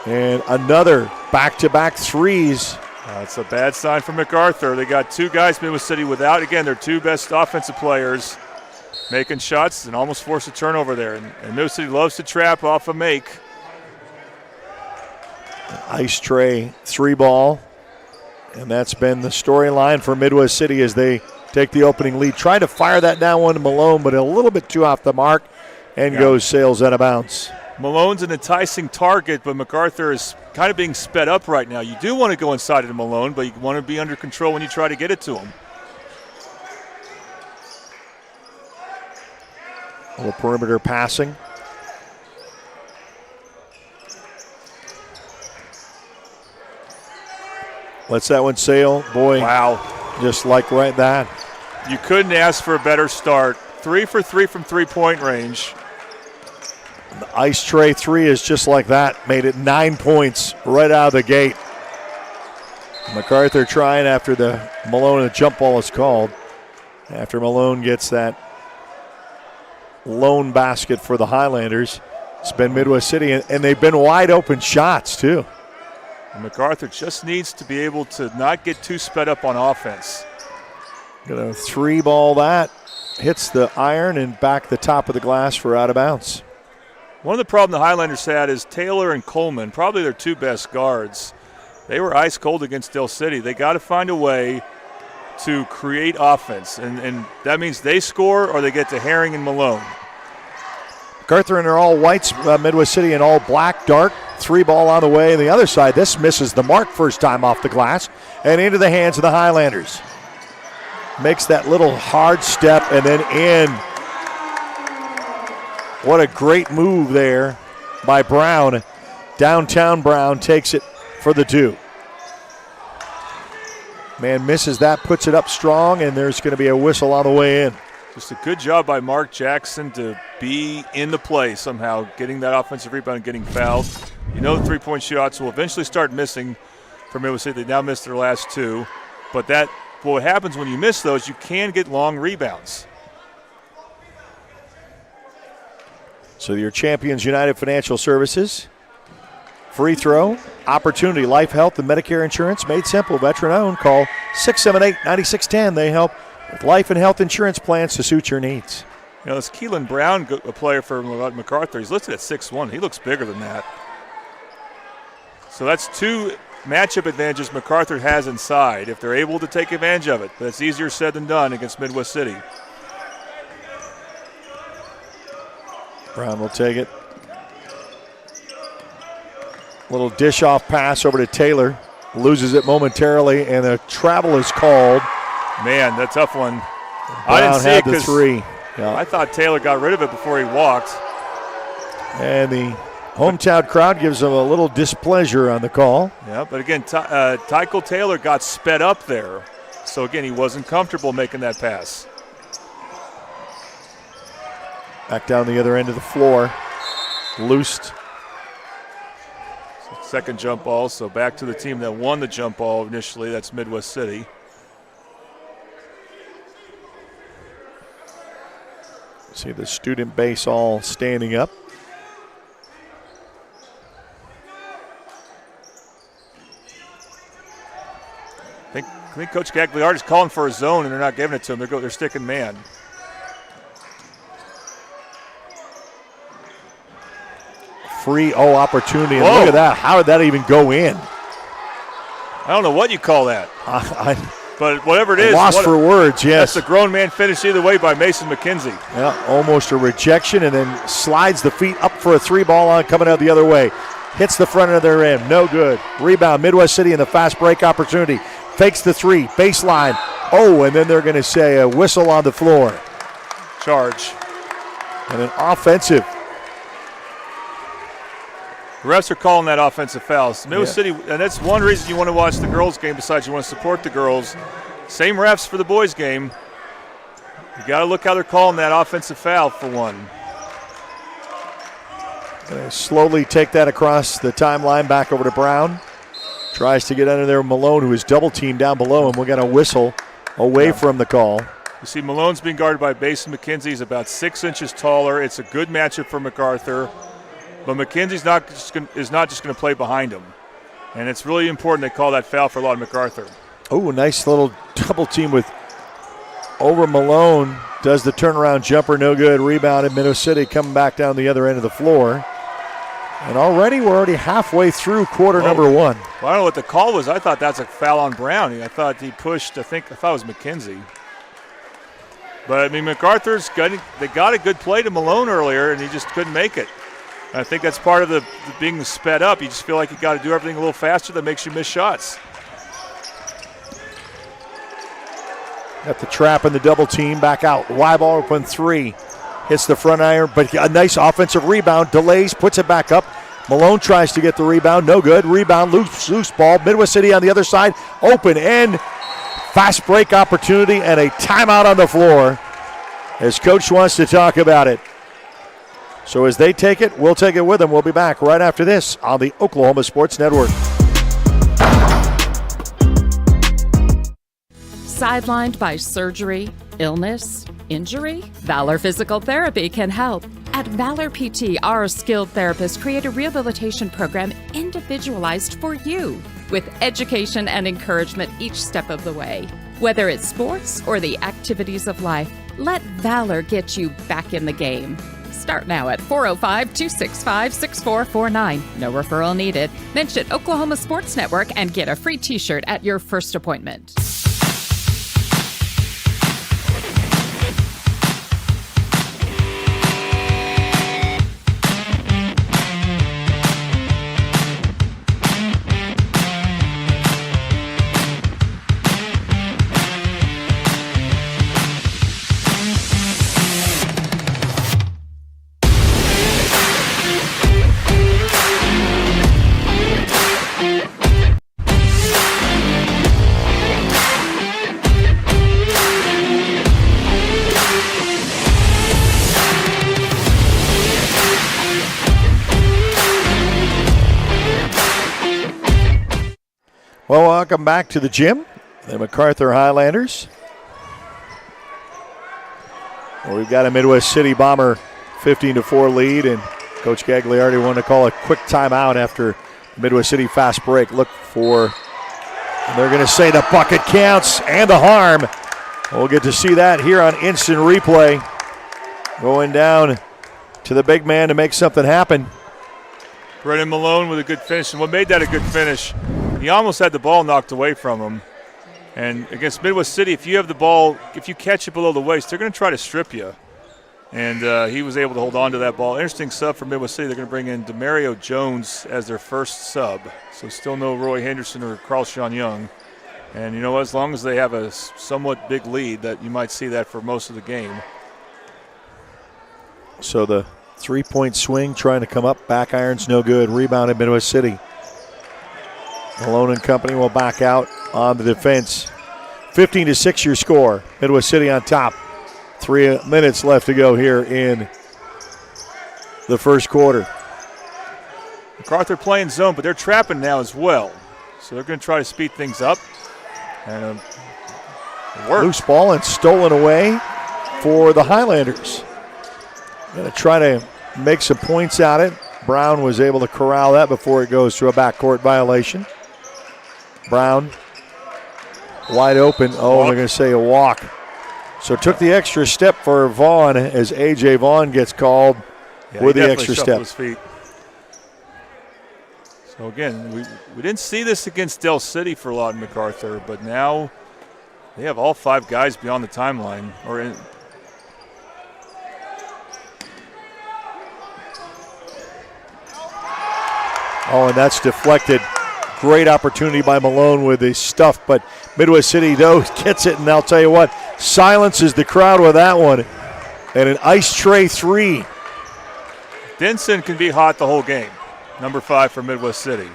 And another back-to-back threes. That's a bad sign for MacArthur. They got 2 guys, Midwest City, without, again, their 2 best offensive players making shots and almost forced a turnover there. And Midwest City loves to trap off a make. Ice tray 3-ball. And that's been the storyline for Midwest City as they take the opening lead. Trying to fire that down one to Malone, but a little bit too off the mark and goes sails out of bounds. Malone's an enticing target, but Macarthur is kind of being sped up right now. You do want to go inside of Malone, but you want to be under control when you try to get it to him. A little perimeter passing. Lets that one sail. Boy, wow. Just like right that. You couldn't ask for a better start. 3 for 3 from three-point range. The ice tray three is just like that. Made it 9 points right out of the gate. Macarthur trying after the Malone, the jump ball is called. After Malone gets that lone basket for the Highlanders. It's been Midwest City, and they've been wide open shots too. And Macarthur just needs to be able to not get too sped up on offense. Gonna three ball that. Hits the iron and back the top of the glass for out of bounds. One of the problems the Highlanders had is Taylor and Coleman, probably their two best guards. They were ice cold against Del City. They got to find a way to create offense, and that means they score or they get to Herring and Malone. Macarthur in their all whites, Midwest City in all black, dark. Three ball on the way. And the other side, this misses the mark first time off the glass and into the hands of the Highlanders. Makes that little hard step and then in. What a great move there by Brown. Downtown Brown takes it for the two. Man misses that, puts it up strong, and there's going to be a whistle on the way in. Just a good job by Mark Jackson to be in the play somehow, getting that offensive rebound and getting fouled. You know the three-point shots will eventually start missing for Midwest City. They now missed their last two. But what happens when you miss those, you can get long rebounds. So your Champions United Financial Services. Free throw, opportunity, life, health, and Medicare insurance made simple, veteran-owned. Call 678-9610. They help with life and health insurance plans to suit your needs. You know, this Keelan Brown, a player for Macarthur, he's listed at 6'1". He looks bigger than that. So that's two matchup advantages Macarthur has inside if they're able to take advantage of it. But it's easier said than done against Midwest City. Brown will take it. Little dish-off pass over to Taylor. Loses it momentarily, and a travel is called. Man, that tough one. Brown I didn't see had it the three. Yeah. I thought Taylor got rid of it before he walked. And the hometown crowd gives him a little displeasure on the call. Yeah, but again, Tykel Taylor got sped up there. So, again, he wasn't comfortable making that pass. Back down the other end of the floor. Loosed. Second jump ball, so back to the team that won the jump ball initially. That's Midwest City. See the student base all standing up. I think Coach Gagliardi is calling for a zone, and they're not giving it to him. They're sticking man. Free opportunity. And look at that. How did that even go in? I don't know what you call that. But whatever it is. Lost for words, yes. That's a grown man finish either way by Mason McKenzie. Yeah, almost a rejection, and then slides the feet up for a three ball on coming out the other way. Hits the front of their rim. No good. Rebound, Midwest City in the fast break opportunity. Fakes the three. Baseline. And then they're going to say a whistle on the floor. Charge. And an offensive. The refs are calling that offensive foul. Midwest City, and that's one reason you want to watch the girls' game besides you want to support the girls. Same refs for the boys' game. You got to look how they're calling that offensive foul for one. Slowly take that across the timeline back over to Brown. Tries to get under there Malone, who is double-teamed down below him. We got a whistle away from the call. You see Malone's being guarded by Mason McKenzie. He's about 6 inches taller. It's a good matchup for Macarthur. But McKenzie's is not just going to play behind him. And it's really important they call that foul for Lawton Macarthur. Oh, nice little double team over Malone. Does the turnaround jumper, no good. Rebound in Midwest City coming back down the other end of the floor. And already we're halfway through quarter number one. Well, I don't know what the call was. I thought that's a foul on Brown. I thought he pushed, I thought it was McKenzie. But, I mean, MacArthur's they got a good play to Malone earlier, and he just couldn't make it. And I think that's part of the being sped up. You just feel like you got to do everything a little faster that makes you miss shots. Got the trap and the double team back out. Wide ball open three. Hits the front iron, but a nice offensive rebound. Delays, puts it back up. Malone tries to get the rebound. No good. Rebound, loose ball. Midwest City on the other side. Open end. Fast break opportunity and a timeout on the floor as coach wants to talk about it. So as they take it, we'll take it with them. We'll be back right after this on the Oklahoma Sports Network. Sidelined by surgery, illness, injury? Valor Physical Therapy can help. At Valor PT, our skilled therapists create a rehabilitation program individualized for you, with education and encouragement each step of the way. Whether it's sports or the activities of life, let Valor get you back in the game. Start now at 405-265-6449. No referral needed. Mention Oklahoma Sports Network and get a free t-shirt at your first appointment. Well, welcome back to the gym, the Macarthur Highlanders. Well, we've got a Midwest City Bomber 15-4 lead, and Coach Gagliardi wanted to call a quick timeout after Midwest City fast break. Look for, and they're going to say the bucket counts and the harm. We'll get to see that here on instant replay. Going down to the big man to make something happen. Brennan Malone with a good finish, and what made that a good finish, he almost had the ball knocked away from him. And against Midwest City, if you have the ball, if you catch it below the waist, they're going to try to strip you. And he was able to hold on to that ball. Interesting sub for Midwest City. They're going to bring in Demario Jones as their first sub. So still no Roy Henderson or Carl Sean Young. And you know what, as long as they have a somewhat big lead, that you might see that for most of the game. So the three-point swing trying to come up. Back iron's no good. Rebound at Midwest City. Malone and company will back out on the defense. 15-6 your score. Midwest City on top. 3 minutes left to go here in the first quarter. MacArthur playing zone, but they're trapping now as well. So they're going to try to speed things up. And loose ball and stolen away for the Highlanders. Going to try to make some points at it. Brown was able to corral that before it goes to a backcourt violation. Brown wide open. Oh, they're going to say a walk. So took the extra step for Vaughn as A.J. Vaughn gets called with the extra step. His feet. So again, we didn't see this against Del City for Lawton MacArthur, but now they have all 5 guys beyond the timeline. Oh, and that's deflected. Great opportunity by Malone with his stuff, but Midwest City, though, gets it, and I'll tell you what, silences the crowd with that one. And an ice tray 3. Denson can be hot the whole game. Number 5 for Midwest City.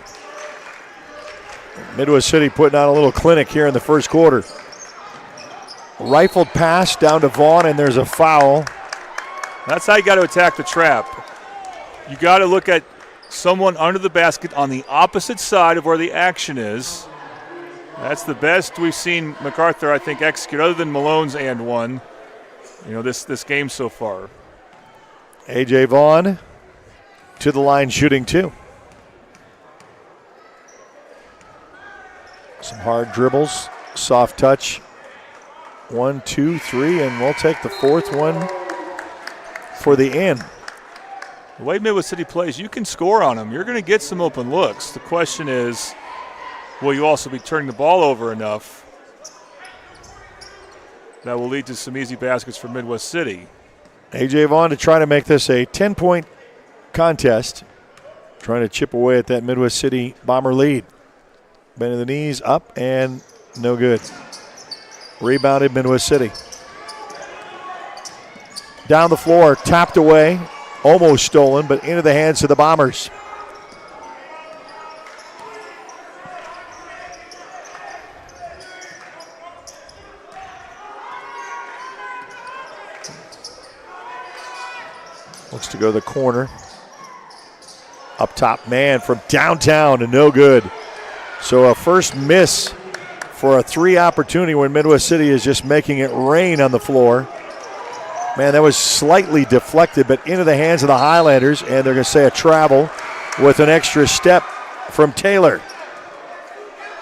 Midwest City putting on a little clinic here in the first quarter. Rifled pass down to Vaughn, and there's a foul. That's how you got to attack the trap. You got to look at someone under the basket on the opposite side of where the action is. That's the best we've seen MacArthur, I think, execute, other than Malone's and one, this game so far. A.J. Vaughn to the line shooting 2. Some hard dribbles, soft touch. 1, 2, 3, and we'll take the 4th one for the end. The way Midwest City plays, you can score on them. You're going to get some open looks. The question is, will you also be turning the ball over enough that will lead to some easy baskets for Midwest City? A.J. Vaughn to try to make this a 10-point contest, trying to chip away at that Midwest City Bomber lead. Bending the knees, up, and no good. Rebounded Midwest City. Down the floor, tapped away, almost stolen, but into the hands of the Bombers. Looks to go to the corner. Up top, man, from downtown and no good. So a first miss for a 3 opportunity when Midwest City is just making it rain on the floor. Man, that was slightly deflected, but into the hands of the Highlanders, and they're going to say a travel with an extra step from Taylor.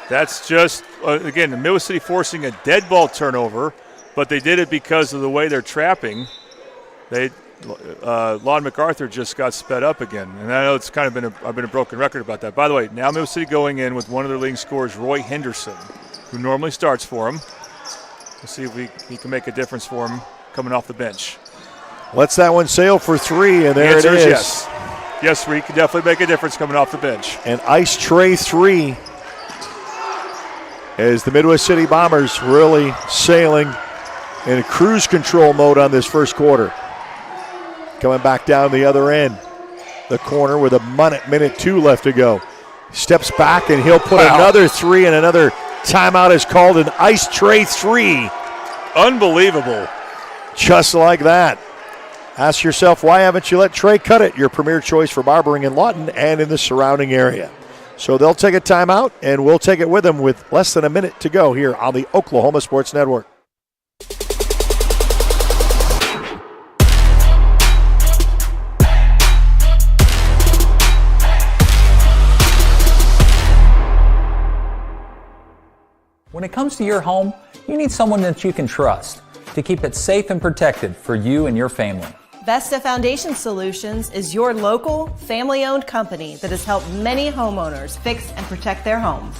That's just, again, the Midwest City forcing a dead ball turnover, but they did it because of the way they're trapping. Lon MacArthur just got sped up again, and I know it's kind of I've been a broken record about that. By the way, now Midwest City going in with one of their leading scorers, Roy Henderson, who normally starts for him. We'll see if he can make a difference for him coming off the bench. Lets that one sail for 3, and there it is. Yes. Yes, we can definitely make a difference coming off the bench. An ice tray 3 as the Midwest City Bombers really sailing in cruise control mode on this first quarter. Coming back down the other end. The corner with a minute 2 left to go. Steps back, and he'll put another 3, and another timeout is called, an ice tray 3. Unbelievable. Just like that. Ask yourself, why haven't you let Trey cut it? Your premier choice for barbering in Lawton and in the surrounding area. So they'll take a timeout, and we'll take it with them with less than a minute to go here on the Oklahoma Sports Network. When it comes to your home, you need someone that you can trust to keep it safe and protected for you and your family. Vesta Foundation Solutions is your local, family-owned company that has helped many homeowners fix and protect their homes.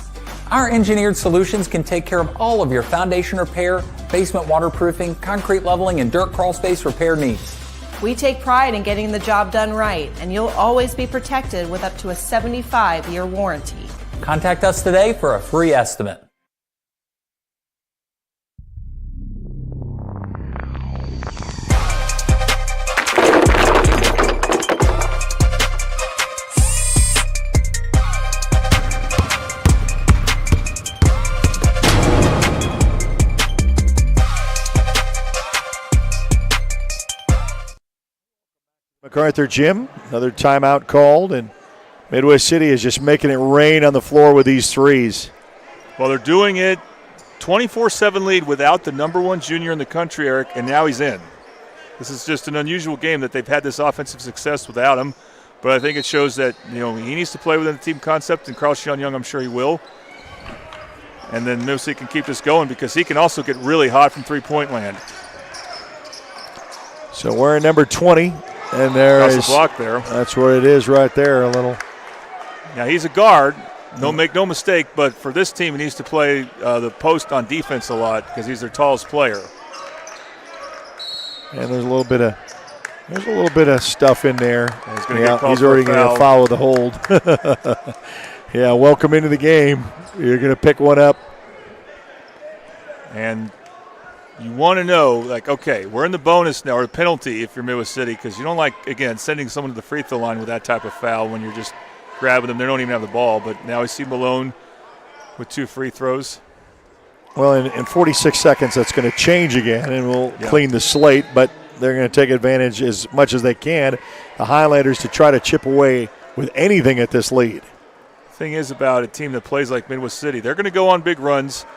Our engineered solutions can take care of all of your foundation repair, basement waterproofing, concrete leveling, and dirt crawl space repair needs. We take pride in getting the job done right, and you'll always be protected with up to a 75-year warranty. Contact us today for a free estimate. Macarthur Gym, another timeout called, and Midwest City is just making it rain on the floor with these 3s. Well, they're doing it 24-7 lead without the number 1 junior in the country, Eric, and now he's in. This is just an unusual game that they've had this offensive success without him, but I think it shows that he needs to play within the team concept, and Carl Sean Young, I'm sure he will. And then Midwest City can keep this going because he can also get really hot from three-point land. So we're at number 20. And there Across is the block there. That's what it is right there, a little. Now he's a guard. Make no mistake, but for this team, he needs to play the post on defense a lot because he's their tallest player. And there's a little bit of stuff in there. He's already going to follow the hold. Yeah, welcome into the game. You're going to pick one up. And you want to know, okay, we're in the bonus now, or penalty if you're Midwest City, because you don't like, again, sending someone to the free throw line with that type of foul when you're just grabbing them. They don't even have the ball. But now we see Malone with 2 free throws. Well, in 46 seconds, that's going to change again, and we'll clean the slate. But they're going to take advantage as much as they can, the Highlanders, to try to chip away with anything at this lead. The thing is about a team that plays like Midwest City, they're going to go on big runs.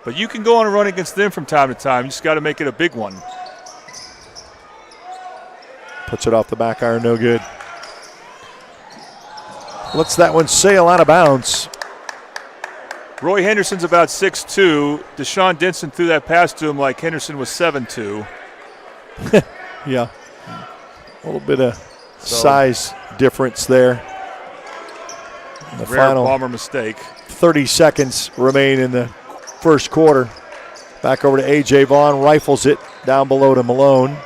But you can go on a run against them from time to time. You just got to make it a big one. Puts it off the back iron, no good. Lets that one sail out of bounds. Roy Henderson's about 6'2". Deshaun Denson threw that pass to him like Henderson was 7'2". Yeah. A little bit of size difference there. The rare final Bomber mistake. 30 seconds remain in the first quarter. Back over to A.J. Vaughn, rifles it down below to Malone.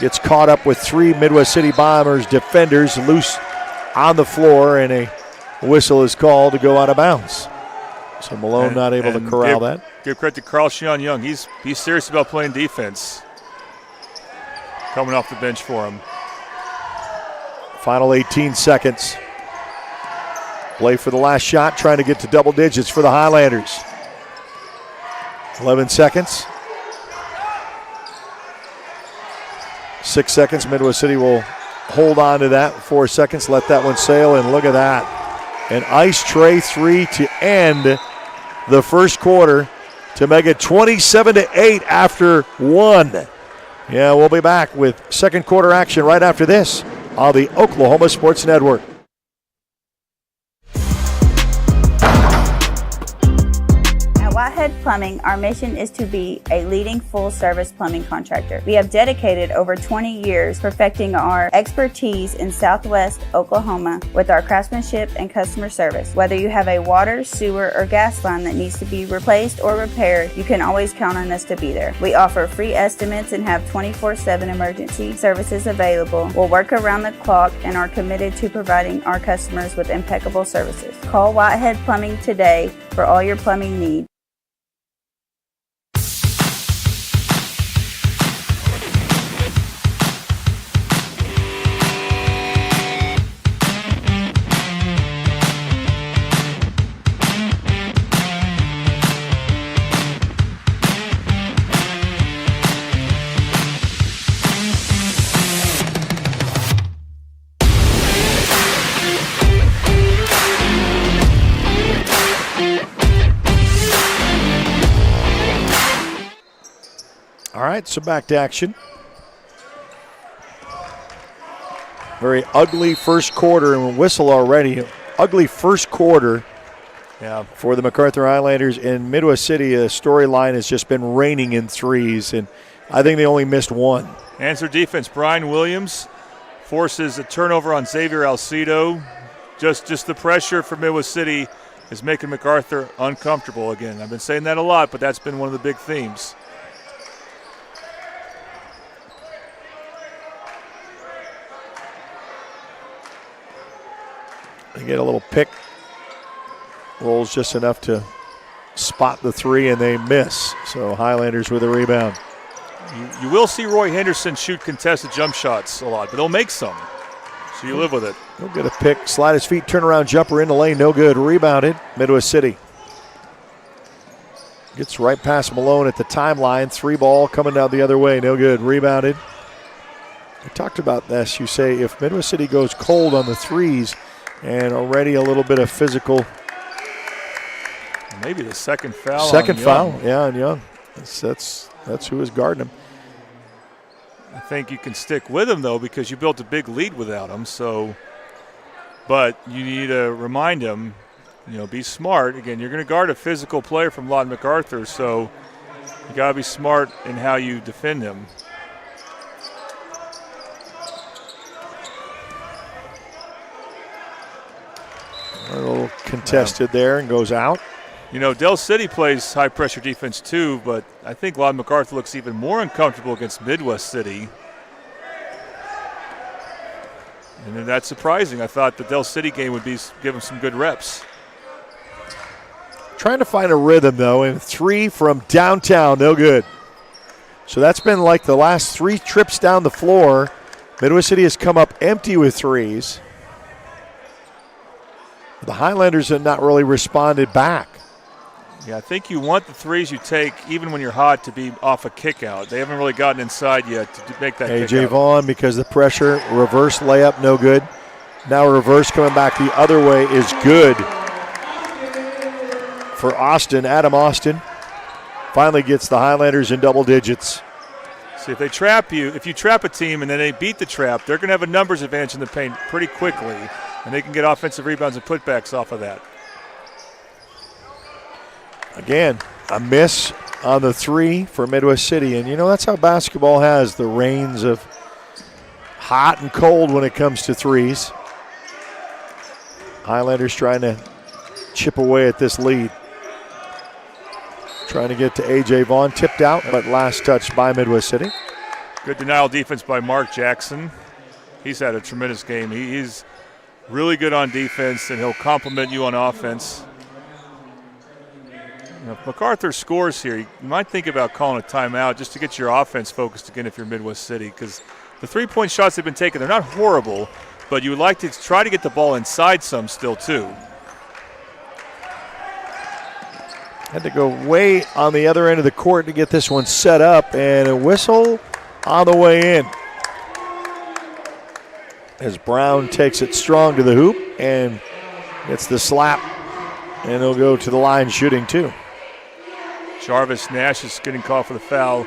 Gets caught up with 3 Midwest City Bombers defenders loose on the floor, and a whistle is called to go out of bounds. So Malone not able to corral that. Give credit to Carl Sean Young. He's serious about playing defense. Coming off the bench for him. Final 18 seconds. Play for the last shot, trying to get to double digits for the Highlanders. 11 seconds. 6 seconds. Midwest City will hold on to that. 4 seconds. Let that one sail, and look at that. An ice tray 3 to end the first quarter to make it 27-8 after 1. Yeah, we'll be back with second quarter action right after this on the Oklahoma Sports Network. At Whitehead Plumbing, our mission is to be a leading full-service plumbing contractor. We have dedicated over 20 years perfecting our expertise in Southwest Oklahoma with our craftsmanship and customer service. Whether you have a water, sewer, or gas line that needs to be replaced or repaired, you can always count on us to be there. We offer free estimates and have 24/7 emergency services available. We'll work around the clock and are committed to providing our customers with impeccable services. Call Whitehead Plumbing today for all your plumbing needs. All right, so back to action. Very ugly first quarter, and whistle already. Ugly first quarter for the Macarthur Highlanders. In Midwest City, a storyline has just been raining in threes, and I think they only missed one. Answer defense. Brian Williams forces a turnover on Xavier Alcido. Just the pressure for Midwest City is making Macarthur uncomfortable again. I've been saying that a lot, but that's been one of the big themes. They get a little pick. Rolls just enough to spot the three, and they miss. So Highlanders with a rebound. You will see Roy Henderson shoot contested jump shots a lot, but they'll make some. So you live with it. He'll get a pick, slide his feet, turnaround jumper in the lane, no good. Rebounded, Midwest City. Gets right past Malone at the timeline. 3 ball coming down the other way, no good. Rebounded. We talked about this. You say if Midwest City goes cold on the threes, and already a little bit of physical. Maybe the second foul. Second on foul, Young. yeah, on Young. That's who is guarding him. I think you can stick with him though, because you built a big lead without him. So, but you need to remind him, be smart. Again, you're going to guard a physical player from Lawton Macarthur, so you got to be smart in how you defend him. A little contested there and goes out. Del City plays high-pressure defense too, but I think Lawton Macarthur looks even more uncomfortable against Midwest City. And that's surprising. I thought the Del City game would give him some good reps. Trying to find a rhythm, though, and 3 from downtown, no good. So that's been like the last 3 trips down the floor. Midwest City has come up empty with threes. The Highlanders have not really responded back. Yeah, I think you want the threes you take, even when you're hot, to be off a kick out. They haven't really gotten inside yet to make that kick out. A.J. Vaughn, because the pressure, reverse layup, no good. Now reverse coming back the other way is good for Austin. Adam Austin finally gets the Highlanders in double digits. See, if they trap you, if you trap a team and then they beat the trap, they're going to have a numbers advantage in the paint pretty quickly, and they can get offensive rebounds and putbacks off of that. Again, a miss on the 3 for Midwest City, and that's how basketball has the reins of hot and cold when it comes to threes. Highlanders trying to chip away at this lead. Trying to get to A.J. Vaughn. Tipped out, but last touch by Midwest City. Good denial defense by Mark Jackson. He's had a tremendous game. He's really good on defense, and he'll compliment you on offense. If Macarthur scores here, you might think about calling a timeout just to get your offense focused again if you're Midwest City, because the three-point shots they've been taking, they're not horrible, but you would like to try to get the ball inside some still too. Had to go way on the other end of the court to get this one set up, and a whistle on the way in. As Brown takes it strong to the hoop and gets the slap, and he'll go to the line shooting too. Jarvis Nash is getting called for the foul.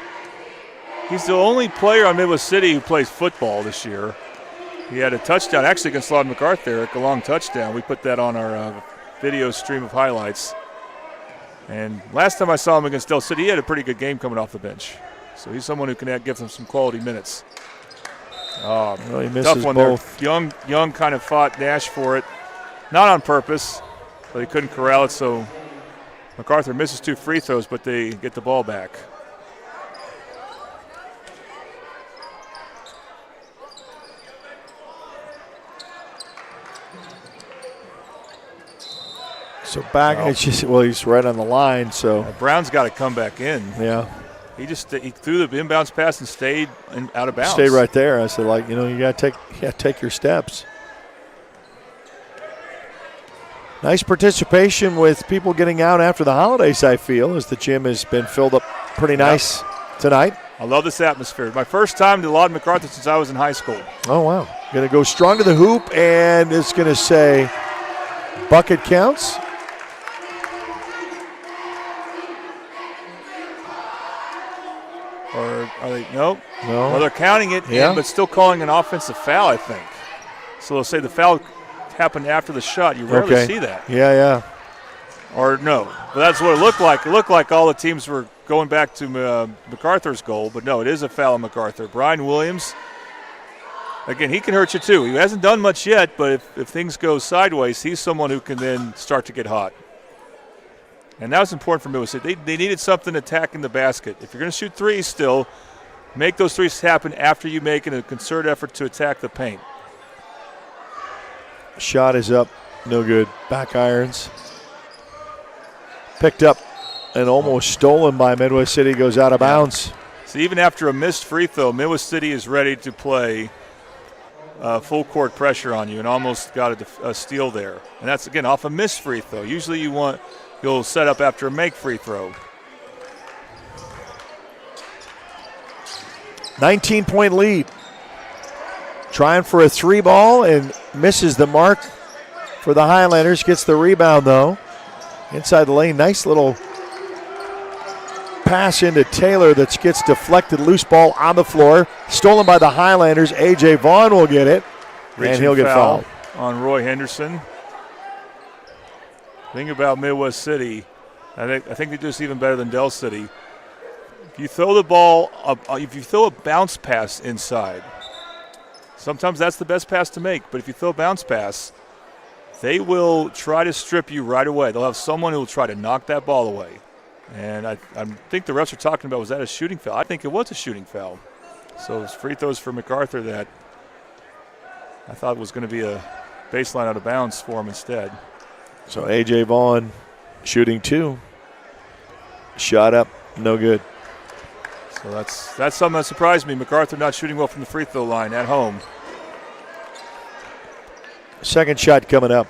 He's the only player on Midwest City who plays football this year. He had a touchdown, actually against Lawton Macarthur, a long touchdown. We put that on our video stream of highlights. And last time I saw him against Del City, he had a pretty good game coming off the bench. So he's someone who can give them some quality minutes. Well, he misses tough one both. there. Young kind of fought Nash for it. Not on purpose, but he couldn't corral it, so Macarthur misses 2 free throws, but they get the ball back. So back, it's just, well, he's right on the line, so. Brown's got to come back in. Yeah. He threw the inbounds pass and stayed out of bounds. Stayed right there. I said, you got to take your steps. Nice participation with people getting out after the holidays, I feel, as the gym has been filled up pretty nice tonight. I love this atmosphere. My first time to Lawton Macarthur since I was in high school. Oh, wow. Going to go strong to the hoop, and it's going to say bucket counts. Or are they? Nope. No. Well, they're counting it in, but still calling an offensive foul, I think. So they'll say the foul happened after the shot. You rarely see that. Yeah. Or no. But that's what it looked like. It looked like all the teams were going back to MacArthur's goal, but no, it is a foul on MacArthur. Brian Williams, again, he can hurt you too. He hasn't done much yet, but if things go sideways, he's someone who can then start to get hot. And that was important for Midwest City. They needed something attacking the basket. If you're going to shoot threes still, make those threes happen after you make a concerted effort to attack the paint. Shot is up, no good. Back irons. Picked up and almost stolen by Midwest City, goes out of bounds. So even after a missed free throw, Midwest City is ready to play full court pressure on you and almost got a steal there. And that's, again, off a missed free throw. Usually you'll set up after a make free throw. 19-point lead. Trying for a 3-ball and misses the mark for the Highlanders. Gets the rebound, though. Inside the lane, nice little pass into Taylor that gets deflected. Loose ball on the floor. Stolen by the Highlanders. A.J. Vaughn will get it, and he'll get fouled. On Roy Henderson. The thing about Midwest City, I think they do this even better than Del City. If you throw the ball, if you throw a bounce pass inside, sometimes that's the best pass to make. But if you throw a bounce pass, they will try to strip you right away. They'll have someone who will try to knock that ball away. And I think the refs are talking about, was that a shooting foul? I think it was a shooting foul. So it's free throws for MacArthur that I thought was going to be a baseline out of bounds for him instead. So A.J. Vaughn shooting 2. Shot up, no good. So that's something that surprised me. MacArthur not shooting well from the free throw line at home. Second shot coming up.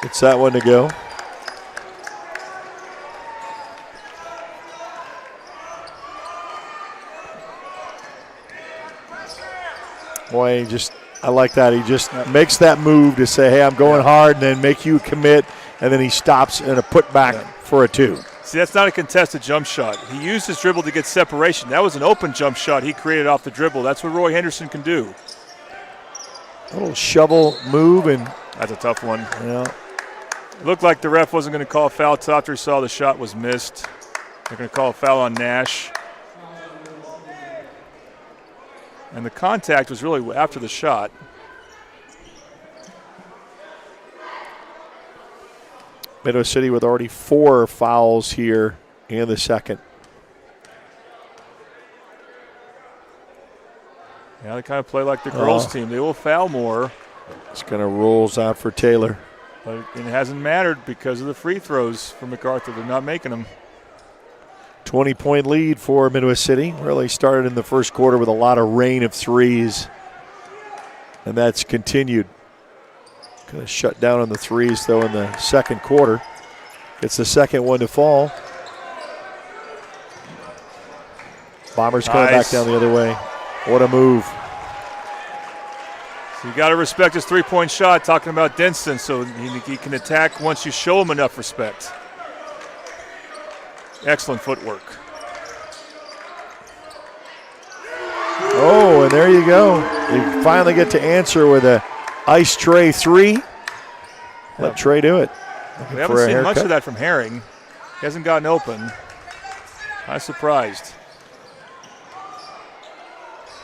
It's that one to go. Boy, I like that. He just makes that move to say, hey, I'm going hard, and then make you commit, and then he stops and a putback for a 2. See, that's not a contested jump shot. He used his dribble to get separation. That was an open jump shot he created off the dribble. That's what Roy Henderson can do. A little shovel move, and that's a tough one. Yeah. Looked like the ref wasn't going to call a foul till after he saw the shot was missed. They're going to call a foul on Nash. And the contact was really after the shot. Meadow City with already 4 fouls here in the second. Yeah, they kind of play like the girls' team. They will foul more. It's going to rolls out for Taylor. But it hasn't mattered because of the free throws for Macarthur. They're not making them. 20-point lead for Midwest City. Really started in the first quarter with a lot of rain of threes. And that's continued. Kind of shut down on the threes, though, in the second quarter. Gets the second one to fall. Bombers coming back down the other way. What a move. So you got to respect his three-point shot, talking about Denson, so he can attack once you show him enough respect. Excellent footwork. Oh, and there you go. You finally get to answer with a ice tray 3. Let Trey do it. We haven't seen much of that from Herring. He hasn't gotten open. I'm surprised.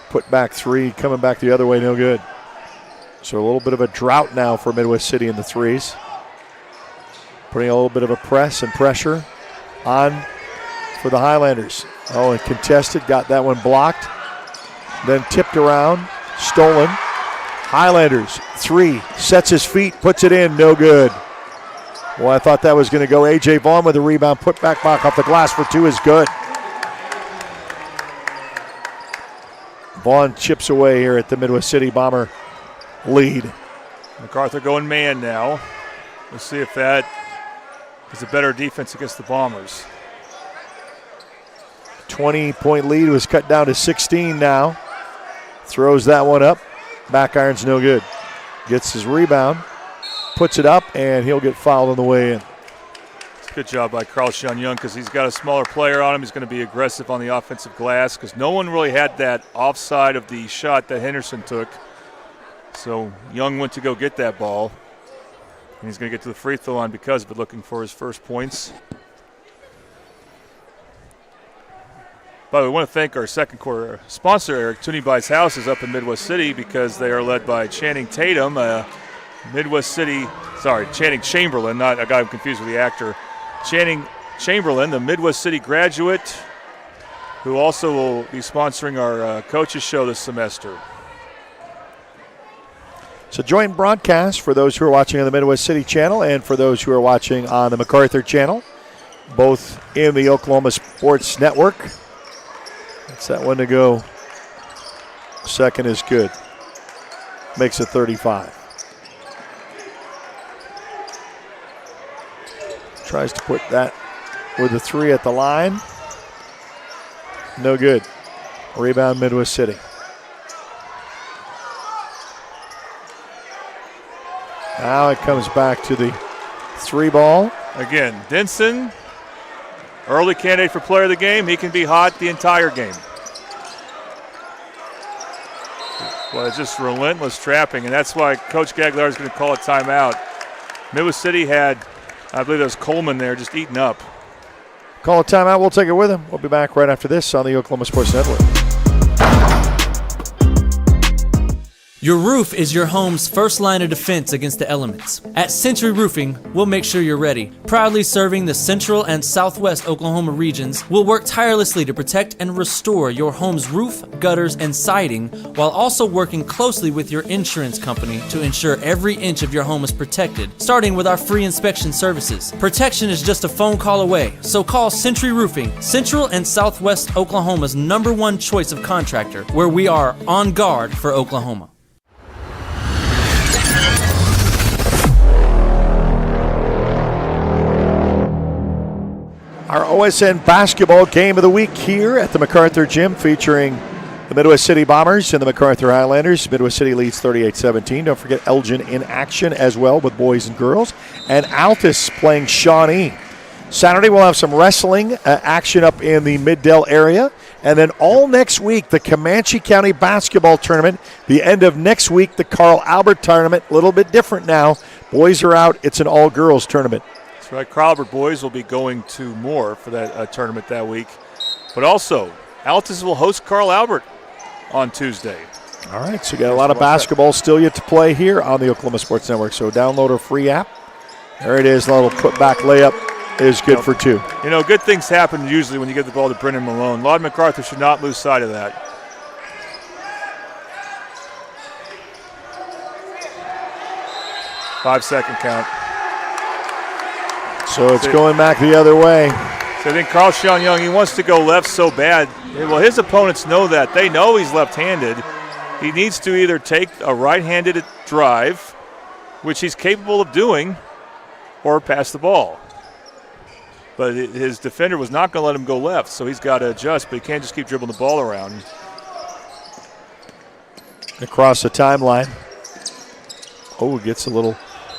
Put back 3, coming back the other way, no good. So a little bit of a drought now for Midwest City in the threes. Putting a little bit of a press and pressure on for the Highlanders. Oh, and contested, got that one blocked. Then tipped around, stolen. Highlanders, 3, sets his feet, puts it in, no good. Well, I thought that was going to go. A.J. Vaughn with a rebound, put back off the glass for 2 is good. Vaughn chips away here at the Midwest City Bomber lead. Macarthur going man now. Let's see if that is a better defense against the Bombers. 20-point lead was cut down to 16 now. Throws that one up. Back iron's no good. Gets his rebound, puts it up, and he'll get fouled on the way in. It's a good job by Carl Sean Young because he's got a smaller player on him. He's going to be aggressive on the offensive glass because no one really had that offside of the shot that Henderson took. So Young went to go get that ball, and he's going to get to the free throw line because of it, looking for his first points. By the way, we want to thank our second quarter sponsor, Eric. Toonie Buys Houses up in Midwest City because they are led by Channing Tatum, Channing Chamberlain, not I got him confused with the actor. Channing Chamberlain, the Midwest City graduate, who also will be sponsoring our coaches show this semester. It's a joint broadcast for those who are watching on the Midwest City channel and for those who are watching on the Macarthur channel, both in the Oklahoma Sports Network. That's that one to go. Second is good. Makes it 35. Tries to put that with a 3 at the line. No good. Rebound Midwest City. Now it comes back to the 3 ball. Again, Denson, early candidate for player of the game. He can be hot the entire game. Well, it's just relentless trapping, and that's why Coach Gagliardi is going to call a timeout. Midwest City had, I believe it was Coleman there, just eating up. Call a timeout. We'll take it with him. We'll be back right after this on the Oklahoma Sports Network. Your roof is your home's first line of defense against the elements. At Century Roofing, we'll make sure you're ready. Proudly serving the central and southwest Oklahoma regions, we'll work tirelessly to protect and restore your home's roof, gutters, and siding, while also working closely with your insurance company to ensure every inch of your home is protected, starting with our free inspection services. Protection is just a phone call away, so call Century Roofing, Central and Southwest Oklahoma's #1 choice of contractor, where we are on guard for Oklahoma. Our OSN basketball game of the week here at the Macarthur Gym featuring the Midwest City Bombers and the Macarthur Highlanders. Midwest City leads 38-17. Don't forget Elgin in action as well with boys and girls. And Altus playing Shawnee. Saturday we'll have some wrestling action up in the Mid-Dell area. And then all next week, the Comanche County Basketball Tournament. The end of next week, the Carl Albert Tournament. A little bit different now, Boys are out. It's an all-girls tournament. That's right. Carl Albert boys will be going to Moore for that tournament that week. But also, Altus will host Carl Albert on Tuesday. All right, so you got a lot of basketball still yet to play here on the Oklahoma Sports Network. So download our free app. There it is. A little put-back layup is good for 2. You know, good things happen usually when you give the ball to Brendan Malone. Lawton MacArthur should not lose sight of that. Five-second count. So it's going back the other way. So I think Carl Sean Young, he wants to go left so bad. Well, his opponents know that. They know he's left-handed. He needs to either take a right-handed drive, which he's capable of doing, or pass the ball. But his defender was not going to let him go left, so he's got to adjust, but he can't just keep dribbling the ball around. Across the timeline. Oh, gets a little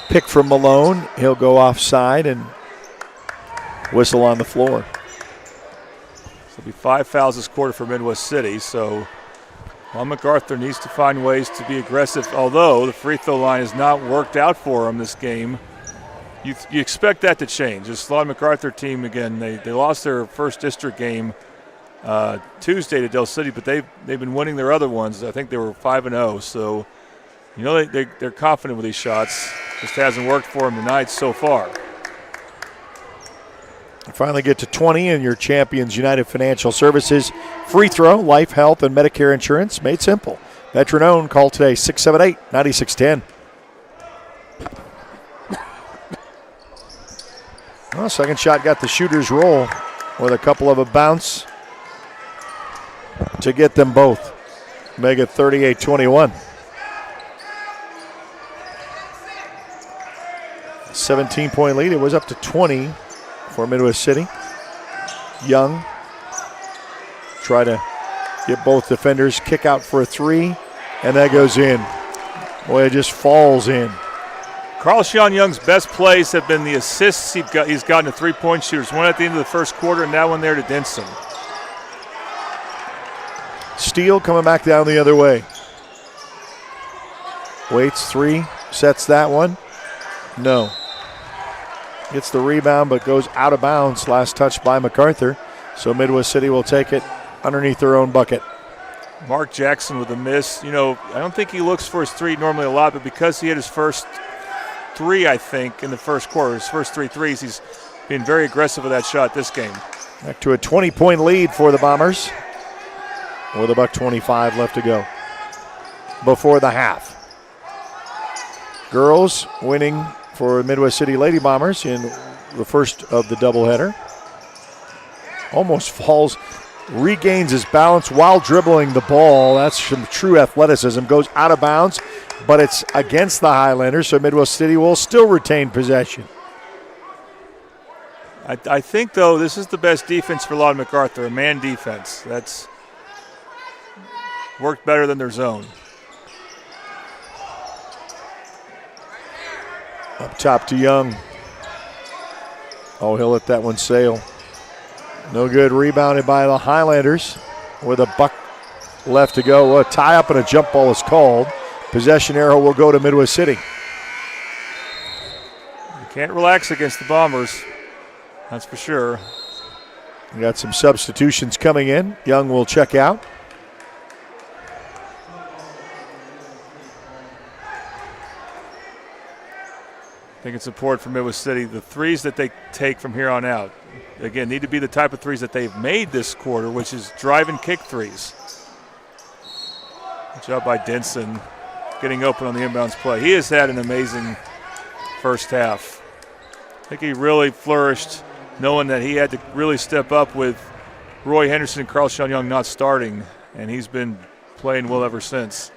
pick from Malone. He'll go offside and whistle on the floor. So it'll be 5 fouls this quarter for Midwest City, so MacArthur needs to find ways to be aggressive, although the free throw line has not worked out for him this game. You expect that to change. This Lawton MacArthur team, again, they lost their first district game Tuesday to Del City, but they've been winning their other ones. I think they were 5-0, so you know they're confident with these shots. Just hasn't worked for them tonight so far. Finally get to 20 in your Champions United Financial Services free throw, life, health, and Medicare insurance made simple. Veteran-owned. Call today, 678-9610. Well, second shot got the shooter's roll with a couple of a bounce to get them both. Make it 38-21. 17-point lead. It was up to 20 for Midwest City. Young try to get both defenders, kick out for a 3, and that goes in. Boy, it just falls in. Carl Sean Young's best plays have been the assists he's gotten to three-point shooters. One at the end of the first quarter and that one there to Denson. Steele coming back down the other way. Waits 3, sets that one. No. Gets the rebound but goes out of bounds. Last touch by MacArthur. So Midwest City will take it underneath their own bucket. Mark Jackson with a miss. You know, I don't think he looks for his 3 normally a lot, but because he had his first 3, I think, in the first quarter, his first 3 threes, he's been very aggressive with that shot this game. Back to a 20-point lead for the Bombers with $1:25 left to go before the half. Girls winning for Midwest City Lady Bombers in the first of the doubleheader. Almost falls, regains his balance while dribbling the ball. That's some true athleticism. Goes out of bounds, but it's against the Highlanders, so Midwest City will still retain possession. I think, though, this is the best defense for Lawton MacArthur, a man defense. That's worked better than their zone. Up top to Young. Oh, he'll let that one sail. No good. Rebounded by the Highlanders with a buck left to go. A tie up and a jump ball is called. Possession arrow will go to Midwest City. You can't relax against the Bombers. That's for sure. We got some substitutions coming in. Young will check out. I think it's important for Midwest City. The threes that they take from here on out, again, need to be the type of threes that they've made this quarter, which is drive and kick threes. Good job by Denson getting open on the inbounds play. He has had an amazing first half. I think he really flourished knowing that he had to really step up with Roy Henderson and Carl Sean Young not starting, and he's been playing well ever since.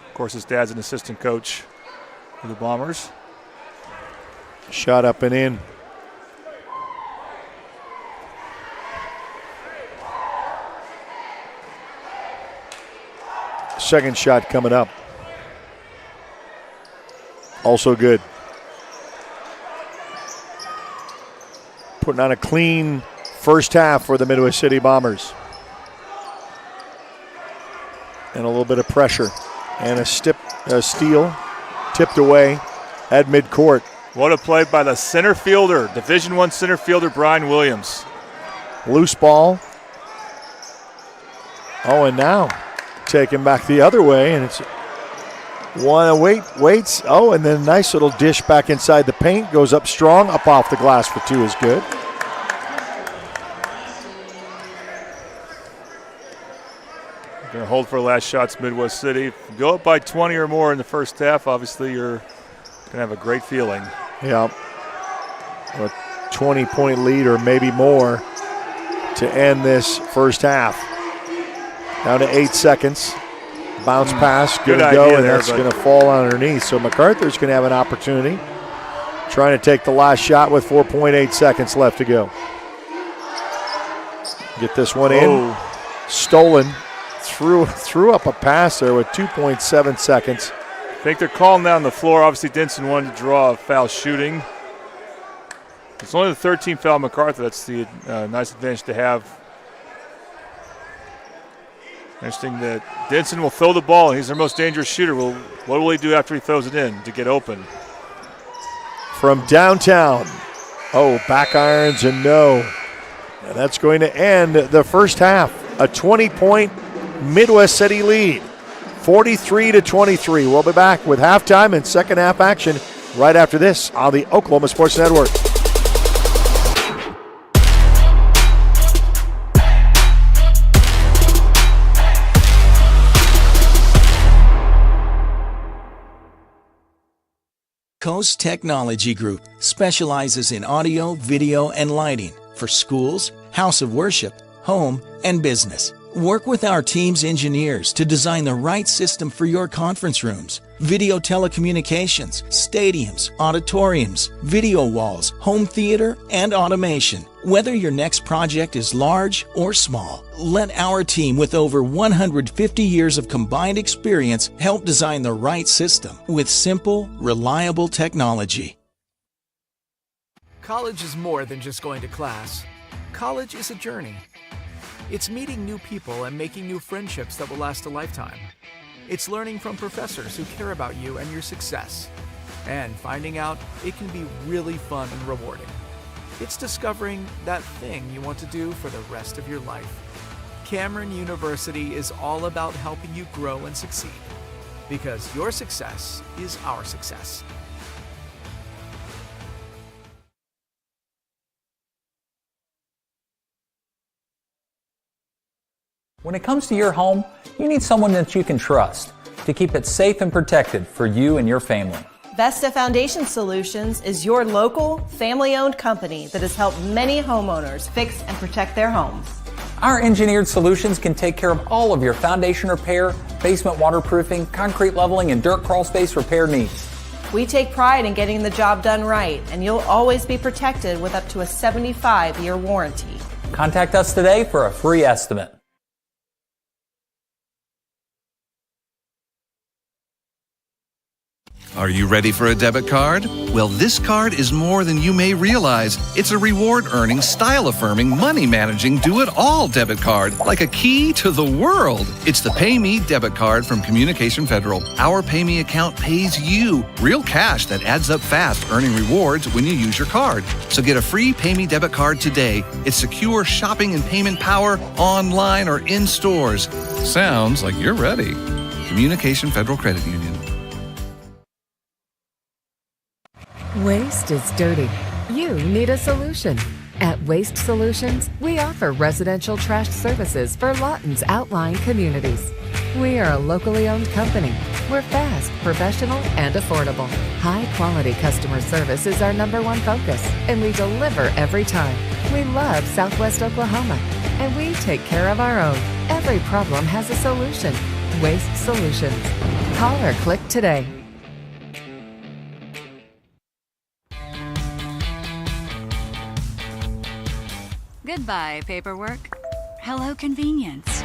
Of course, his dad's an assistant coach for the Bombers. Shot up and in. Second shot coming up. Also good. Putting on a clean first half for the Midwest City Bombers. And a little bit of pressure. And a steal tipped away at midcourt. What a play by the center fielder, Division I center fielder Brian Williams. Loose ball. Oh, and now taken back the other way, and it's one waits. Oh, and then a nice little dish back inside the paint. Goes up strong, up off the glass for two is good. Going to hold for last shots, Midwest City. If you go up by 20 or more in the first half, obviously you're going to have a great feeling. Yeah. A 20-point lead or maybe more to end this first half. Down to 8 seconds. Bounce pass, good to go, and that's going to fall underneath. So MacArthur's going to have an opportunity. Trying to take the last shot with 4.8 seconds left to go. Get this one in. Stolen. Threw up a pass there with 2.7 seconds. I think they're calling down the floor. Obviously, Denson wanted to draw a foul shooting. It's only the 13th foul MacArthur. That's the nice advantage to have. Interesting that Denson will throw the ball, and he's their most dangerous shooter. Well, what will he do after he throws it in to get open? From downtown. Oh, back irons and no. And that's going to end the first half. A 20-point Midwest City lead, 43-23. We'll be back with halftime and second half action right after this on the Oklahoma Sports Network. Coast Technology Group specializes in audio, video, and lighting for schools, house of worship, home, and business. Work with our team's engineers to design the right system for your conference rooms, video telecommunications, stadiums, auditoriums, video walls, home theater, and automation. Whether your next project is large or small, let our team with over 150 years of combined experience help design the right system with simple, reliable technology. College is more than just going to class. College is a journey. It's meeting new people and making new friendships that will last a lifetime. It's learning from professors who care about you and your success. And finding out it can be really fun and rewarding. It's discovering that thing you want to do for the rest of your life. Cameron University is all about helping you grow and succeed. Because your success is our success. When it comes to your home, you need someone that you can trust to keep it safe and protected for you and your family. Vesta Foundation Solutions is your local, family-owned company that has helped many homeowners fix and protect their homes. Our engineered solutions can take care of all of your foundation repair, basement waterproofing, concrete leveling, and dirt crawl space repair needs. We take pride in getting the job done right, and you'll always be protected with up to a 75-year warranty. Contact us today for a free estimate. Are you ready for a debit card? Well, this card is more than you may realize. It's a reward-earning, style-affirming, money-managing, do-it-all debit card, like a key to the world. It's the Pay Me debit card from Communication Federal. Our Pay Me account pays you real cash that adds up fast, earning rewards when you use your card. So get a free Pay Me debit card today. It's secure shopping and payment power online or in stores. Sounds like you're ready. Communication Federal Credit Union. Waste is dirty. You need a solution. At Waste Solutions, we offer residential trash services for Lawton's outlying communities. We are a locally owned company. We're fast, professional, and affordable. High-quality customer service is our #1 focus, and we deliver every time. We love Southwest Oklahoma, and we take care of our own. Every problem has a solution. Waste Solutions. Call or click today. Goodbye, paperwork. Hello, convenience.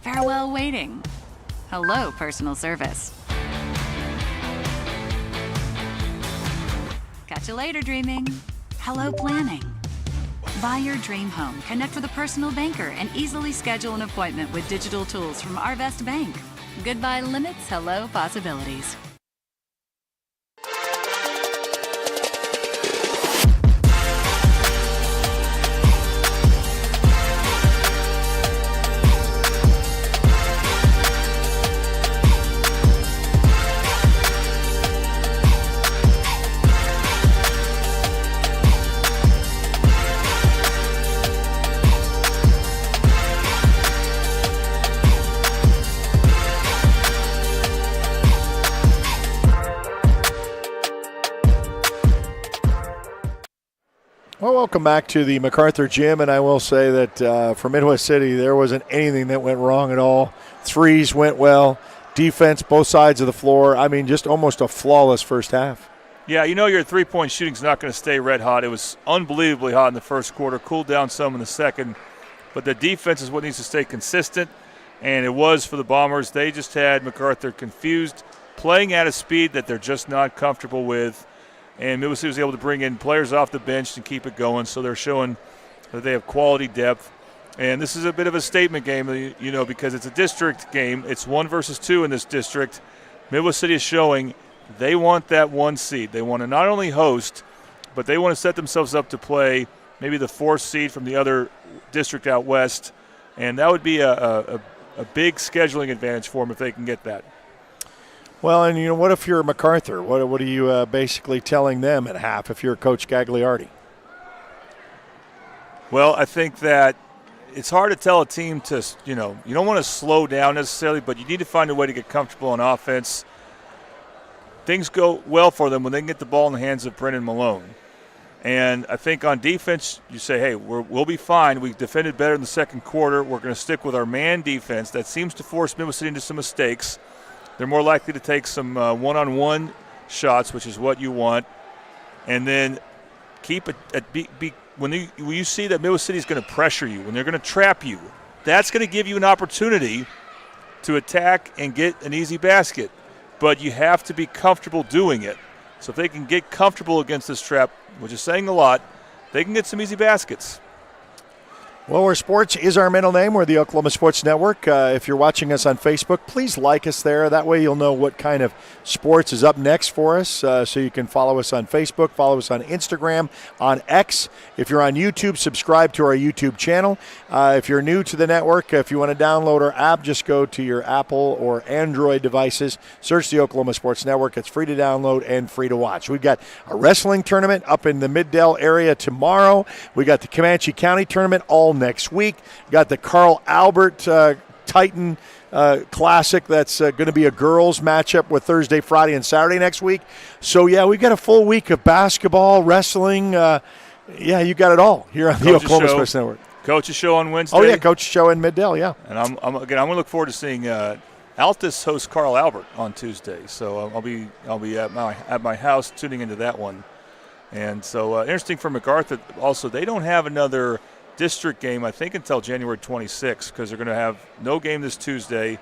Farewell, waiting. Hello, personal service. Catch you later, dreaming. Hello, planning. Buy your dream home, connect with a personal banker, and easily schedule an appointment with digital tools from Arvest Bank. Goodbye limits, hello possibilities. Well, welcome back to the Macarthur Gym, and I will say that for Midwest City, there wasn't anything that went wrong at all. Threes went well. Defense, both sides of the floor. I mean, just almost a flawless first half. Yeah, you know your three-point shooting's not going to stay red hot. It was unbelievably hot in the first quarter, cooled down some in the second. But the defense is what needs to stay consistent, and it was for the Bombers. They just had Macarthur confused, playing at a speed that they're just not comfortable with. And Midwest City was able to bring in players off the bench and keep it going, so they're showing that they have quality depth. And this is a bit of a statement game, you know, because it's a district game. It's 1 versus 2 in this district. Midwest City is showing they want that 1 seed. They want to not only host, but they want to set themselves up to play maybe the 4th seed from the other district out west. And that would be a big scheduling advantage for them if they can get that. Well, and, you know, what if you're Macarthur? What are you basically telling them at half if you're Coach Gagliardi? Well, I think that it's hard to tell a team to, you know, you don't want to slow down necessarily, but you need to find a way to get comfortable on offense. Things go well for them when they can get the ball in the hands of Brennan Malone. And I think on defense, you say, hey, we'll be fine. We defended better in the second quarter. We're going to stick with our man defense. That seems to force Midwest City into some mistakes. They're more likely to take some one-on-one shots, which is what you want. And then keep it when you see that Midwest City is going to pressure you, when they're going to trap you, that's going to give you an opportunity to attack and get an easy basket. But you have to be comfortable doing it. So if they can get comfortable against this trap, which is saying a lot, they can get some easy baskets. Well, where sports is our middle name. We're the Oklahoma Sports Network. If you're watching us on Facebook, please like us there. That way you'll know what kind of sports is up next for us. So you can follow us on Facebook, follow us on Instagram, on X. If you're on YouTube, subscribe to our YouTube channel. If you're new to the network, if you want to download our app, just go to your Apple or Android devices. Search the Oklahoma Sports Network. It's free to download and free to watch. We've got a wrestling tournament up in the Mid-Del area tomorrow. We got the Comanche County tournament all next week. Got the Carl Albert Titan Classic. That's going to be a girls matchup with Thursday, Friday, and Saturday next week. So, yeah, we've got a full week of basketball, wrestling. Yeah, you got it all here on the Oklahoma Sports Network. Coach's show on Wednesday. Oh, yeah, Coach's show in Mid-Del, yeah. And I'm going to look forward to seeing Altus host Carl Albert on Tuesday. So I'll be at my house tuning into that one. And so interesting for Macarthur. Also, they don't have another district game, I think, until January 26th, because they're going to have no game this Tuesday.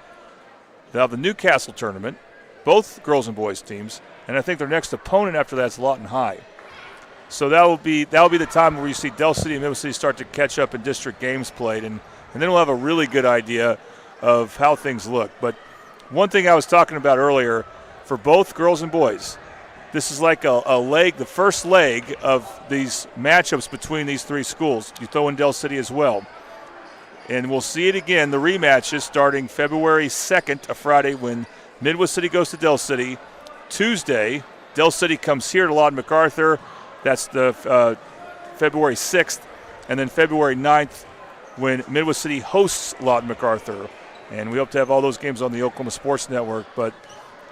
They'll have the Newcastle tournament, both girls and boys teams, and I think their next opponent after that is Lawton High. So that will be the time where you see Del City and Midwest City start to catch up in district games played, and then we'll have a really good idea of how things look. But one thing I was talking about earlier, for both girls and boys, this is like a leg, the first leg of these matchups between these three schools. You throw in Del City as well. And we'll see it again, the rematches starting February 2nd, a Friday, when Midwest City goes to Del City. Tuesday, Del City comes here to Lawton Macarthur. That's the February 6th. And then February 9th, when Midwest City hosts Lawton Macarthur. And we hope to have all those games on the Oklahoma Sports Network. But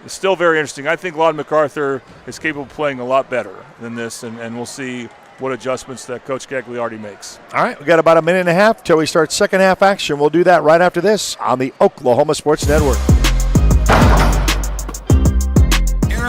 it's still very interesting. I think Lawton Macarthur is capable of playing a lot better than this, and we'll see what adjustments that Coach Gagliardi makes. All right, we've got about a minute and a half till we start second half action. We'll do that right after this on the Oklahoma Sports Network.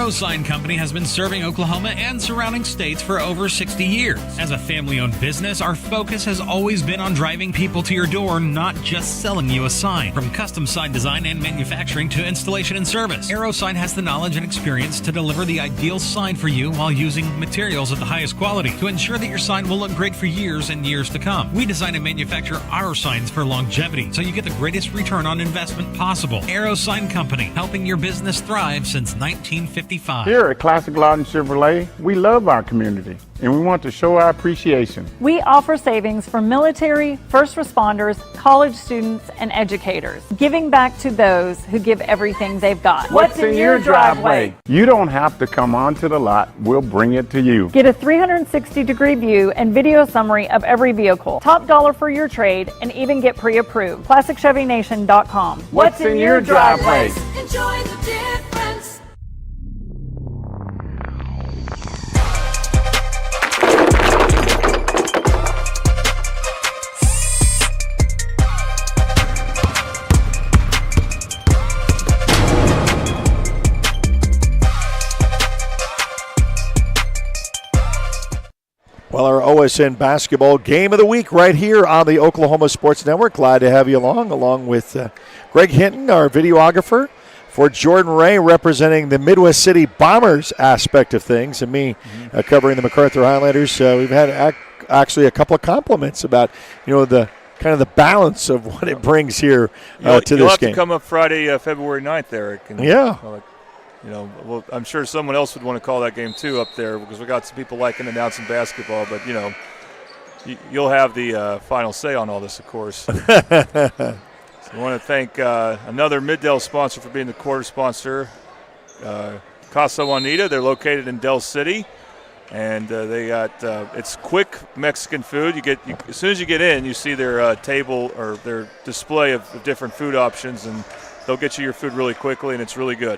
Arrow Sign Company has been serving Oklahoma and surrounding states for over 60 years. As a family-owned business, our focus has always been on driving people to your door, not just selling you a sign. From custom sign design and manufacturing to installation and service, Arrow Sign has the knowledge and experience to deliver the ideal sign for you while using materials of the highest quality to ensure that your sign will look great for years and years to come. We design and manufacture our signs for longevity, so you get the greatest return on investment possible. Arrow Sign Company, helping your business thrive since 1955. Here at Classic Lawton Chevrolet, we love our community and we want to show our appreciation. We offer savings for military, first responders, college students, and educators, giving back to those who give everything they've got. What's in your driveway? You don't have to come onto the lot. We'll bring it to you. Get a 360-degree view and video summary of every vehicle. Top dollar for your trade, and even get pre-approved. ClassicChevyNation.com. What's in your driveway? Enjoy the difference. Well, our OSN basketball game of the week right here on the Oklahoma Sports Network. Glad to have you along with Greg Hinton, our videographer, for Jordan Ray representing the Midwest City Bombers aspect of things, and me covering the Macarthur Highlanders. We've had actually a couple of compliments about, the kind of the balance of what it brings here to this game. You'll have to come up Friday, February 9th, Eric. And, well, I'm sure someone else would want to call that game too up there because we got some people liking announcing basketball, but you'll have the final say on all this, of course. I want to thank another Mid-Del sponsor for being the quarter sponsor, Casa Juanita. They're located in Del City, and they got it's quick Mexican food. As soon as you get in, you see their table or their display of different food options, and they'll get you your food really quickly, and it's really good.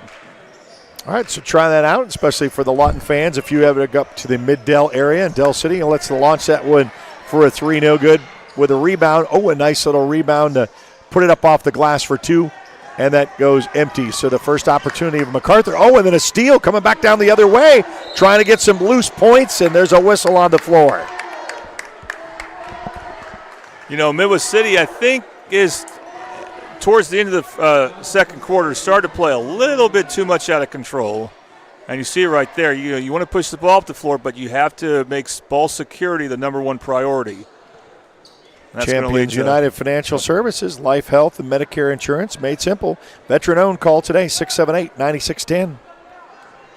All right, so try that out, especially for the Lawton fans. If you ever go up to the Mid-Del area in Del City, and let's launch that one for a 3, no good with a rebound. Oh, a nice little rebound to put it up off the glass for 2, and that goes empty. So the first opportunity of Macarthur. Oh, and then a steal coming back down the other way, trying to get some loose points, and there's a whistle on the floor. Midwest City, I think, is towards the end of the second quarter, started to play a little bit too much out of control. And you see it right there. You want to push the ball up the floor, but you have to make ball security the number one priority. That's Champions United Financial Services, life, health, and Medicare insurance made simple. Veteran-owned. Call today, 678-9610.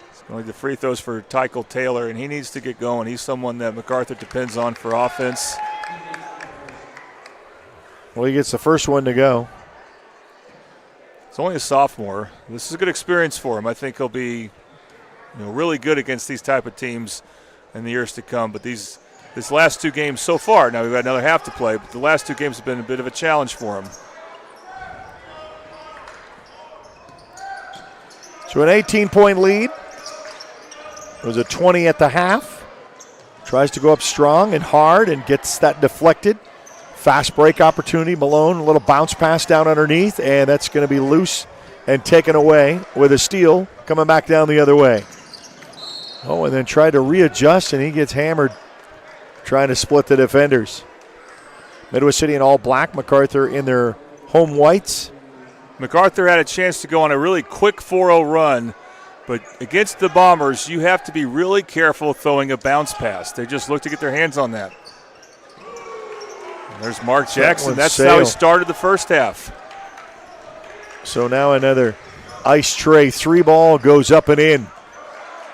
It's going to lead the free throws for Tykel Taylor, and he needs to get going. He's someone that Macarthur depends on for offense. Well, he gets the first one to go. It's only a sophomore. This is a good experience for him. I think he'll be really good against these type of teams in the years to come. But this last 2 games so far, now we've got another half to play, but the last 2 games have been a bit of a challenge for him. So an 18-point lead. It was a 20 at the half. Tries to go up strong and hard and gets that deflected. Fast break opportunity. Malone, a little bounce pass down underneath, and that's going to be loose and taken away with a steal coming back down the other way. Oh, and then tried to readjust, and he gets hammered trying to split the defenders. Midwest City in all black, Macarthur in their home whites. Macarthur had a chance to go on a really quick 4-0 run, but against the Bombers, you have to be really careful throwing a bounce pass. They just look to get their hands on that. There's Mark Jackson. That's how he started the first half. So now another ice tray 3-ball goes up and in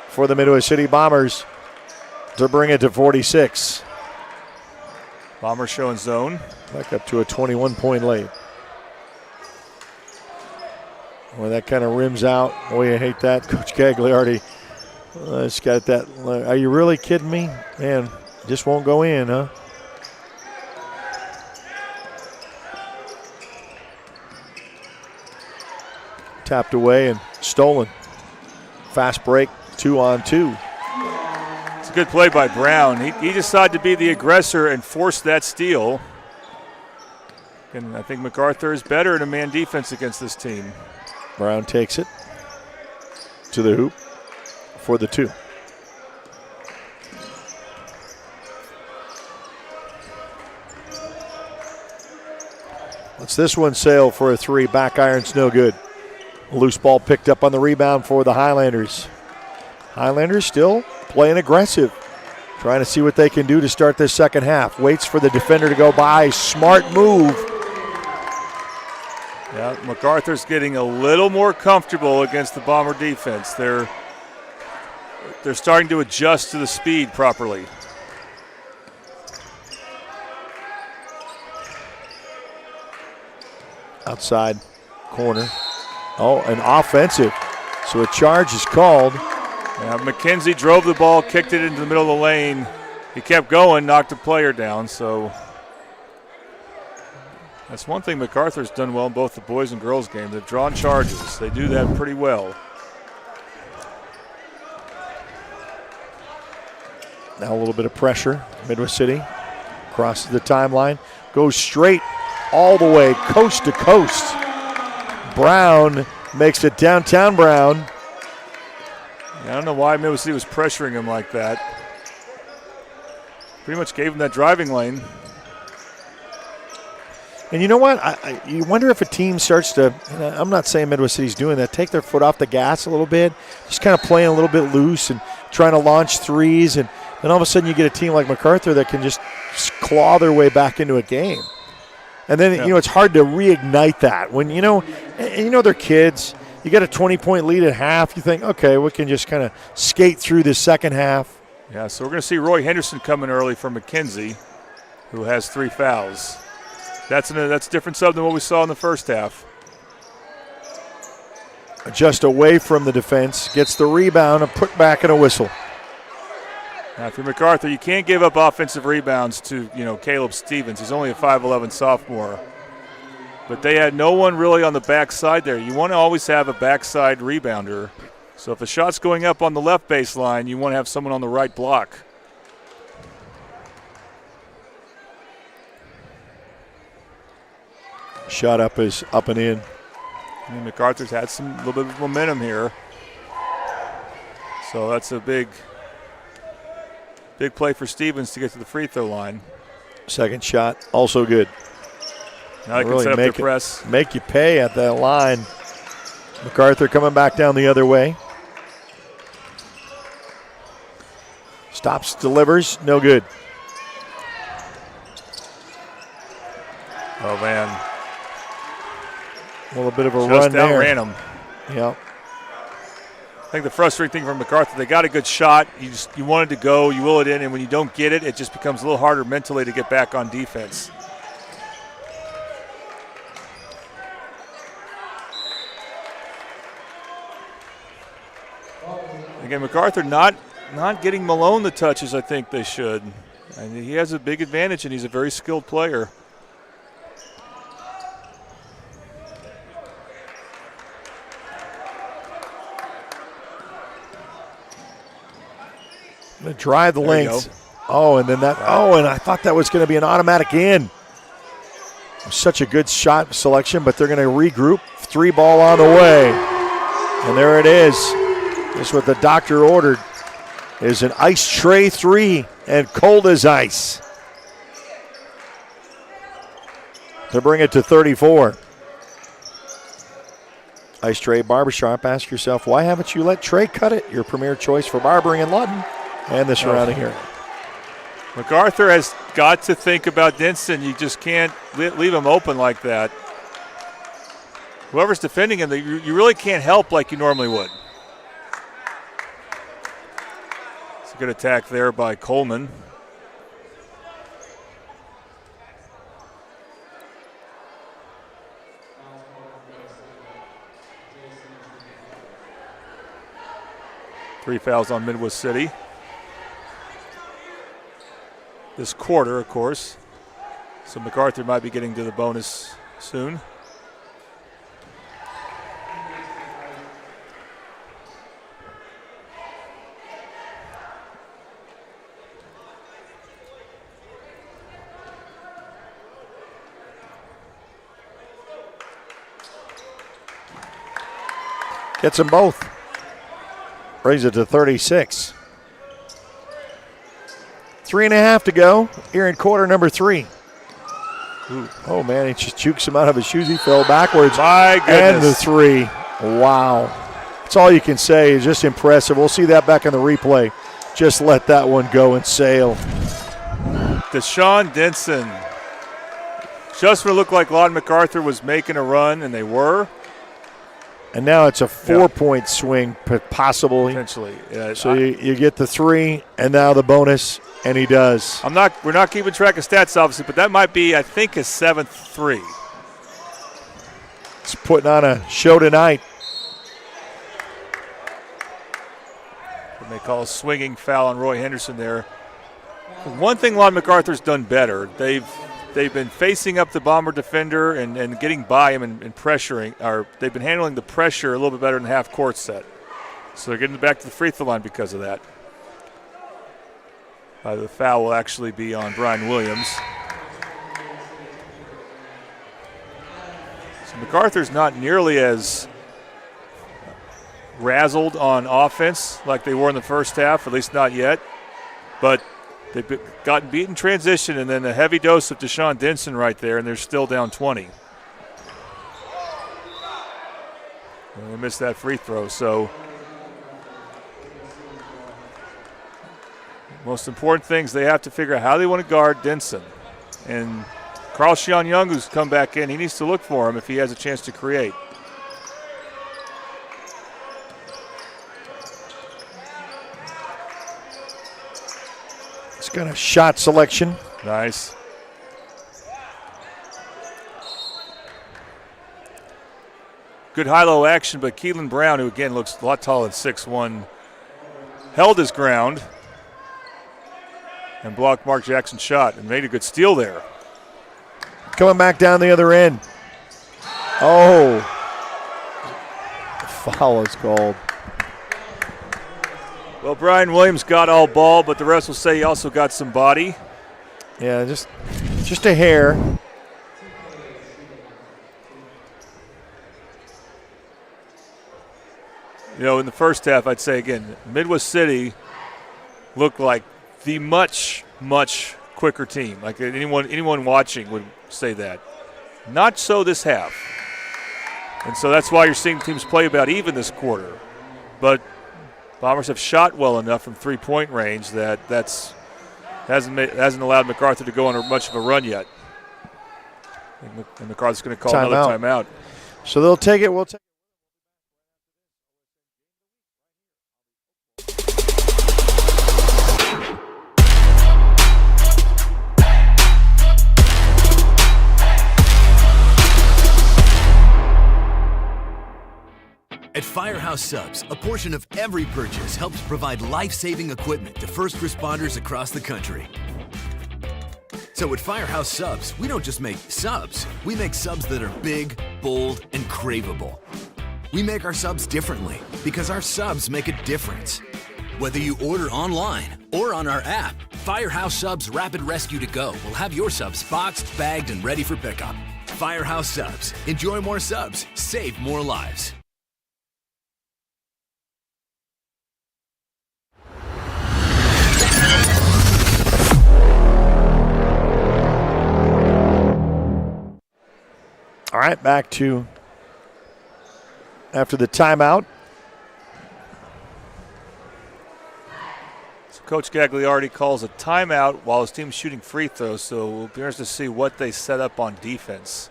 for the Midwest City Bombers to bring it to 46. Bombers showing zone. Back up to a 21-point lead. Well, that kind of rims out. Oh, you hate that. Coach Gagliardi it's got that. Are you really kidding me? Man, just won't go in, huh? Tapped away and stolen. Fast break, 2-on-2. It's a good play by Brown. He decided to be the aggressor and force that steal. And I think Macarthur is better in a man defense against this team. Brown takes it to the hoop. for the 2. Let's this one sail for a 3. Back iron's no good. Loose ball picked up on the rebound for the Highlanders. Highlanders still playing aggressive, trying to see what they can do to start this second half. Waits for the defender to go by. Smart move. Yeah, MacArthur's getting a little more comfortable against the Bomber defense. They're starting to adjust to the speed properly. Outside corner. Oh, an offensive. So a charge is called. Yeah, McKenzie drove the ball, kicked it into the middle of the lane. He kept going, knocked a player down. So that's one thing MacArthur's done well in both the boys and girls game. They've drawn charges. They do that pretty well. Now a little bit of pressure. Midwest City crosses the timeline. Goes straight all the way, coast to coast. Brown makes it downtown Brown. Yeah, I don't know why Midwest City was pressuring him like that. Pretty much gave him that driving lane. And you know what? You wonder if a team starts to, I'm not saying Midwest City's doing that, take their foot off the gas a little bit, just kind of playing a little bit loose and trying to launch threes. And then all of a sudden you get a team like MacArthur that can just claw their way back into a game. And then, it's hard to reignite that. When, they're kids, you get a 20-point lead at half, you think, okay, we can just kind of skate through this second half. Yeah, so we're going to see Roy Henderson coming early for McKenzie, who has 3 fouls. That's a different sub than what we saw in the first half. Just away from the defense, gets the rebound, a put back and a whistle. Now, if you're MacArthur, you can't give up offensive rebounds to, Caleb Stevens. He's only a 5'11 sophomore. But they had no one really on the backside there. You want to always have a backside rebounder. So if a shot's going up on the left baseline, you want to have someone on the right block. Shot up is up and in. And MacArthur's had a little bit of momentum here. So that's a big play for Stevens to get to the free throw line. Second shot, also good. Now they can set up their press. Make you pay at that line. MacArthur coming back down the other way. Stops, delivers, no good. Oh, man. A little bit of a Just run there. outran him. Yep. I think the frustrating thing for MacArthur, they got a good shot. You wanted to go, you will it in, and when you don't get it, it just becomes a little harder mentally to get back on defense. Again, MacArthur not getting Malone the touches I think they should. And he has a big advantage, and he's a very skilled player. Going to drive the length. Oh, and then that. Oh, and I thought that was going to be an automatic in. Such a good shot selection, but they're going to regroup. 3 ball on the way. And there it is. This is what the doctor ordered. Is an ice tray 3 and cold as ice. To bring it to 34. Ice Tray Barbershop. Ask yourself, why haven't you let Trey cut it? Your premier choice for barbering in Lawton and the surrounding area. MacArthur has got to think about Denson. You just can't leave him open like that. Whoever's defending him, you really can't help like you normally would. It's a good attack there by Coleman. Three fouls on Midwest City. This quarter, of course. So MacArthur might be getting to the bonus soon. Gets them both. Brings it to 36. 3.5 to go here in quarter number 3. Ooh. Oh, man, he just jukes him out of his shoes. He fell backwards. My goodness. And the 3. Wow. That's all you can say. It's just impressive. We'll see that back in the replay. Just let that one go and sail. Deshaun Denson. Just when it looked like Lawton Macarthur was making a run, and they were. And now it's a 4-point swing, possibly. Potentially. Yeah, so you get the 3, and now the bonus, and he does. We're not keeping track of stats, obviously, but that might be, I think, his 7th 3. He's putting on a show tonight. And they call a swinging foul on Roy Henderson there. One thing Lawton Macarthur's done better, they've been facing up the Bomber defender and getting by him and pressuring, or they've been handling the pressure a little bit better in the half-court set. So they're getting back to the free throw line because of that. The foul will actually be on Brian Williams. So Macarthur's not nearly as razzled on offense like they were in the first half, at least not yet. But they've gotten beat in transition, and then a heavy dose of Deshaun Denson right there, and they're still down 20. And they missed that free throw, so most important things, they have to figure out how they want to guard Denson. And Carl Sean Young, who's come back in, he needs to look for him if he has a chance to create. He's got a shot selection. Nice. Good high-low action, but Keelan Brown, who again looks a lot taller than 6'1", held his ground and blocked Mark Jackson's shot and made a good steal there. Coming back down the other end. Oh. The foul is called. Well, Brian Williams got all ball, but the rest will say he also got some body. Yeah, just a hair. You know, in the first half, I'd say again, Midwest City looked like the much, much quicker team. Like anyone watching would say that. Not so this half. And so that's why you're seeing teams play about even this quarter. But Bombers have shot well enough from three-point range that hasn't allowed Macarthur to go on much of a run yet. And MacArthur's going to call another timeout. So they'll take it. We'll take it. At Firehouse Subs, a portion of every purchase helps provide life-saving equipment to first responders across the country. So at Firehouse Subs, we don't just make subs. We make subs that are big, bold, and craveable. We make our subs differently because our subs make a difference. Whether you order online or on our app, Firehouse Subs Rapid Rescue to Go will have your subs boxed, bagged, and ready for pickup. Firehouse Subs. Enjoy more subs. Save more lives. All right, back to after the timeout. So Coach Gagliardi calls a timeout while his team's shooting free throws, so we'll be interested to see what they set up on defense.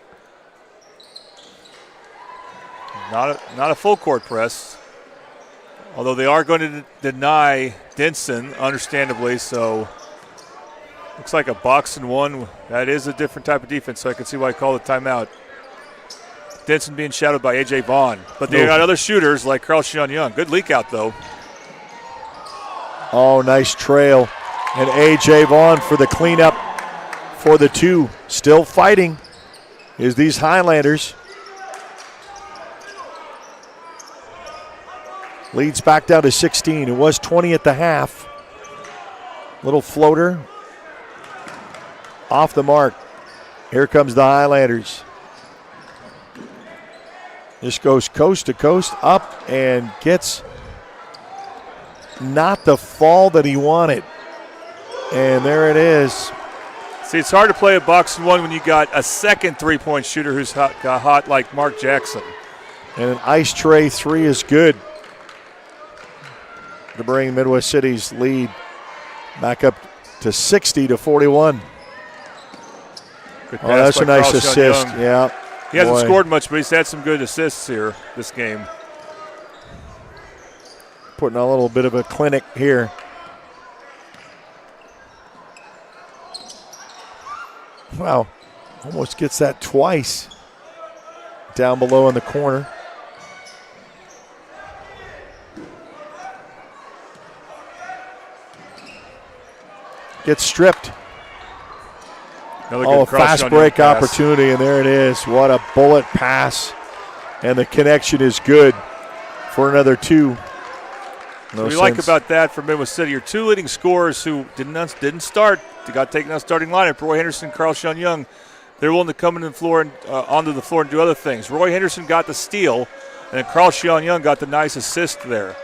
Not a full court press, although they are going to deny Denson, understandably, so looks like a box and one. That is a different type of defense, so I can see why I call the timeout. Denson being shadowed by A.J. Vaughn. But they got other shooters like Carl Sean Young. Good leak out, though. Oh, nice trail. And A.J. Vaughn for the cleanup for the two. Still fighting is these Highlanders. Leads back down to 16. It was 20 at the half. Little floater. Off the mark. Here comes the Highlanders. This goes coast to coast, up, and gets not the fall that he wanted. And there it is. See, it's hard to play a box and one when you got a second three-point shooter who's got hot like Mark Jackson. And an ice tray three is good to bring Midwest City's lead back up to 60-41. Good Oh, that's a nice assist. Young. Yeah. He hasn't scored much, but he's had some good assists here this game. Putting a little bit of a clinic here. Wow, almost gets that twice. Down below in the corner. Gets stripped. Another good fast break opportunity, and there it is. What a bullet pass. And the connection is good for another two. What we like about that for Midwest City, your two leading scorers who didn't start, they got taken out starting lineup, Roy Henderson, Carl Sean Young, they're willing to come in the floor and onto the floor and do other things. Roy Henderson got the steal, and then Carl Sean Young got the nice assist there.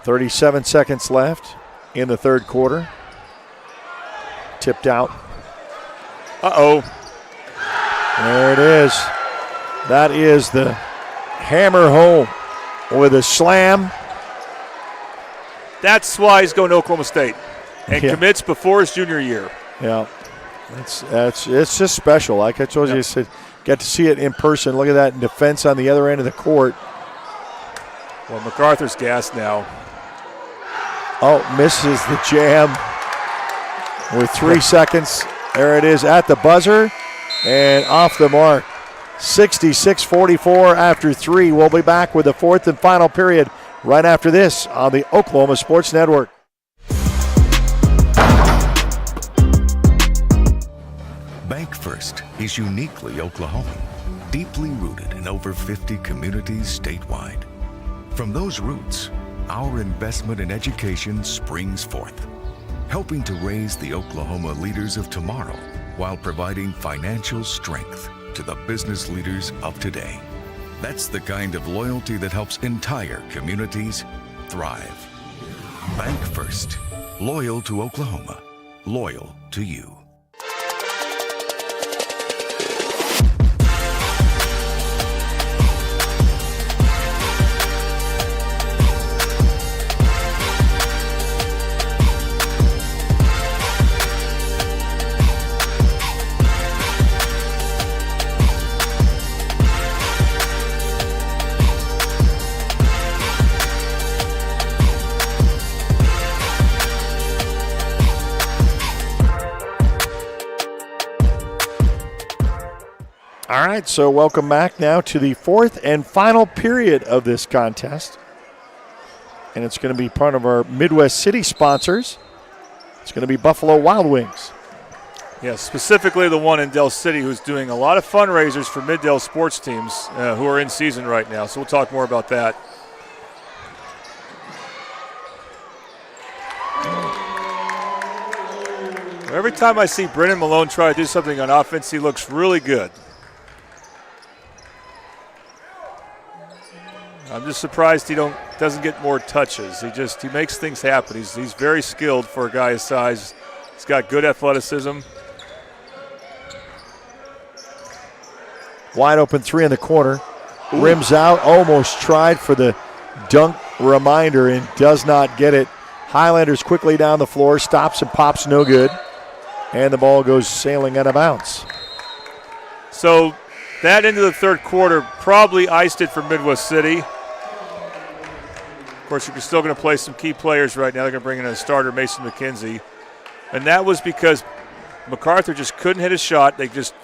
37 seconds left in the third quarter. Tipped out. Uh-oh. There it is. That is the hammer home with a slam. That's why he's going to Oklahoma State and commits before his junior year. Yeah, it's just special. Like I told you, I said, get to see it in person. Look at that defense on the other end of the court. Well, Macarthur's gassed now. Oh, misses the jam with 3 seconds. There it is at the buzzer and off the mark. 66-44 after 3. We'll be back with the fourth and final period right after this on the Oklahoma Sports Network. Bank First is uniquely Oklahoman, deeply rooted in over 50 communities statewide. From those roots, our investment in education springs forth, helping to raise the Oklahoma leaders of tomorrow while providing financial strength to the business leaders of today. That's the kind of loyalty that helps entire communities thrive. Bank First, loyal to Oklahoma, loyal to you. All right, so welcome back now to the fourth and final period of this contest. And it's going to be part of our Midwest City sponsors. It's going to be Buffalo Wild Wings. Yeah, specifically the one in Del City who's doing a lot of fundraisers for Mid-Del sports teams who are in season right now. So we'll talk more about that. Every time I see Brennan Malone try to do something on offense, he looks really good. I'm just surprised he doesn't get more touches. He makes things happen. He's very skilled for a guy his size. He's got good athleticism. Wide open three in the corner. Rims out, almost tried for the dunk reminder and does not get it. Highlanders quickly down the floor, stops and pops, no good. And the ball goes sailing out of bounds. So that into the third quarter probably iced it for Midwest City. Of course, you're still going to play some key players right now. They're going to bring in a starter, Mason McKenzie. And that was because Macarthur just couldn't hit a shot. They missed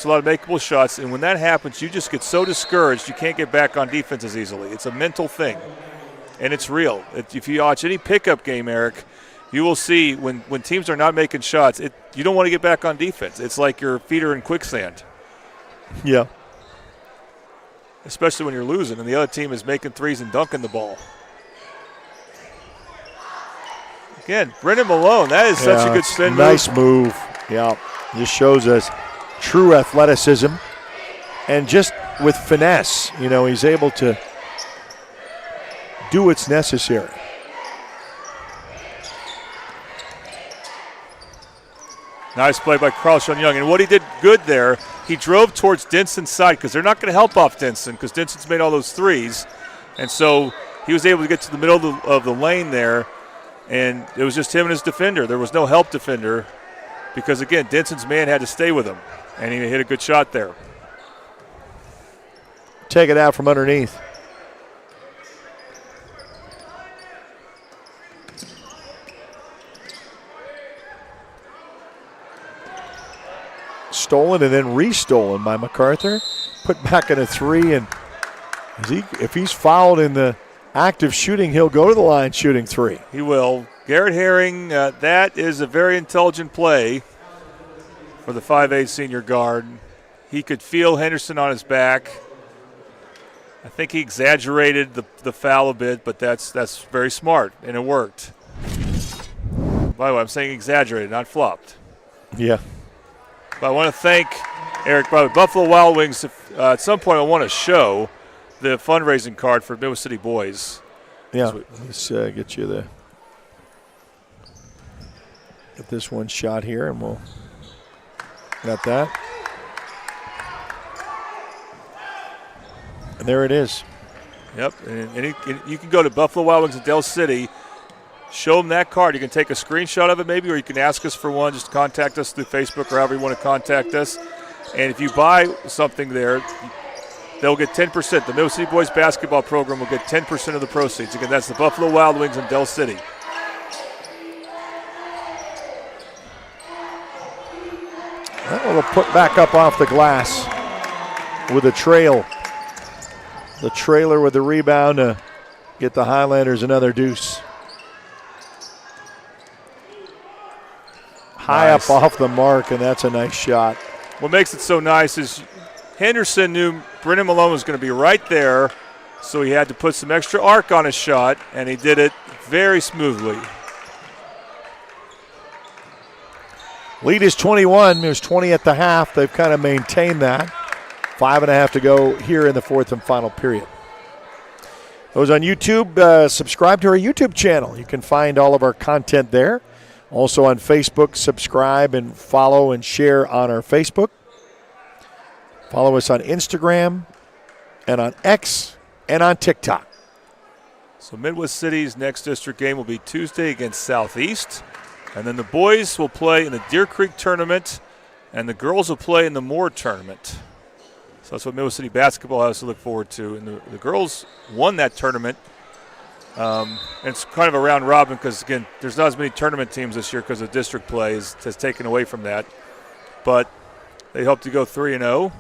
a lot of makeable shots. And when that happens, you just get so discouraged you can't get back on defense as easily. It's a mental thing, and it's real. If you watch any pickup game, Eric, you will see when teams are not making shots, you don't want to get back on defense. It's like your feet are in quicksand. Yeah. Especially when you're losing and the other team is making threes and dunking the ball. Again, Brendan Malone, that is such a good spin move. Nice move. Yeah, just shows us true athleticism and just with finesse. You know, he's able to do what's necessary. Nice play by Carlshon Young. And what he did good there, he drove towards Dinson's side because they're not going to help off Dinson because Dinson's made all those threes. And so he was able to get to the middle of the lane there, and it was just him and his defender. There was no help defender because, again, Dinson's man had to stay with him, and he hit a good shot there. Take it out from underneath. Stolen and then restolen by Macarthur. Put back in a three, and if he's fouled in the act of shooting, he'll go to the line shooting three. He will. Garrett Herring, that is a very intelligent play for the 5'8 senior guard. He could feel Henderson on his back. I think he exaggerated the foul a bit, but that's very smart, and it worked. By the way, I'm saying exaggerated, not flopped. Yeah. But I want to thank Eric, by the way, Buffalo Wild Wings. At some point I want to show the fundraising card for Midwest City Boys. Yeah, let's get you get this one shot here, and we'll got that. And there it is. Yep, and you can go to Buffalo Wild Wings in Del City, show them that card. You can take a screenshot of it maybe, or you can ask us for one. Just contact us through Facebook or however you want to contact us. And if you buy something there, they'll get 10%. The Middle City Boys basketball program will get 10% of the proceeds. Again, that's the Buffalo Wild Wings in Del City. That will put back up off the glass with a trail. The trailer with the rebound to get the Highlanders another deuce. High up off the mark, and that's a nice shot. What makes it so nice is Henderson knew Brennan Malone was going to be right there, so he had to put some extra arc on his shot, and he did it very smoothly. Lead is 21. There's 20 at the half. They've kind of maintained that. 5.5 to go here in the fourth and final period. Those on YouTube, subscribe to our YouTube channel. You can find all of our content there. Also on Facebook, subscribe and follow and share on our Facebook. Follow us on Instagram and on X and on TikTok. So Midwest City's next district game will be Tuesday against Southeast. And then the boys will play in the Deer Creek tournament, and the girls will play in the Moore tournament. So that's what Midwest City basketball has to look forward to. And the girls won that tournament. And it's kind of a round robin because, again, there's not as many tournament teams this year because of district play has taken away from that. But they hope to go 3-0.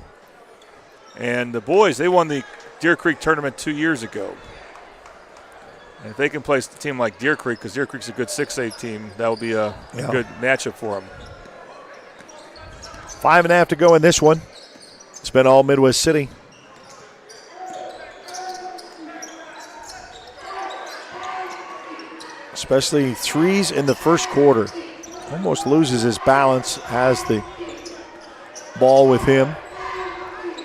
And the boys, they won the Deer Creek tournament 2 years ago. And if they can place a team like Deer Creek, because Deer Creek's a good 6A team, that will be a good matchup for them. 5.5 to go in this one. It's been all Midwest City. Especially threes in the first quarter. Almost loses his balance, has the ball with him.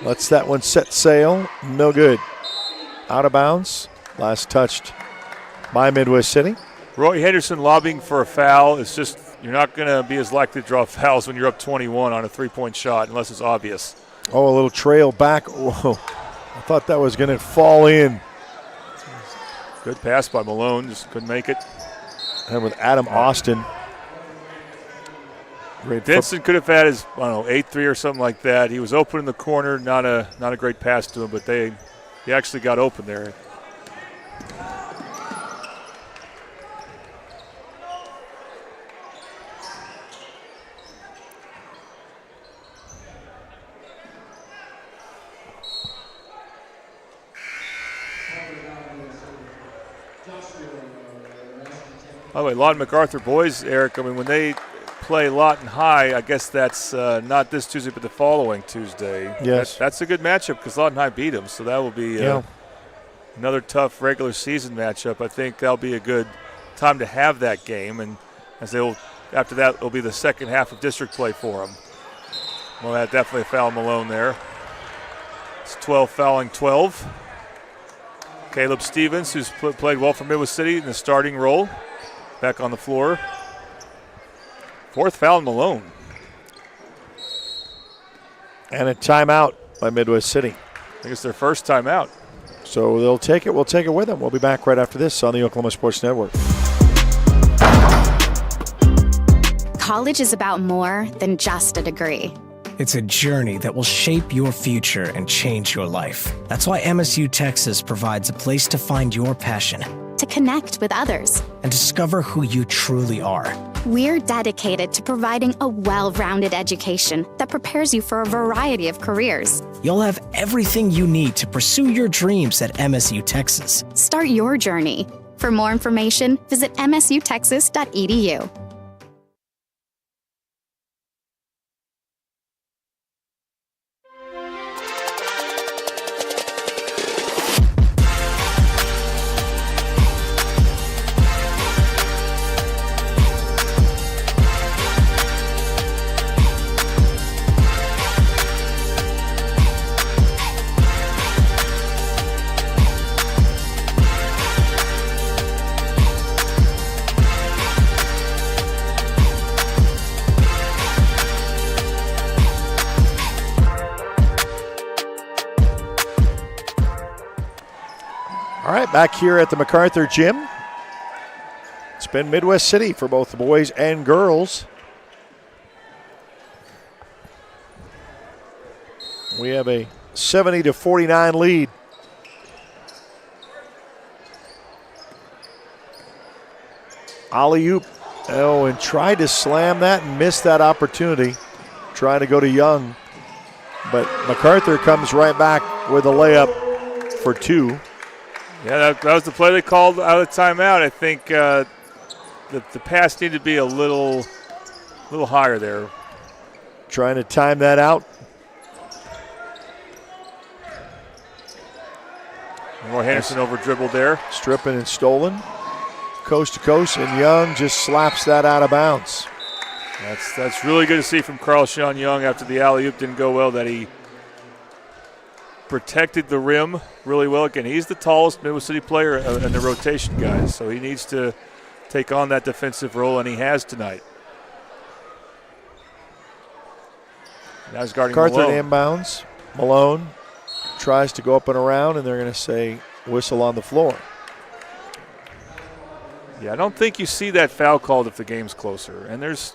Lets that one set sail. No good. Out of bounds. Last touched by Midwest City. Roy Henderson lobbying for a foul is just, you're not going to be as likely to draw fouls when you're up 21 on a three-point shot unless it's obvious. Oh, a little trail back. Whoa. I thought that was going to fall in. Good pass by Malone, just couldn't make it. And with Adam Austin. Vincent could have had his, 8-3 or something like that. He was open in the corner, not a great pass to him, but he actually got open there. By the way, Lawton Macarthur boys, Eric, when they play Lawton High, I guess that's not this Tuesday but the following Tuesday. Yes. That's a good matchup because Lawton High beat them, so that will be another tough regular season matchup. I think that'll be a good time to have that game, and after that, it'll be the second half of district play for them. Well, that definitely a foul Malone there. It's 12 fouling 12. Caleb Stevens, who's played well for Midwest City in the starting role, back on the floor. Fourth foul on Malone. And a timeout by Midwest City. I think it's their first timeout. So they'll take it. We'll take it with them. We'll be back right after this on the Oklahoma Sports Network. College is about more than just a degree. It's a journey that will shape your future and change your life. That's why MSU Texas provides a place to find your passion, To connect with others. and discover who you truly are. We're dedicated to providing a well-rounded education that prepares you for a variety of careers. You'll have everything you need to pursue your dreams at MSU Texas. Start your journey. For more information, visit msutexas.edu. All right, back here at the Macarthur Gym. It's been Midwest City for both the boys and girls. We have a 70-49 lead. Alley-oop. Oh, and tried to slam that and missed that opportunity. Trying to go to Young. But Macarthur comes right back with a layup for two. Yeah, that was the play they called out of timeout. I think the pass needed to be a little higher there. Trying to time that out. Roy Henderson over dribbled there. Stripping and stolen. Coast to coast, and Young just slaps that out of bounds. That's really good to see from Carl Sean Young after the alley-oop didn't go well, that he protected the rim really well. Again, he's the tallest Midwest City player in the rotation, guys, so he needs to take on that defensive role, and he has tonight. Now he's guarding Macarthur Malone. inbounds. Malone tries to go up and around, and they're going to say whistle on the floor. Yeah, I don't think you see that foul called if the game's closer. And there's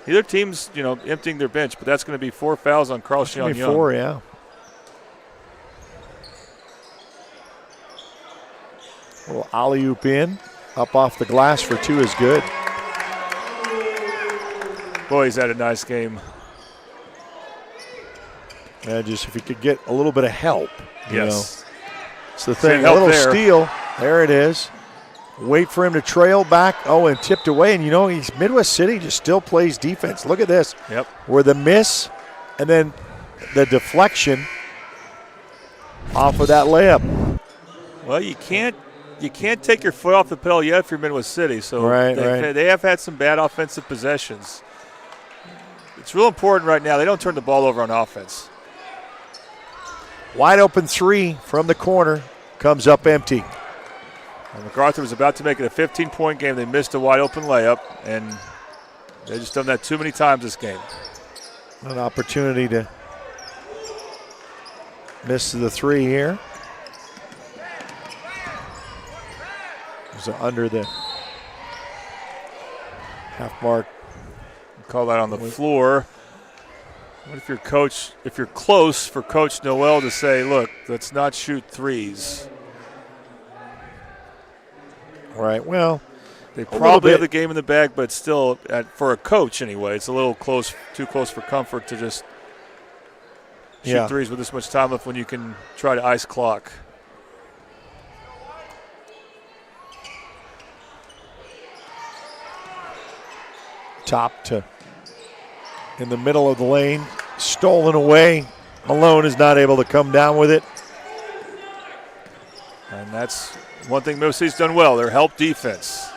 either team's, emptying their bench, but that's going to be 4 fouls on Carl Sean Young. 4, yeah. A little alley-oop in. Up off the glass for 2 is good. Boy, he's had a nice game. Yeah, just if he could get a little bit of help. Yes. It's the thing. A little steal. There it is. Wait for him to trail back. Oh, and tipped away. And, he's Midwest City just still plays defense. Look at this. Yep. Where the miss and then the deflection off of that layup. Well, you can't take your foot off the pedal yet if you're Midwest City. So they have had some bad offensive possessions. It's real important right now. They don't turn the ball over on offense. Wide open 3 from the corner. Comes up empty. And Macarthur was about to make it a 15-point game. They missed a wide open layup, and they've just done that too many times this game. An opportunity to miss the 3 here. It was under the half mark. Call that on the floor. What if you're close for Coach Noel to say, look, let's not shoot threes? Right, well. They probably have the game in the bag, but still, for a coach anyway, it's a little too close for comfort to just shoot threes with this much time left when you can try to ice clock. Top to in the middle of the lane, stolen away. Malone is not able to come down with it. And that's one thing Midwest City's done well, their help defense.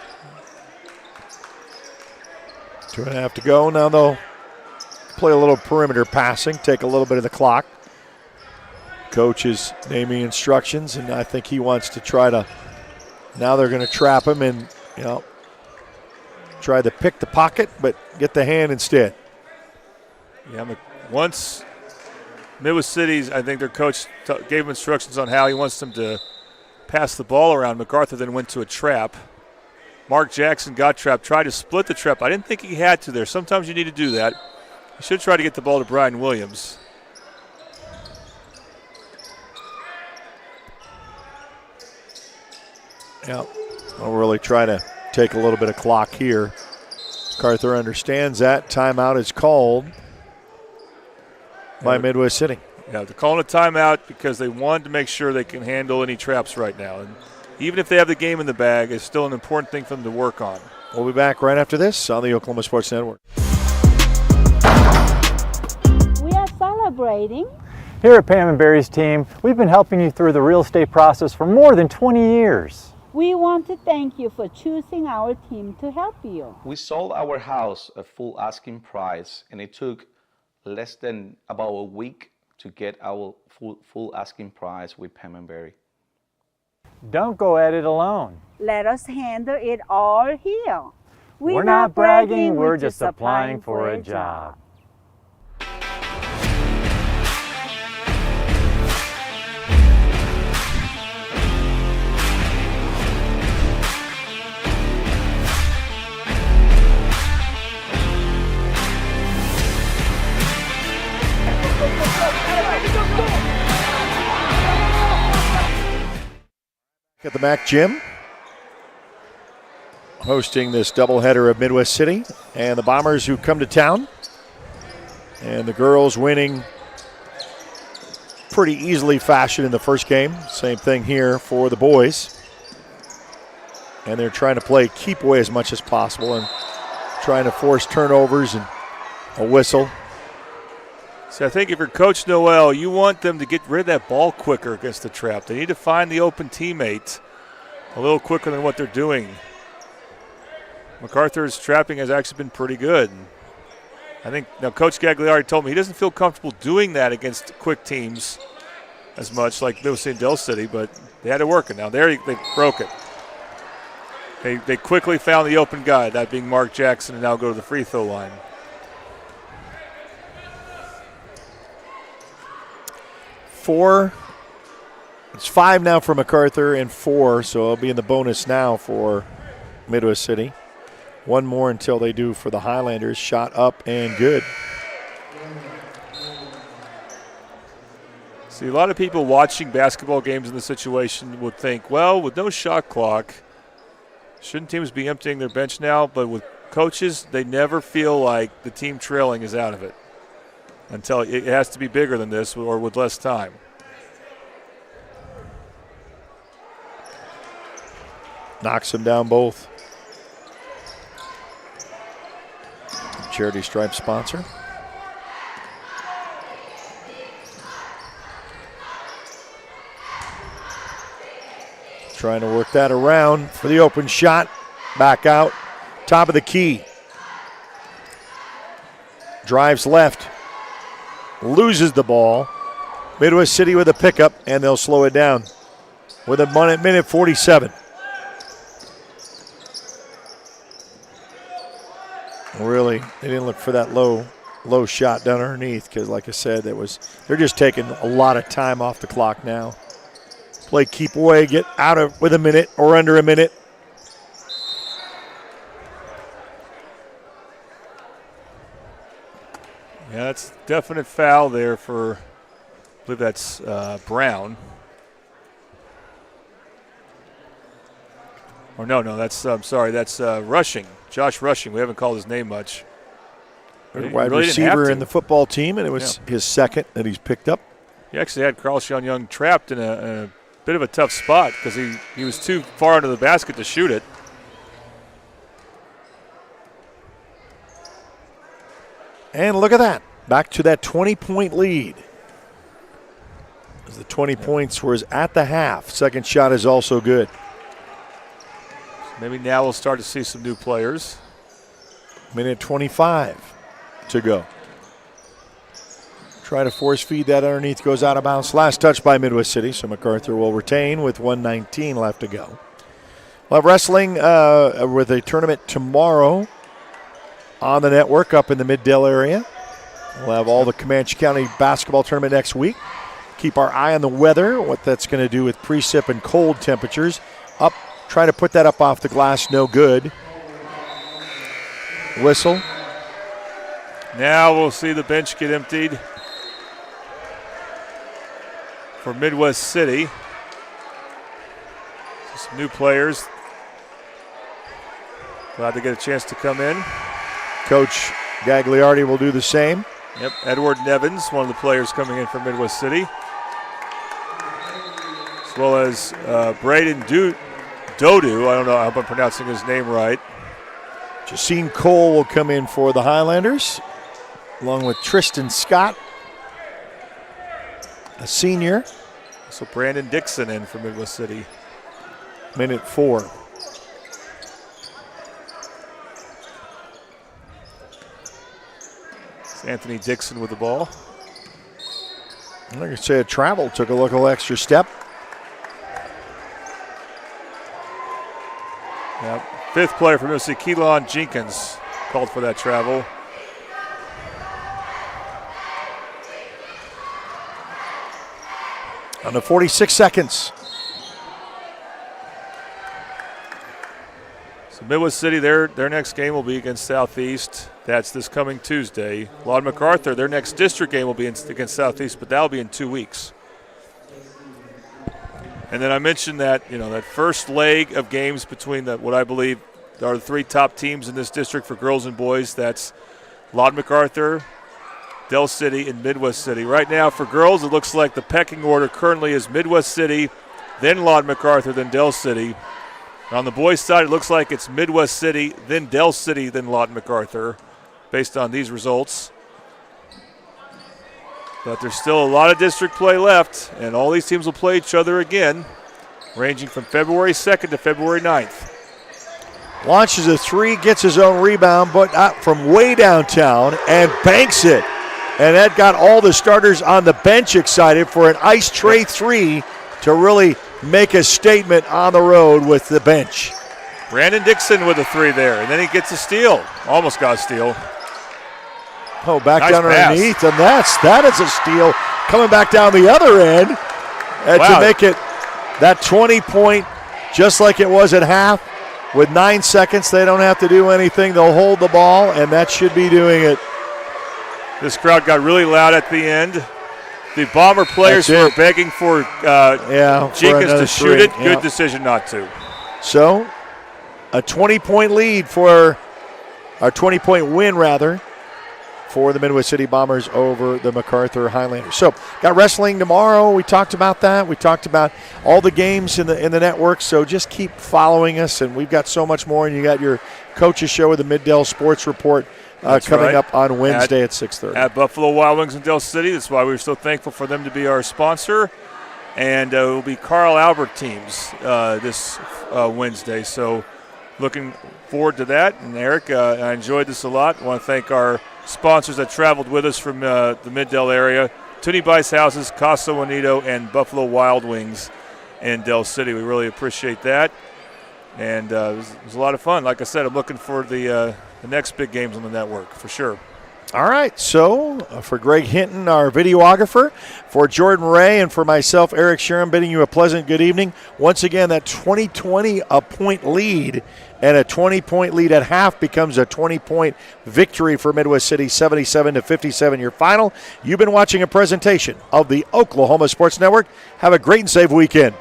2.5 to go. Now they'll play a little perimeter passing, take a little bit of the clock. Coach is naming instructions, and I think he wants to try to, now they're going to trap him and, try to pick the pocket, but get the hand instead. Yeah, once Midwest City's, I think their coach gave him instructions on how he wants them to pass the ball around. Macarthur then went to a trap. Mark Jackson got trapped, tried to split the trap. I didn't think he had to there. Sometimes you need to do that. You should try to get the ball to Brian Williams. Yeah, I'll really try to take a little bit of clock here. Macarthur understands that. Timeout is called by Midwest City. Yeah, they're calling a timeout because they wanted to make sure they can handle any traps right now. And even if they have the game in the bag, it's still an important thing for them to work on. We'll be back right after this on the Oklahoma Sports Network. We are celebrating. Here at Pam and Barry's team, we've been helping you through the real estate process for more than 20 years. We want to thank you for choosing our team to help you. We sold our house at full asking price, and it took less than about a week to get our full asking price with Pam and Barry. Don't go at it alone. Let us handle it all here. We're not bragging, we're just applying for a job. At the MAC Gym, hosting this doubleheader of Midwest City and the Bombers who come to town. And the girls winning pretty easily fashion in the first game. Same thing here for the boys. And they're trying to play keep away as much as possible and trying to force turnovers and a whistle. So I think if you're Coach Noel, you want them to get rid of that ball quicker against the trap. They need to find the open teammate a little quicker than what they're doing. Macarthur's trapping has actually been pretty good. I think now Coach Gagliardi told me he doesn't feel comfortable doing that against quick teams as much like Middle City and Del City, but they had to work it. Now they broke it. They quickly found the open guy, that being Mark Jackson, and now go to the free throw line. It's 5 now for Macarthur and 4, so it'll be in the bonus now for Midwest City. One more until they do for the Highlanders. Shot up and good. See, a lot of people watching basketball games in this situation would think, well, with no shot clock, shouldn't teams be emptying their bench now? But with coaches, they never feel like the team trailing is out of it until it has to be bigger than this or with less time. Knocks them down both. Charity Stripe sponsor. Trying to work that around for the open shot. Back out. Top of the key. Drives left. Loses the ball. Midwest City with a pickup, and they'll slow it down with a minute 47. Really, they didn't look for that low shot down underneath because, like I said, they're just taking a lot of time off the clock now. Play keep away, get out of with a minute or under a minute. Yeah, that's definite foul there for, I believe that's Brown. Or no, that's, I'm sorry, that's Rushing. Josh Rushing. We haven't called his name much. Wide receiver in the football team, and it was his second that he's picked up. He actually had Carl Sean Young trapped in a bit of a tough spot because he was too far under the basket to shoot it. And look at that. Back to that 20-point lead. As the 20 points was at the half. Second shot is also good. Maybe now we'll start to see some new players. Minute 25 to go. Try to force feed that underneath, goes out of bounds. Last touch by Midwest City, so Macarthur will retain with 1:19 left to go. We'll have wrestling with a tournament tomorrow on the network up in the Mid-Dell area. We'll have all the Comanche County basketball tournament next week. Keep our eye on the weather, what that's going to do with precip and cold temperatures. Up, trying to put that up off the glass, no good. Whistle. Now we'll see the bench get emptied for Midwest City. Some new players. Glad to get a chance to come in. Coach Gagliardi will do the same. Yep, Edward Nevins, one of the players coming in from Midwest City. As well as Braden Dodu. I don't know, I hope I'm pronouncing his name right. Jacine Cole will come in for the Highlanders, along with Tristan Scott, a senior. So Brandon Dixon in for Midwest City. Minute 4. It's Anthony Dixon with the ball. I'm going to say travel took a little extra step. Yep. Fifth player for Midwest City, Keelan Jenkins, called for that travel. Under 46 seconds. So Midwest City, their next game will be against Southeast. That's this coming Tuesday. Lawton Macarthur, their next district game will be against Southeast, but that'll be in 2 weeks. And then I mentioned that, that first leg of games between what I believe are the 3 top teams in this district for girls and boys. That's Lawton Macarthur, Del City, and Midwest City. Right now for girls, it looks like the pecking order currently is Midwest City, then Lawton Macarthur, then Del City. On the boys' side, it looks like it's Midwest City, then Del City, then Lawton Macarthur, based on these results. But there's still a lot of district play left, and all these teams will play each other again, ranging from February 2nd to February 9th. Launches a 3, gets his own rebound, but out from way downtown, and banks it. And that got all the starters on the bench excited for an ice tray 3 to really make a statement on the road with the bench. Brandon Dixon with a 3 there, and then he gets a steal. Almost got a steal. Oh, back nice down pass. underneath, and that is a steal. Coming back down the other end to make it that 20-point, just like it was at half. With 9 seconds, they don't have to do anything. They'll hold the ball, and that should be doing it. This crowd got really loud at the end. The Bomber players were begging for Jenkins to shoot it. Good decision not to. So, a 20-point lead for, our 20-point win, rather, for the Midwest City Bombers over the Macarthur Highlanders. So, got wrestling tomorrow. We talked about that. We talked about all the games in the network. So, just keep following us, and we've got so much more. And you got your coaches show with the Mid-Dell Sports Report coming up on Wednesday at 6:30. At Buffalo Wild Wings in Del City. That's why we're so thankful for them to be our sponsor. And it will be Carl Albert teams this Wednesday. So, looking forward to that. And, Eric, I enjoyed this a lot. I want to thank our sponsors that traveled with us from the Mid-Dell area, Toonie Bice Houses, Casa Juanito, and Buffalo Wild Wings in Del City. We really appreciate that. And it was a lot of fun. Like I said, I'm looking for the next big games on the network for sure. All right, so for Greg Hinton, our videographer, for Jordan Ray, and for myself, Eric Sherman, bidding you a pleasant good evening. Once again, that 20-point lead and a 20-point lead at half becomes a 20-point victory for Midwest City, 77-57, your final. You've been watching a presentation of the Oklahoma Sports Network. Have a great and safe weekend.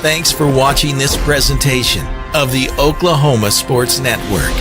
Thanks for watching this presentation of the Oklahoma Sports Network.